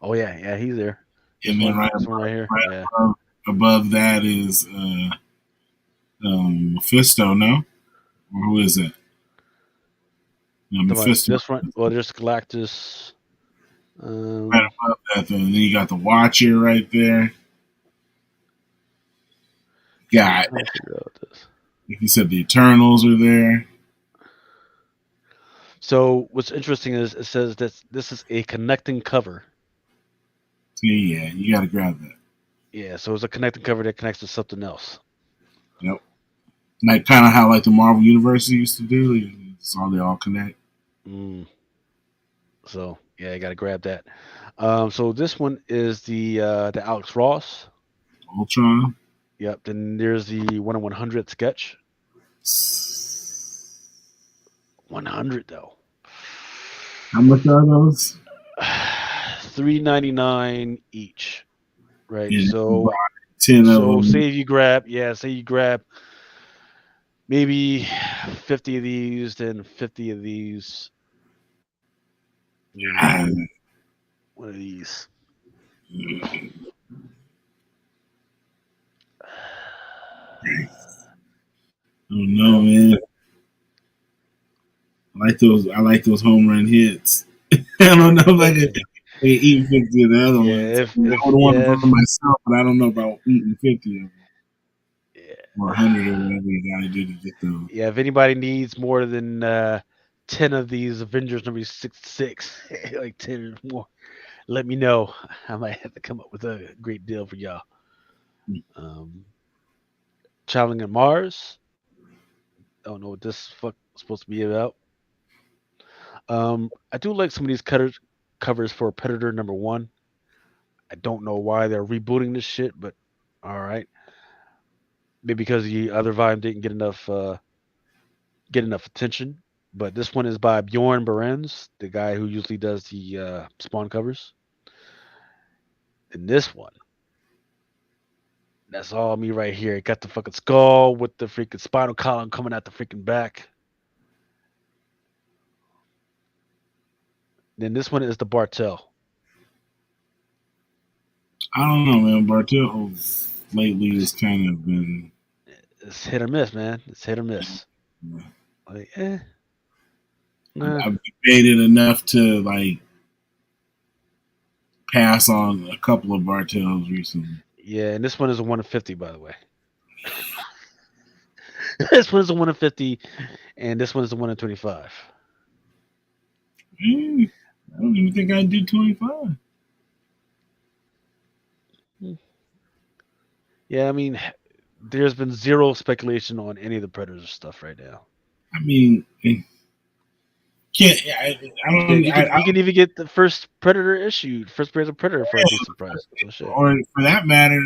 Oh yeah, he's there. And then right here. Yeah. above that is Mephisto, no? Or who is it? No, Mephisto. This one, well, there's Galactus. Right above that, and then you got the Watcher right there. Got, like you said, the Eternals are there. So what's interesting is it says that this is a connecting cover. Yeah, you got to grab that. Yeah, so it's a connecting cover that connects to something else. Yep. Like kind of how like the Marvel Universe used to do. They all connect. So yeah, you got to grab that. So this one is the Alex Ross. Ultron. Yep. Then there's the 1/100 sketch. 100 though. How much are those? $3.99 each. Right. Yeah, so 10 of them. say you grab maybe 50 of these, then 50 of these. One of these. I don't know, man. I like those home run hits. I don't know if I could eat 50 of the other ones. I would want to for myself, but I don't know about eating 50 of them. Yeah. Or 100 or whatever you gotta do to get those. Yeah, if anybody needs more than 10 of these Avengers number 66, like 10 or more, let me know. I might have to come up with a great deal for y'all. Traveling on Mars. Don't know what this fuck is supposed to be about. I do like some of these covers for Predator number 1. I don't know why they're rebooting this shit, but all right. Maybe because the other volume didn't get enough attention. But this one is by Bjorn Berens, the guy who usually does the Spawn covers. And this one, that's all me right here. It got the fucking skull with the freaking spinal column coming out the freaking back. Then this one is the Bartel. I don't know, man. Bartel lately has kind of been. It's hit or miss, man. It's hit or miss. Yeah. Like, I've debated enough to like pass on a couple of Bartels recently. Yeah, and this one is a 1 of 50, by the way. This one is a 1 of 50, and this one is a 1 of 25. I don't even think I'd do 25. Yeah, I mean, there's been zero speculation on any of the Predator stuff right now. I mean, you can even get the first Predator issue, first Predator for a decent price. Or for that matter,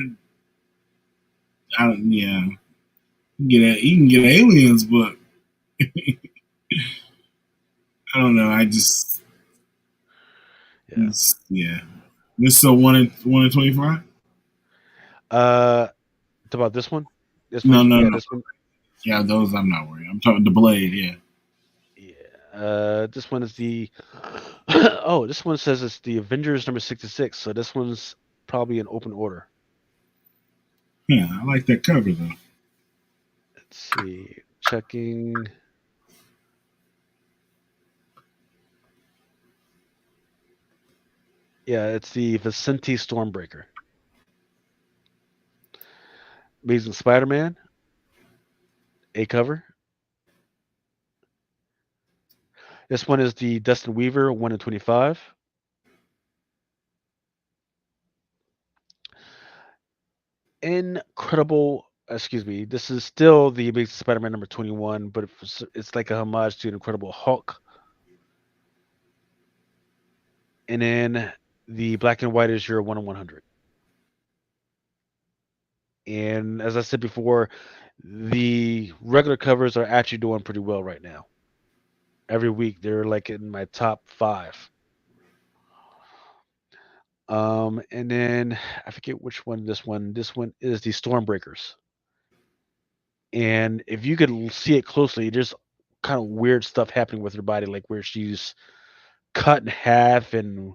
yeah. You can get Aliens, but I don't know. Yeah. Yeah. This is a 1 in 25. About this one. This No, one's no, yeah. no. This one. Yeah, those I'm not worried. I'm talking the Blade. Yeah. Yeah. This one is the. Oh, this one says it's the Avengers number 66. So this one's probably in open order. Yeah, I like that cover though. Let's see. Checking. Yeah, it's the Vicente Stormbreaker. Amazing Spider-Man. A cover. This one is the Dustin Weaver 1 in 25. Incredible. Excuse me. This is still the Amazing Spider-Man number 21, but it's like a homage to an Incredible Hulk. And then the black and white is your 1 in 100. And as I said before, the regular covers are actually doing pretty well right now. Every week they're like in my top 5. And then I forget which one this one. This one is the Stormbreakers. And if you could see it closely, there's kind of weird stuff happening with her body, like where she's cut in half, and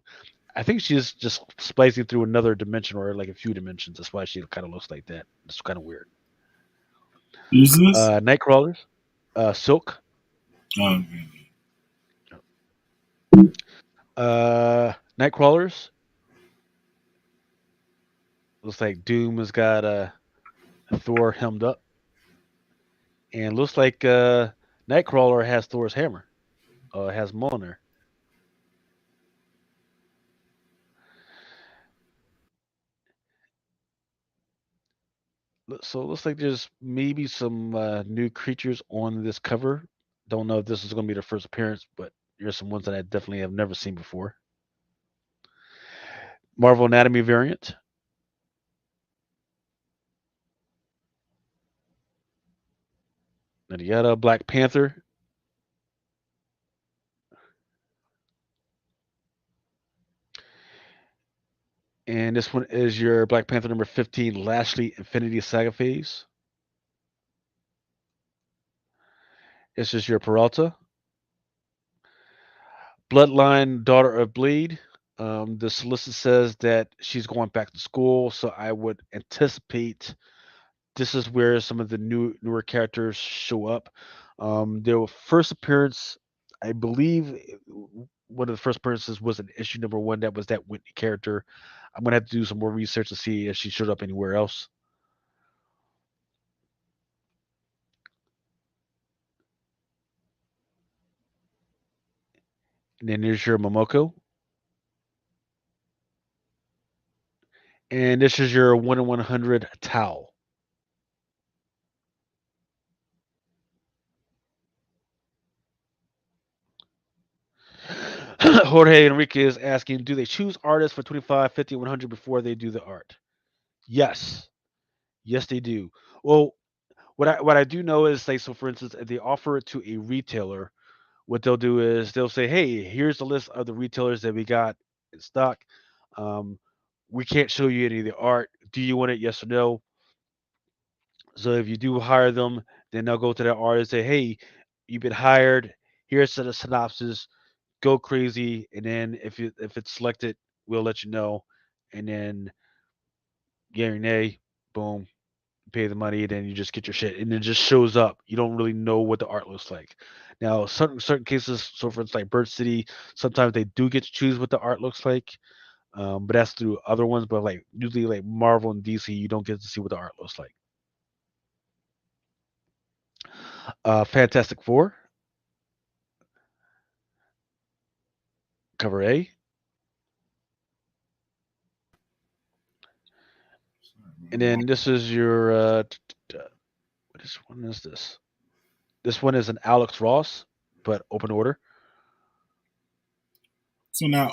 I think she's just splicing through another dimension or like a few dimensions. That's why she kind of looks like that. It's kind of weird. Who's this? Nightcrawlers, Silk, Oh, Nightcrawlers. Looks like Doom has got Thor hemmed up, and looks like Nightcrawler has Thor's hammer. Has Mjolnir. So it looks like there's maybe some new creatures on this cover. Don't know if this is going to be their first appearance, but there's some ones that I definitely have never seen before. Marvel Anatomy variant. Yada yada. Black Panther. And this one is your Black Panther number 15, Lashley Infinity Saga phase. This is your Peralta. Bloodline Daughter of Blade. The solicit says that she's going back to school, so I would anticipate this is where some of the newer characters show up. Their first appearance, I believe, one of the first appearances was in issue number 1. That was that Whitney character. I'm gonna have to do some more research to see if she showed up anywhere else. And then there's your Momoko, and this is your 1 in 100 towel. Jorge Enrique is asking, do they choose artists for 25, 50, 100 before they do the art? Yes. Yes, they do. Well, what I do know is, like, so for instance, if they offer it to a retailer, what they'll do is they'll say, "Hey, here's the list of the retailers that we got in stock. Um, we can't show you any of the art. Do you want it? Yes or no?" So if you do hire them, then they'll go to that artist and say, "Hey, you've been hired. Here's the synopsis. Go crazy, and then if it's selected, we'll let you know." And then yay or nay, boom, pay the money, then you just get your shit, and it just shows up. You don't really know what the art looks like. Now, certain cases, so for instance, like Bird City, sometimes they do get to choose what the art looks like, but that's through other ones. But like usually, like Marvel and DC, you don't get to see what the art looks like. Fantastic Four, cover A, and then this is your what one is this? This one is an Alex Ross, but open order. So now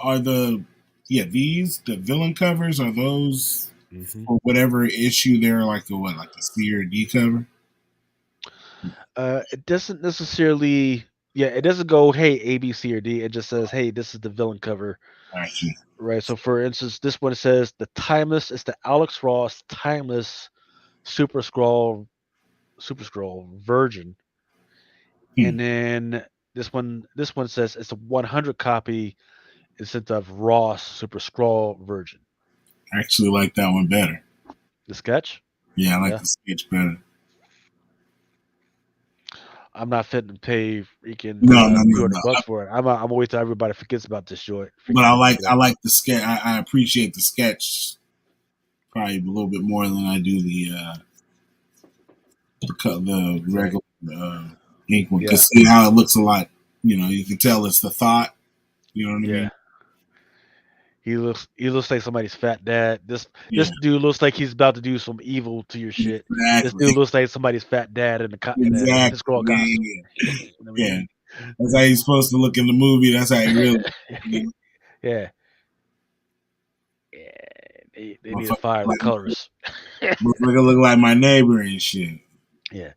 these the villain covers, are those Mm-hmm. for whatever issue they're like a C or D cover? It doesn't necessarily. Yeah, it doesn't go, hey, A, B, C, or D. It just says, hey, this is the villain cover, Actually, right? So, for instance, this one says the timeless. It's the Alex Ross timeless Super Scroll Virgin, hmm, and then this one says it's a 100 copy instead of Ross Super Scroll Virgin. I actually like that one better. The sketch. Yeah, I like Yeah, the sketch better. I'm not fitting to pay freaking No, no, no, no. $200 for it. I'm gonna wait till everybody forgets about this short But freaking movie. So. I like the sketch. I appreciate the sketch probably a little bit more than I do the Right. regular ink one. Yeah. Cause see how it looks a lot. You know, you can tell it's the thought. You know what I Yeah. mean? He looks like somebody's fat dad. This Yeah, this dude looks like he's about to do some evil to your shit. This exactly, dude looks like somebody's fat dad in a exactly. scroll Yeah, costume. yeah, You know what I yeah. mean? That's how he's supposed to look in the movie. That's how he really. You know, Yeah. Yeah. They need to motherfucker fire the colorist. look like my neighbor and shit. Yeah.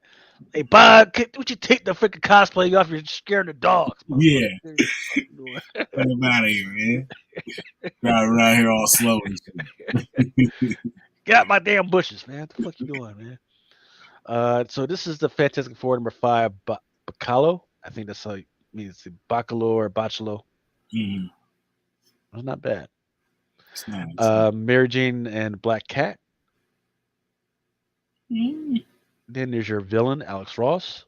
Hey, Bob, would you take the freaking cosplay off? You're scaring the dogs, Yeah, motherfucker. What the fuck you doing? get him out of here, man. Driving around here all slow and shit. Get out my damn bushes, man. What the fuck you doing, man? So this is the Fantastic Four number 5, Bacalo. I think that's how it means, Bacalo or Bacalo. Mhm. It's not bad. It's not. It's not. Mary Jane and Black Cat. Mm. Then there's your villain, Alex Ross,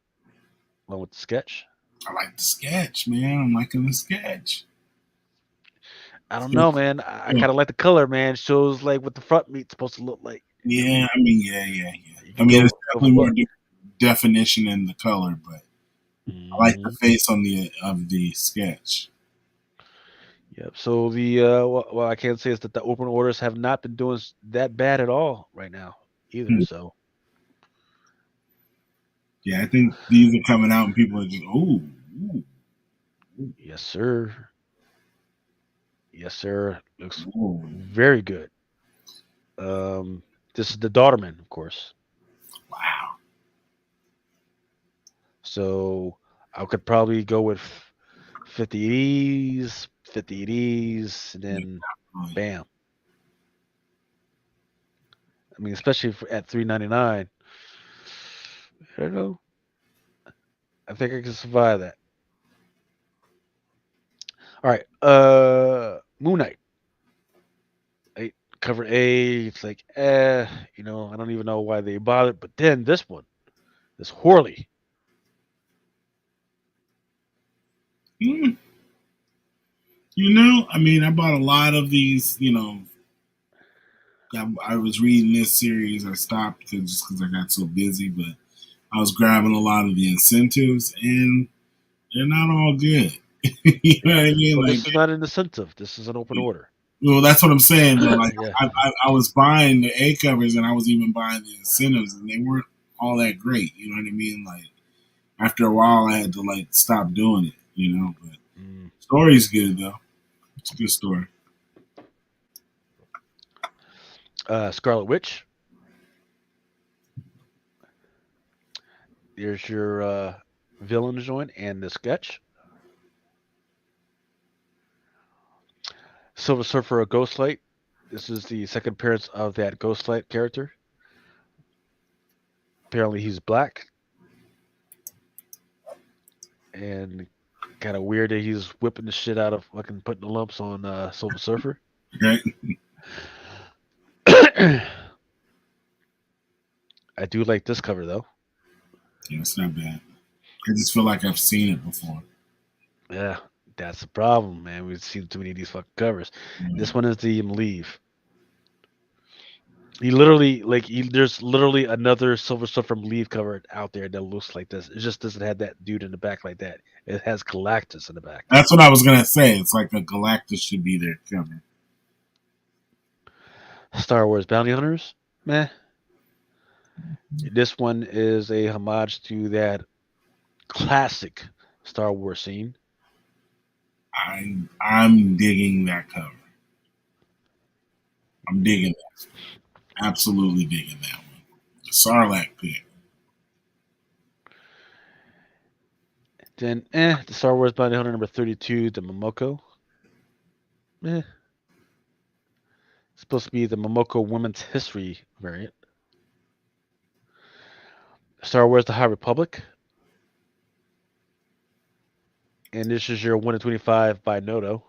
along with the sketch. I like the sketch, man. I'm liking the sketch. I don't know, man. I kind of like the color, man. It shows like what the front meat's supposed to look like. You know what I Yeah, mean? I mean, yeah. You I can mean, it's go for definitely more both. definition in the color, but I like the Mhm. face on the sketch. Yep. So the what I can say is that the open orders have not been doing that bad at all right now either. Hmm. So Yeah, I think these are coming out and people are just ooh, yes, sir. Yes, sir. Looks ooh. very good. Um, this is the Daughterman, of course. Wow. So I could probably go with 50 E's, 50 E's, and Yeah, then really. bam. I mean, especially at 3.99. I don't know. I think I can survive that. All right. Moon Knight. Cover A. It's like, I don't even know why they bothered. But then this one, this Horley. Mm. You know, I mean, I bought a lot of these. You know, I was reading this series. I stopped just because I got so busy, but I was grabbing a lot of the incentives, and they're not all good. You know Yeah. what I mean? Well, Like, this is not an incentive. This is an open order. well, that's what I'm saying. But like, Yeah. I was buying the A covers, and I was even buying the incentives, and they weren't all that great. You know what I mean? Like, after a while, I had to like stop doing it. You know, but Mm. story's good though. It's a good story. Scarlet Witch. There's your villain joint and the sketch. Silver Surfer, a Ghostlight. This is the second appearance of that Ghostlight character. Apparently, he's black, and kind of weird that he's whipping the shit out of fucking putting the lumps on Silver Surfer. Right? I do like this cover though. Yeah, it's not bad. I just feel like I've seen it before. Yeah, that's the problem, man. We've seen too many of these fucking covers. Yeah. This one is the Leave. He literally there's literally another Silver Surfer Leave cover out there that looks like this. It just doesn't have that dude in the back like that. It has Galactus in the back. That's what I was gonna say. It's like a Galactus should be there cover. Star Wars Bounty Hunters, meh. This one is a homage to that classic Star Wars scene. I'm digging that cover. I'm digging that. Absolutely digging that one. The Sarlacc pit. Then, the Star Wars Bounty Hunter number 32, the Momoko. Eh, supposed to be the Momoko Women's History variant. Star Wars: The High Republic, and this is your 1 in 25 by Noto.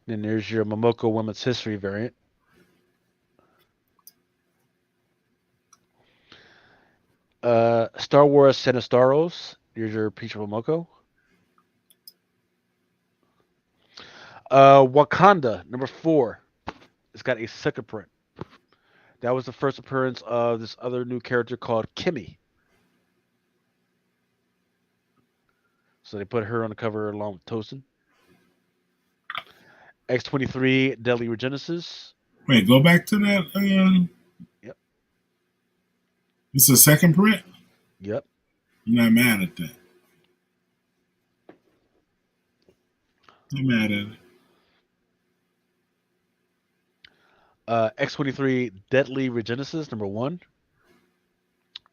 Then there's your Momoko Women's History variant. Star Wars Sinistaros. Here's your Peach Momoko. Wakanda number 4. It's got a second print. That was the first appearance of this other new character called Kimmy. So they put her on the cover along with Tosin. X-23 Deadly Regenesis. Wait, go back to that. Yep. It's a second print. Yep. I'm not mad at that. I'm mad at it. X-23 Deadly Regenesis number 1.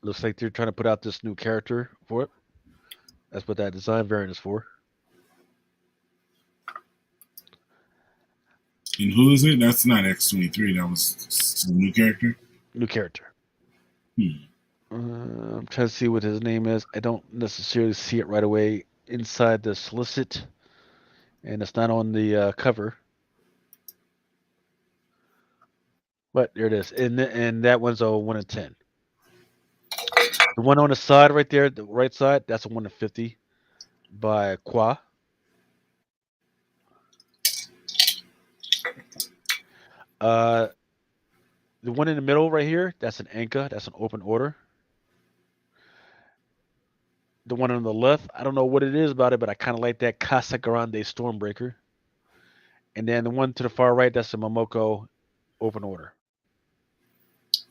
Looks like they're trying to put out this new character for it. That's what that design variant is for. And who is it? That's not X-23. That was a new character. New character. Hmm. I'm trying to see what his name is. I don't necessarily see it right away inside the solicit, and it's not on the cover. But there it is, and that one's a 1 in 10. The one on the side right there, the right side, that's a 1 in 50 by Qua. The one in the middle right here, that's an Anka. That's an open order. The one on the left, I don't know what it is about it, but I kind of like that Casa Grande Stormbreaker. And then the one to the far right, that's a Momoko open order.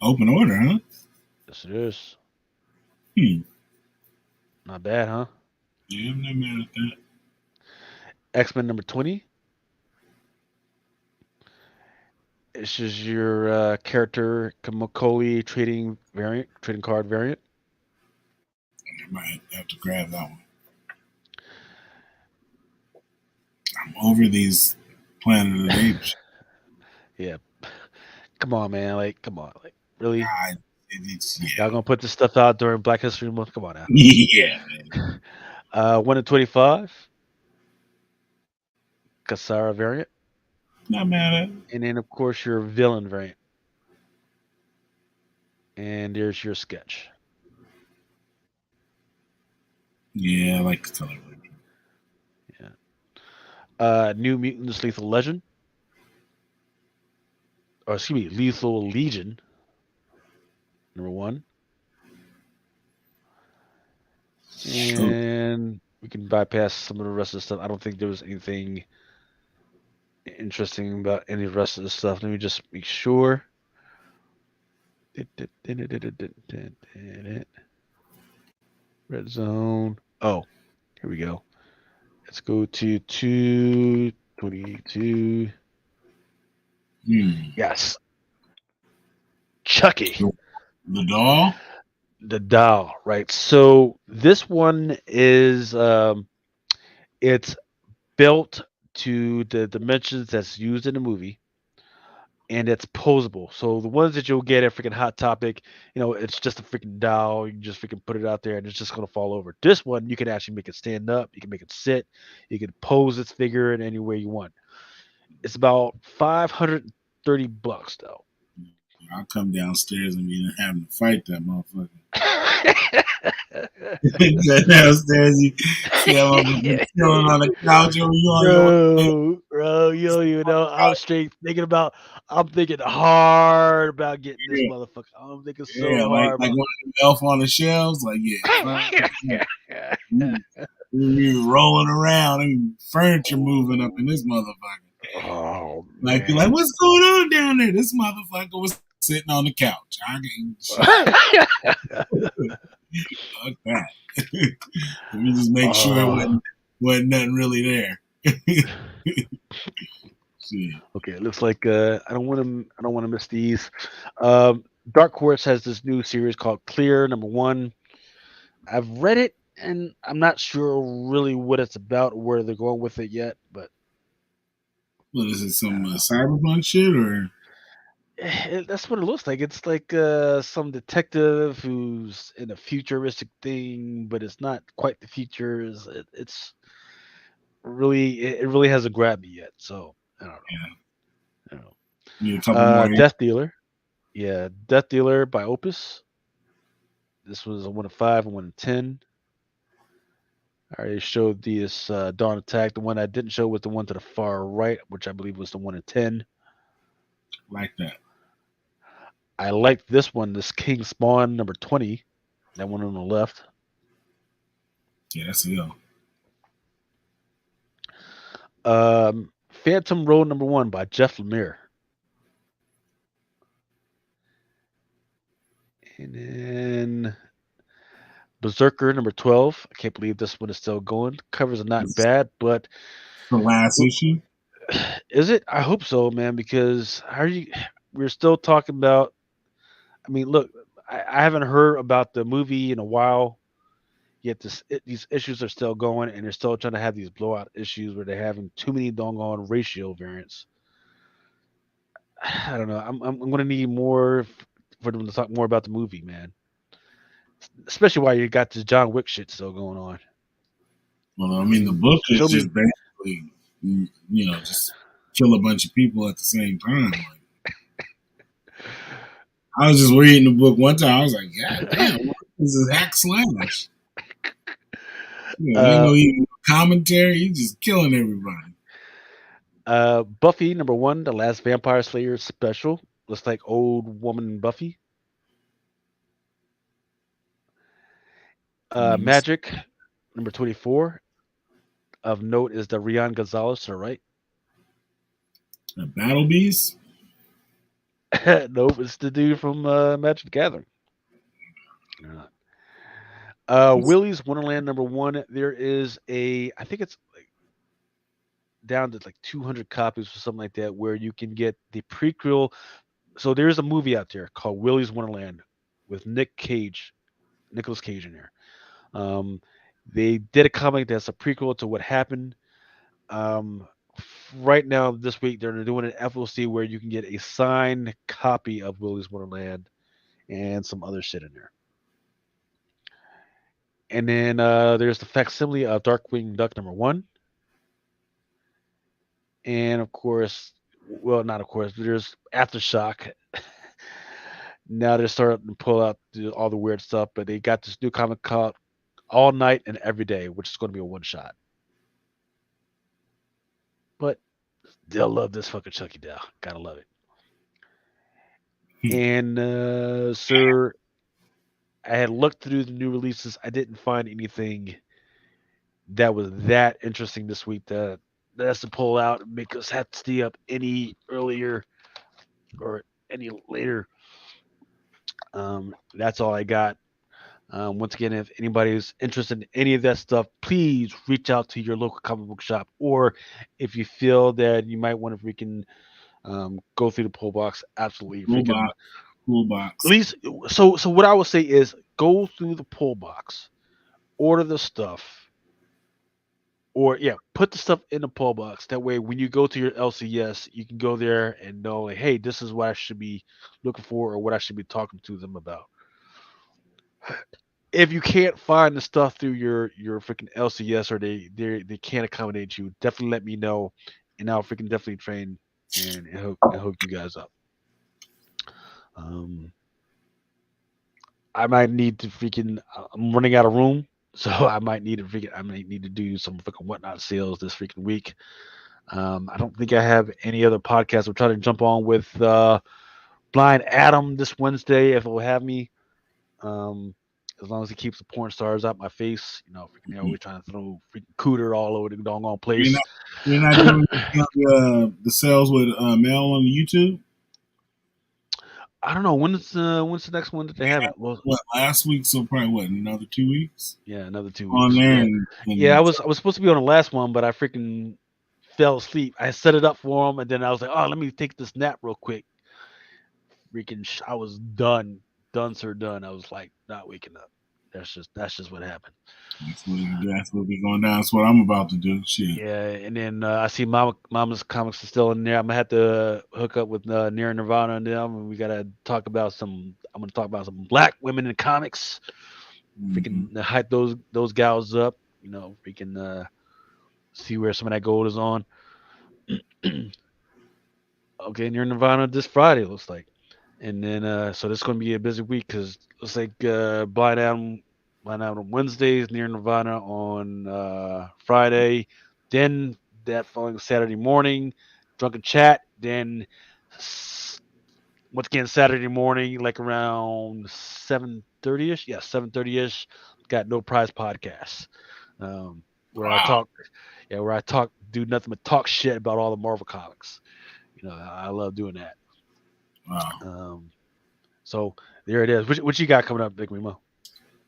Open order, huh? Yes, it is. Hmm. Not bad, huh? Yeah, I'm not mad at that. X-Men number 20. This is your character Kamakoli trading card variant. I might have to grab that one. I'm over these Planet of the Apes. Yeah. Come on, man. Like, come on. Like, really? Yeah. Y'all gonna put this stuff out during Black History Month? Come on now. Yeah, man. 1 in 25. Kasara variant. Not mad at it. And then, of course, your villain variant. And there's your sketch. Yeah, I like the color. Yeah. New Mutants Lethal Legend. Or excuse me, Lethal Legion. Number 1. And we can bypass some of the rest of the stuff. I don't think there was anything interesting about any of the rest of the stuff. Let me just make sure. Red zone. Oh, here we go. Let's go to 222. Yes. Chucky. The doll? The doll, right? So this one is it's built to the dimensions that's used in the movie, and it's posable. So the ones that you'll get at freaking Hot Topic, it's just a freaking doll. You can just freaking put it out there, and it's just gonna fall over. This one, you can actually make it stand up. You can make it sit. You can pose this figure in any way you want. It's about $530 though. I'll come downstairs and be having to fight that motherfucker. Downstairs, you see that motherfucker chilling on the couch over you on your bro, you don't even know. I'm thinking hard about getting this motherfucker. I'm thinking so hard. Like one of the elf on the shelves. Like, we rolling around and furniture moving up in this motherfucker. Oh, like, you're like, what's going on down there? This motherfucker was sitting on the couch. I Fuck that. Let me just make sure it wasn't nothing really there. Okay, it looks like I don't want to miss these. Dark Horse has this new series called Clear number 1. I've read it, and I'm not sure really what it's about or where they're going with it yet. But What is it? I Some don't know. cyberpunk shit or? That's what it looks like. It's like some detective who's in a futuristic thing, but it's not quite the futures. It's really it really hasn't grabbed me yet. So I don't know. Yeah, I don't know. need a couple more. Death Dealer. Yeah, Death Dealer by Opus. This was a 1 of 5 and 1 of 10. I already showed this Dawn Attack. The one I didn't show was the one to the far right, which I believe was the 1 of 10. Like that. I like this one, this King Spawn number 20. That one on the left. Yeah, that's ill. Phantom Road number 1 by Jeff Lemire. And then Berserker number 12. I can't believe this one is still going. Covers are not It's bad, but the last issue. is it? I hope so, man, because how are you we're still talking about I mean, look, I haven't heard about the movie in a while. Yet these issues are still going, and they're still trying to have these blowout issues where they're having too many doggone ratio variants. I don't know. I'm going to need more for them to talk more about the movie, man. Especially while you got this John Wick shit still going on. Well, I I mean, the mean, book is show just me. basically, just kill a bunch of people at the same time. Like, I was just reading the book one time. I was like, God damn, what is this hack slash? Ain't Uh, no even commentary. He's just killing everybody. Buffy number 1, the last Vampire Slayer special. Looks like old woman Buffy. Nice. Magic number 24. Of note is the Rian Gonzalez to the right. A Battle Beast. Nope, it's the dude from Magic the Gathering. Willie's Wonderland number 1. There is I think it's like down to like 200 copies or something like that, where you can get the prequel. So there's a movie out there called Willie's Wonderland with Nicolas Cage in there. Um, they did a comic that's a prequel to what happened. Um, right now, this week, they're doing an FOC where you can get a signed copy of Willie's Wonderland and some other shit in there. And then there's the facsimile of Darkwing Duck number 1. And of course, well, not of course, but there's Aftershock. Now they're starting to pull out all the weird stuff, but they got this new comic called All Night and Every Day, which is going to be a one shot. But they'll love this fucking Chucky doll. Gotta love it. And sir, I had looked through the new releases. I didn't find anything that was that interesting this week that's to pull out and make us have to stay up any earlier or any later. That's all I got. Once again, if anybody's interested in any of that stuff, please reach out to your local comic book shop, or if you feel that you might want to freaking go through the pull box, absolutely Cool freaking. box. Cool At box. least, so what I would say is go through the pull box, order the stuff, or yeah, put the stuff in the pull box. That way, when you go to your LCS, you can go there and know, like, hey, this is what I should be looking for, or what I should be talking to them about. If you can't find the stuff through your freaking LCS, or they can't accommodate you, definitely let me know, and I'll freaking definitely train and hook you guys up. Um, I might need to freaking. I'm running out of room, so I might need to do some freaking whatnot sales this freaking week. I don't think I have any other podcasts. I'm trying to jump on with Blind Adam this Wednesday if it will have me. Um, as long as he keeps the porn stars out my face, freaking always trying to throw freaking cooter all over the doggone You're place. not, you're not doing the sales with mail on YouTube. I don't know when's the next one that they haven't. Well, What last week? So probably what another 2 weeks yeah, another two on weeks. there, Yeah, and, yeah. and I was supposed to be on the last one, but I freaking fell asleep. I set it up for him, and then I was like, oh, let me take this nap real quick. Freaking, I was done, sir, done. I was like not waking up. That's just what happened. That's what be going down. That's what I'm about to do. Shit. Yeah, and then I see Mama's comics is still in there. I'm gonna have to hook up with Near Nirvana and them, and we gotta talk about some. I'm gonna talk about some black women in comics. Mhm. Freaking hype those gals up. Freaking see where some of that gold is on. Okay, Near Nirvana this Friday looks like, and then so this is gonna be a busy week because looks like Blind Out on Wednesdays, Near Nirvana on Friday, then that following Saturday morning, Drunken Chat, then once again Saturday morning, like around 7:30 ish. Yeah, 7:30 ish. Got No Prize podcast, where I Wow. talk, yeah, where I talk, do nothing but talk shit about all the Marvel comics. I love doing that. Wow. Um, so there it is. What you got coming up, Big Remo?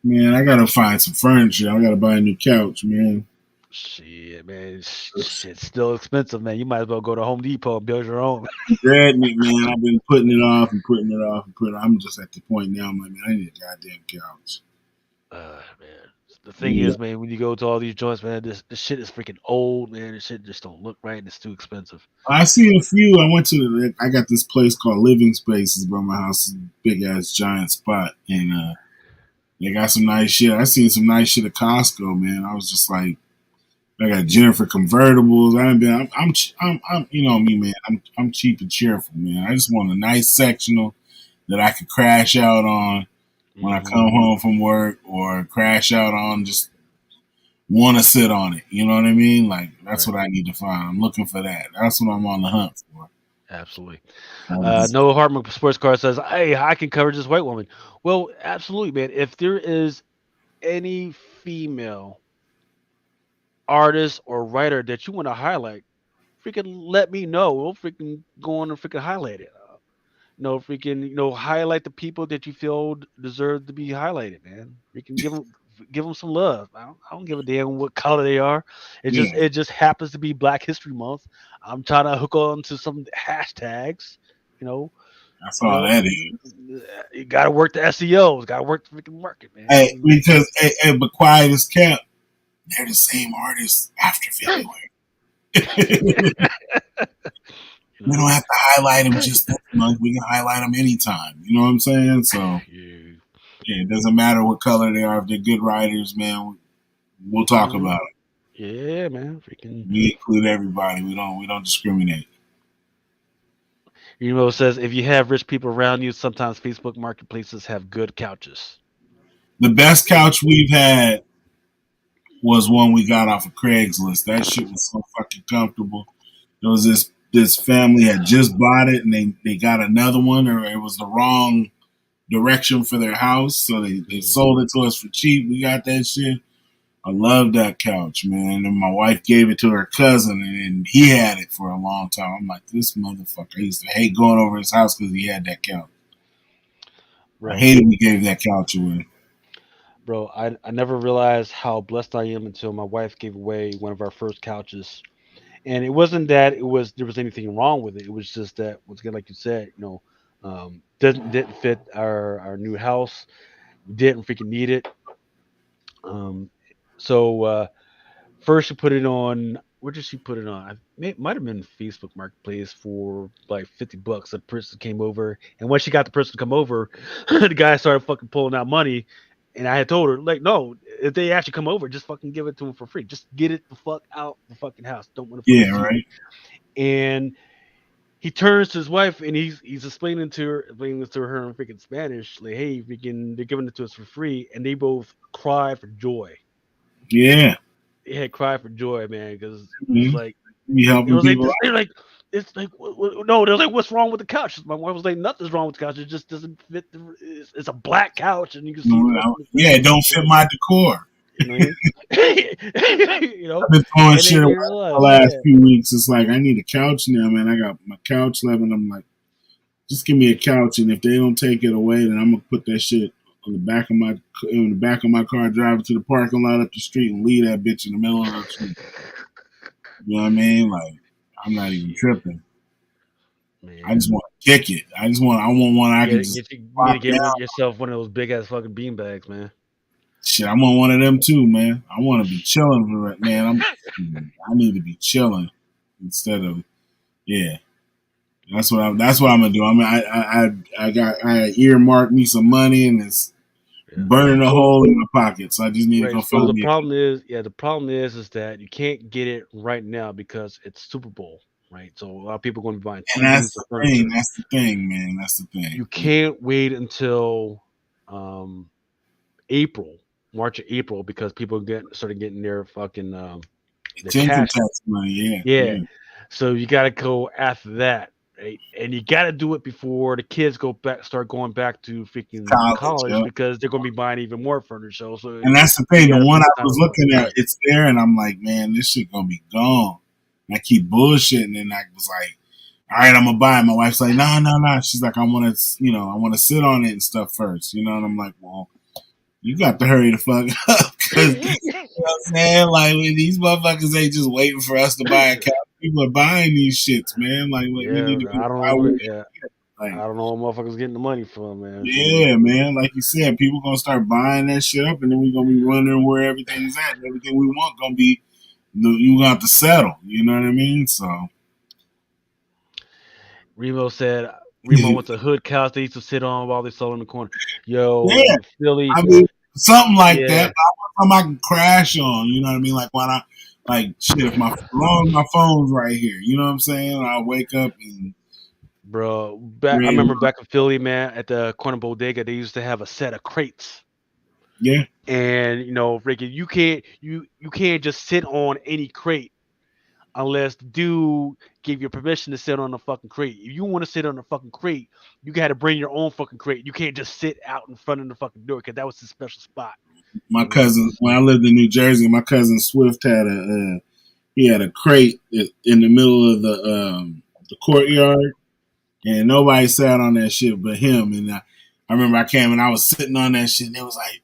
Man, I gotta find some furniture. I gotta buy a new couch, man. Shit, man, shit's still expensive, man. You might as well go to Home Depot and build your own. Dreading it, man. I've been putting it off and putting it off and putting it. I'm just at the point now, I'm like, man, I need a goddamn couch. Man, the thing Yeah. is, man, when you go to all these joints, man, this shit is freaking old, man. This shit just don't look right, and it's too expensive. I see a few. I got this place called Living Spaces by my house, big ass giant spot, and they got some nice shit. I seen some nice shit at Costco, man. I was just like, I got Jennifer convertibles. I ain't been. you know me, man. I'm cheap and cheerful, man. I just want a nice sectional that I could crash out on when I Hmm. come home from work, or crash out on, just want to sit on it. You know what I mean? Like that's Right, what I need to find. I'm looking for that. That's what I'm on the hunt for. absolutely. Um, No Hartman Sports Car says, "Hey, I can cover this white woman." Well, absolutely, man. If there is any female artist or writer that you want to highlight, freaking let me know. We'll freaking go on and freaking highlight it. Freaking, highlight the people that you feel deserve to be highlighted, man. Freaking give them some love. I don't give a damn what color they are. It yeah, just it just happens to be Black History Month. I'm trying to hook on to some hashtags. You know, that's you all know, that is. you got to work the SEOs. Got to work the freaking market, man. Hey, because but quiet as kept, they're the same artists after February. You We know, don't have to highlight them just this month. We can highlight them anytime. You know what I'm saying? So yeah. yeah, it doesn't matter what color they are. If they're good writers, man, we'll talk Mhm. about it. Yeah, man. Freaking. We include everybody. We don't discriminate. Says if you have rich people around you, sometimes Facebook marketplaces have good couches. The best couch we've had was one we got off of Craigslist. That shit was so fucking comfortable. There was this family had just bought it, and they got another one, or it was the wrong direction for their house, so they Mhm. sold it to us for cheap. We got that shit. I love that couch, man. And my wife gave it to her cousin, and he had it for a long time. I'm like, this motherfucker. I used to hate going over his house because he had that couch. I Bro, hated we gave that couch away. bro, I never realized how blessed I am until my wife gave away one of our first couches. And it wasn't that there was anything wrong with it. It was just that once again, like you said, didn't fit our new house. We didn't freaking need it. Um, so first she put it on. Where did she put it on? Might have been Facebook Marketplace for like $50. A person came over, and once she got the person to come over, the guy started fucking pulling out money. And I had told her, like, no, if they actually come over, just fucking give it to them for free. Just get it the fuck out the fucking house. Don't want to fucking Yeah, see it. right. And he turns to his wife and he's explaining this to her in freaking Spanish, like, hey, freaking, they're giving it to us for free, and they both cry for joy. Yeah. They had cried for joy, man, because it was Mhm. like Be it helping was like people this. out. They're like, it's like no, they're like, what's wrong with the couch? My wife was like, nothing's wrong with the couch. It just doesn't fit. It's a black couch, and you can see the rest of the Yeah, it furniture. don't fit my decor. You know what I mean? I've been throwing And they shit away didn't for the realize, last yeah. few weeks. It's like I need a couch now, man. I got my couch left, and I'm like, just give me a couch, and if they don't take it away, then I'm gonna put that shit on the back of my in the back of my car, drive it to the parking lot up the street, and leave that bitch in the middle of the street. You know what I mean? Like I'm not even Shit, tripping. I just man. want to kick it. I want one I can Get just get you need pop to get down. yourself one of those big ass fucking bean bags, man. Shit, I'm on one of them too, man. I want to be chilling for it, man. I need to be chilling instead of yeah. That's what I'm gonna do. I mean, I earmarked me some money and it's burning a hole in my pocket. So I just need to go So find the me. problem is that you can't get it right now because it's Super Bowl, right? So a lot of people are going to be buying And that's TVs the and furniture. thing. That's the thing, man. That's the thing. You can't wait until April, March or April, because people started getting their fucking their Income cash. tax money, Yeah. So you got to go after that, right? And you got to do it before the kids start going back to freaking college yeah. because they're going to be buying even more furniture. So And that's the you thing. The gotta one spend I time was with them. looking at, it's there, and I'm like, man, this shit gonna be gone. And I keep bullshitting, and I was like, all right, I'm gonna buy it. My wife's like, no. She's like, I want to sit on it and stuff first, And I'm like, well, you got to hurry the fuck up because you know what I'm saying, like these motherfuckers ain't just waiting for us to buy a couch. People are buying these shits, man. Like we need to I don't know. I don't know what motherfuckers getting the money from, man. Yeah, man. Like you said, people gonna start buying that shit up, and then we gonna be wondering where everything's at. And everything we want gonna be, you gonna have to settle. You know what I mean? So Remo went to hood couch they used to sit on while they sold in the corner. Yo, yeah, Philly. I mean something like Yeah. that. Something I can crash on. You know what I mean? Like why not? Like shit, if my phone's right here. You know what I'm saying? I'll wake up and. Bro, I remember back in Philly, man, at the corner bodega, they used to have a set of crates. Yeah. And Ricky, you can't just sit on any crate unless the dude gave you permission to sit on the fucking crate. If you want to sit on the fucking crate, you got to bring your own fucking crate. You can't just sit out in front of the fucking door because that was the special spot. My cousin, when I lived in New Jersey, my cousin Swift had a crate in the middle of the courtyard. And nobody sat on that shit but him. And I remember I came and I was sitting on that shit. And it was like,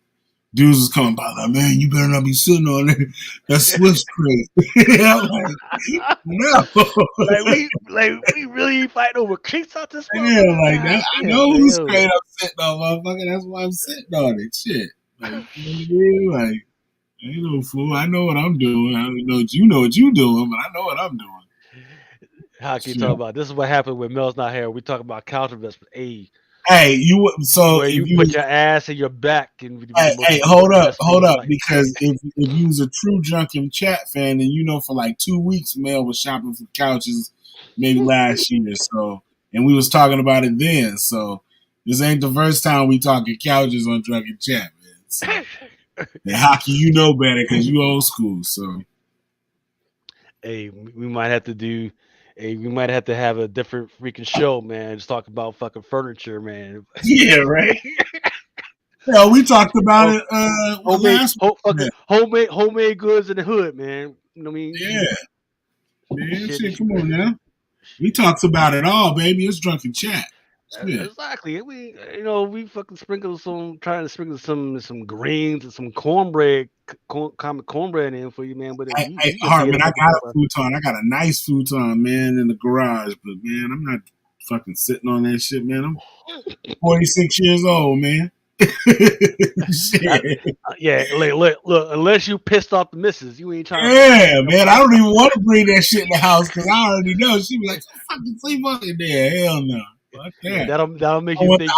dudes was coming by like, man, you better not be sitting on it. That's Swift's crate. I'm like, no. we really fighting over crates out this Yeah, motherfucker? like I know whose crate I'm sitting on, motherfucker. That's why I'm sitting on it. Shit. Like, like ain't no fool. I know what I'm doing. I don't know what you doing, but I know what I'm doing. How can you talk about this? Is what happened when Mel's not here. We talk about couch investment. Hey, where you put your ass in your back and hey, hold up, because if you was a true Drunken Chat fan, then for like 2 weeks, Mel was shopping for couches, maybe last year. So, and we was talking about it then. So, this ain't the first time we talking couches on Drunken Chat, man. So, and hockey, you know better because you old school. So, hey, we might have to do. Hey, we might have to have a different freaking show, man. Just talk about fucking furniture, man. Yeah, right. Yeah, we talked about it homemade goods in the hood, man. You know what I mean? Yeah. Man, shit, come on now. We talked about it all, baby. It's Drunken Chat. Yeah. Exactly. We fucking trying to sprinkle some greens and some cornbread, common cornbread in for you, man. But hey, Hartman, I got a futon. I got a nice futon, man, in the garage. But man, I'm not fucking sitting on that shit, man. I'm 46 years old, man. Shit. Look, unless you pissed off the missus, you ain't trying. Yeah, man. I don't even want to bring that shit in the house because I already know she be like, "Fucking sleep up in there." Hell no. Yeah, that'll make you think.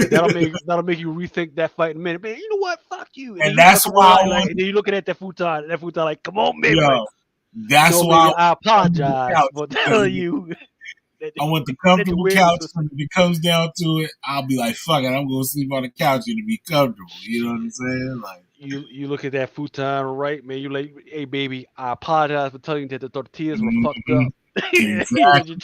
That'll make you rethink that fight in a minute. Man, you know what? Fuck you. And that's why and then you're looking at that futon. And that futon like, come on, baby. Yo, that's why I apologize for telling you. I want the comfortable couch. When it comes down to it, I'll be like, "Fuck it, I'm gonna sleep on the couch and to be comfortable." You know what I'm saying? Like you look at that futon, right, man? You like, hey, baby, I apologize for telling you that the tortillas were fucked up. Exactly.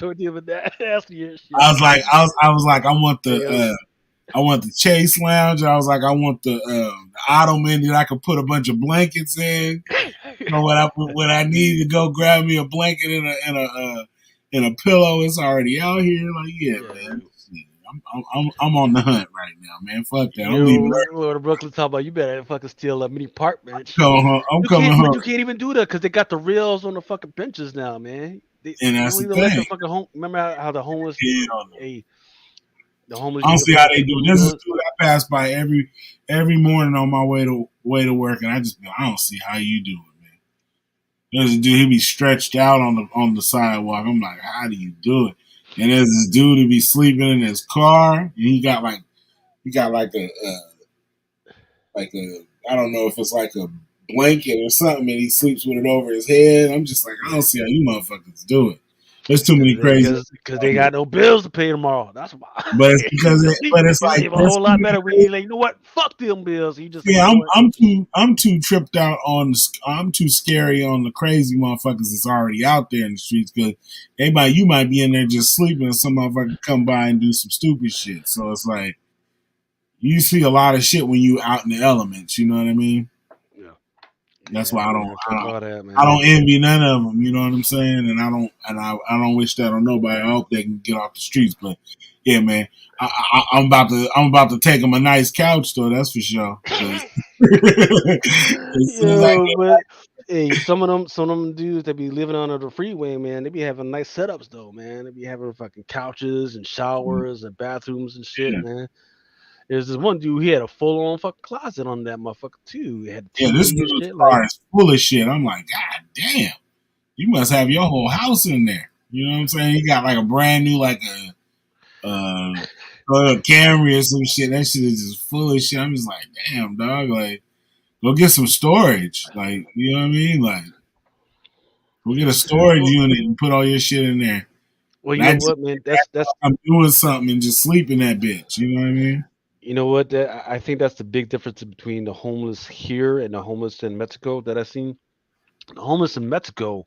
I was like, I want the Chase Lounge. I was like, I want the ottoman that I could put a bunch of blankets in. When I need to go grab me a blanket and a pillow, it's already out here. Like, yeah. Man. I'm on the hunt right now, man. Fuck that. I'm leaving. Lord of Brooklyn talking about you better fucking steal a mini apartment. I'm coming home. You can't even do that because they got the rails on the fucking benches now, man. And that's the thing. Remember how the homeless? I don't see how they do. This is pass by every morning on my way to work, and I just be like, I don't see how you do it, man. There's a dude, he be stretched out on the sidewalk. I'm like, how do you do it? And there's this dude who be sleeping in his car, and he got like a I don't know if it's like a blanket or something, and he sleeps with it over his head. I'm just like, I don't see how you motherfuckers do it. There's too many crazy. Because they got no bills to pay tomorrow. That's why. But it's because it's You like sleep a whole lot better when you like, you know what? Fuck them bills. You just yeah, you know what? I'm too tripped out I'm too scary on the crazy motherfuckers that's already out there in the streets because you might be in there just sleeping and some motherfucker come by and do some stupid shit. So it's like you see a lot of shit when you out in the elements. You know what I mean? Yeah. That's Yeah, why man, fuck all that, man. I don't envy none of them. You know what I'm saying? And I don't wish that on nobody. I hope they can get off the streets. But yeah, man, I'm about to take them a nice couch though. That's for sure. But hey, some of them dudes that be living under the freeway, man, they be having nice setups though, man. They be having fucking couches and showers and bathrooms and shit, Yeah. man. There's this one dude, he had a full on fucking closet on that motherfucker too. He had Yeah, TV this and dude's shit. car Like, is full of shit. I'm like, God damn, you must have your whole house in there. You know what I'm saying? He got like a brand new, like a Camry or some shit. That shit is just full of shit. I'm just like, damn, dog. Like, go get some storage. Like, you know what I mean? Like, go get a storage unit and put all your shit in there. well, you And I know just what, man? That's I'm doing something and just sleep in that bitch. You know what I mean? you know what? I think that's the big difference between the homeless here and the homeless in Mexico that I've seen. The homeless in Mexico,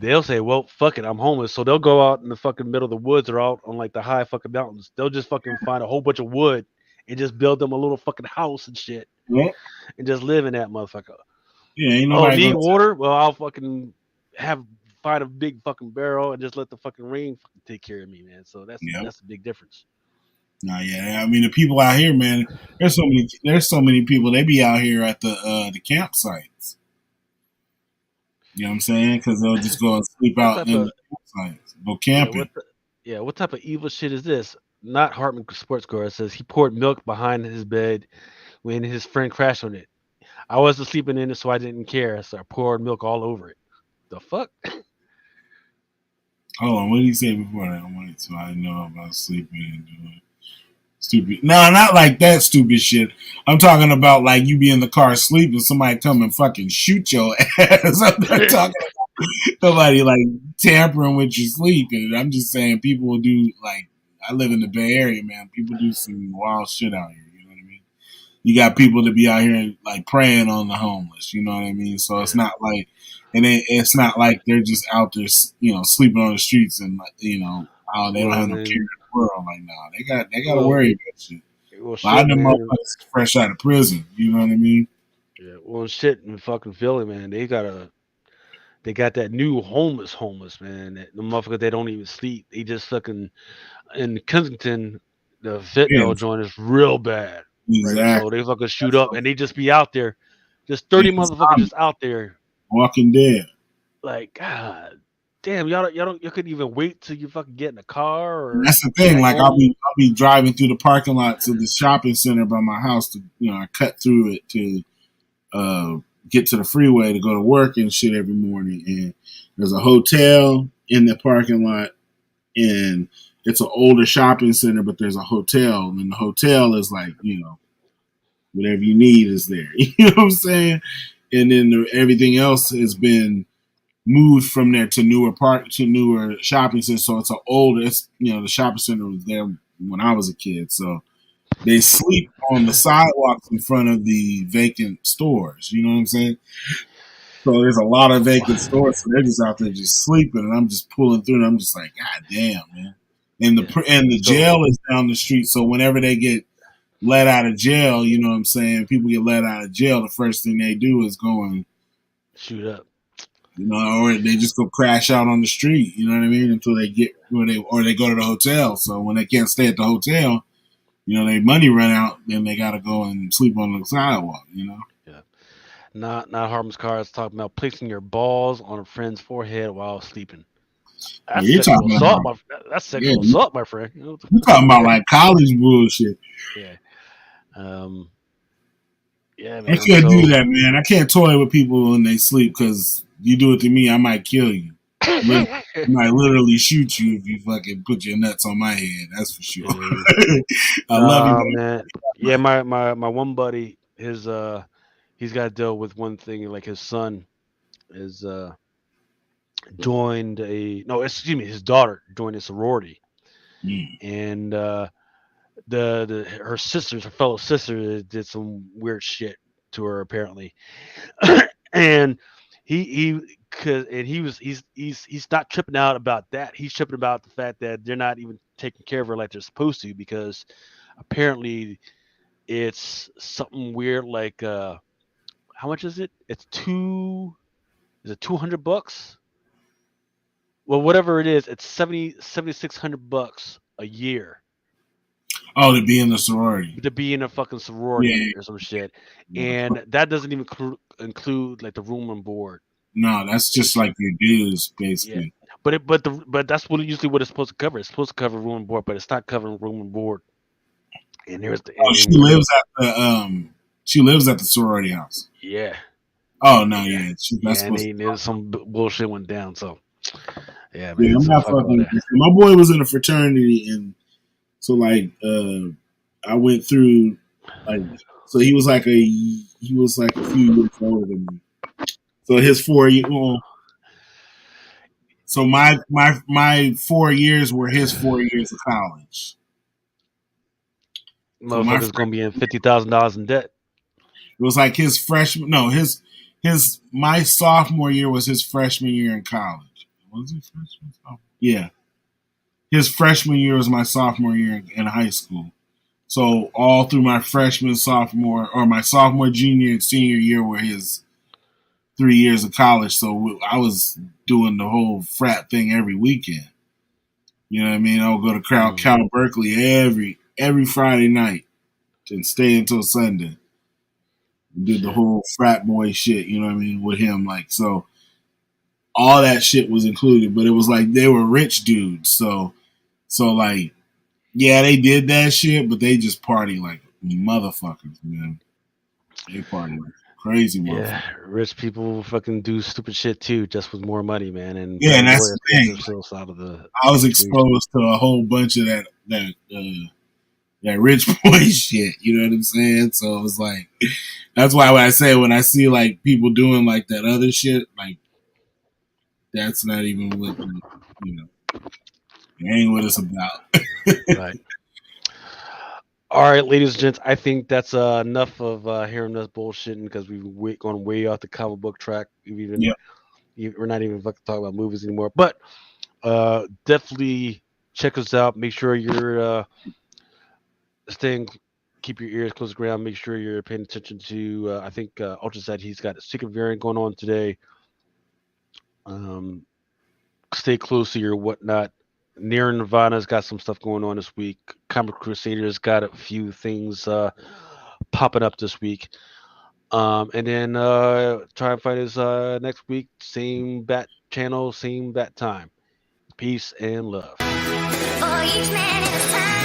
they'll say, "Well, fuck it, I'm homeless," so they'll go out in the fucking middle of the woods or out on like the high fucking mountains. They'll just fucking find a whole bunch of wood and just build them a little fucking house and shit, Yeah, and just live in that motherfucker. yeah, ain't Oh, nobody need gonna water? Well, I'll fucking find a big fucking barrel and just let the fucking rain fucking take care of me, man. So yeah. that's the big difference. No, yeah. I mean, the people out here, man. There's so many people. They be out here at the campsites. You know what I'm saying? Because they'll just go and sleep What out type in of the campsites, go yeah? camping. What type of evil shit is this? Not Hartman Sports Car. It says he poured milk behind his bed when his friend crashed on it. I wasn't sleeping in it, so I didn't care. So I poured milk all over it. The fuck? Hold on, what did he say before that? So I know about sleeping and doing stupid. No, not like that stupid shit. I'm talking about like you be in the car sleeping, somebody come and fucking shoot your ass. I'm not talking about somebody like tampering with your sleep. And I'm just saying people will do like I live in the Bay Area, man. People do some wild shit out here. You know what I mean? You got people to be out here like preying on the homeless. You know what I mean? So it's not like, and it's not like they're just out there, you know, sleeping on the streets and you know, oh, they don't Well, have no care in the world. Like, nah, they got to well, worry about shit. well, A lot of shit, them man. motherfuckers fresh out of prison. You know what I mean? Yeah, well, shit in fucking Philly, man. They got that new homeless, man. That the motherfucker they don't even sleep. They just fucking in Kensington, the Yeah, fentanyl joint is real bad, right? So exactly. they fucking shoot That's up what and they just be out there, just yeah, 30 motherfuckers just out there, Walking Dead. like God damn, you couldn't even wait till you fucking get in the car And or that's the thing. back Like home. I'll be driving through the parking lot to the shopping center by my house to you know I cut through it to uh, get to the freeway to go to work and shit every morning. And there's a hotel in the parking lot, and it's an older shopping center, but there's a hotel, and the hotel is like you know whatever you need is there. You know what I'm saying? And then everything else has been moved from there to newer shopping centers. So it's an older. It's you know the shopping center was there when I was a kid, so they sleep on the sidewalks in front of the vacant stores. You know what I'm saying? So there's a lot of vacant stores, so they're just out there just sleeping, and I'm just pulling through, and I'm just like, God damn, man. And Yeah. the So jail is down the street, so whenever they get let out of jail, you know what I'm saying? People get let out of jail, the first thing they do is go and shoot up. you know, or they just go crash out on the street. You know what I mean? Until they get where they go to the hotel. So when they can't stay at the hotel, you know, their money run out, then they got to go and sleep on the sidewalk. You know. Yeah. Not Harmon's car. It's talking about placing your balls on a friend's forehead while sleeping. Yeah, That's you're sexual talking assault, about that's yeah, sexual assault, my friend. You know what you're talking about like college bullshit. yeah. Um, yeah, I man. can't So do that, man. I can't toy with people when they sleep because you do it to me, I might kill you. I might literally shoot you if you fucking put your nuts on my head. That's for sure. yeah. I love you, Nah, man. Yeah, my one buddy, he's got to deal with one thing. Like his son is joined a no, excuse me, his daughter joined a sorority, Mm. and her sisters, her fellow sisters, did some weird shit to her apparently, and he cause and he's not tripping out about that. He's tripping about the fact that they're not even taking care of her like they're supposed to because apparently it's something weird like how much is it? It's two is it $200? Well, whatever it is, it's 7,600 bucks a year Oh, to be in the sorority. to be in a fucking sorority Yeah. or some shit, Yeah. and that doesn't even include like the room and board. No, that's just like your dues, Yeah, basically. but that's usually what it's supposed to cover. It's supposed to cover room and board, but it's not covering room and board. And there's the Oh, and you know she lives at the sorority house. yeah Oh no, yeah yeah, that's yeah, and supposed to. there's some bullshit went down. So yeah, Yeah, man. I'm So not fuck all fucking. that. My boy was in a fraternity, and so like, I went through like, so he was like a few years older than me. So his 4 year, well, so my 4 years were his 4 years of college. So my Motherfucker's gonna be in $50,000 in debt. it was like his freshman. No, his my sophomore year was his freshman year in college. Was it freshman? Oh, yeah, his freshman year was my sophomore year in high school. So all through my freshman, sophomore, or my sophomore, junior, and senior year were his 3 years of college. So I was doing the whole frat thing every weekend. You know what I mean? I would go to Cal Berkeley every Friday night and stay until Sunday. Did the whole frat boy shit, you know what I mean, with him. Like, so all that shit was included, but it was like they were rich dudes. So like, yeah, they did that shit, but they just party like motherfuckers, man. They party like crazy Yeah, motherfuckers. rich people fucking do stupid shit too, just with more money, man. And Yeah, and young that's boys the take thing. themselves out of the I was equation. exposed to a whole bunch of that rich boy shit. You know what I'm saying? So it was like, that's why when I see like people doing like that other shit, like that's not even what you know. It ain't what it's about. Right. All right, ladies and gents, I think that's enough of hearing us bullshitting because we've gone way off the comic book track. Yeah. We're not even fucking talking about movies anymore. But definitely check us out. Make sure you're staying, keep your ears close to the ground. Make sure you're paying attention to. I think Ultra said he's got a secret variant going on today. Stay close to your whatnot. Near Nirvana's got some stuff going on this week. Comic Crusaders got a few things popping up this week. And then try and find us next week. Same bat channel, same bat time. Peace and love. For each man in his time.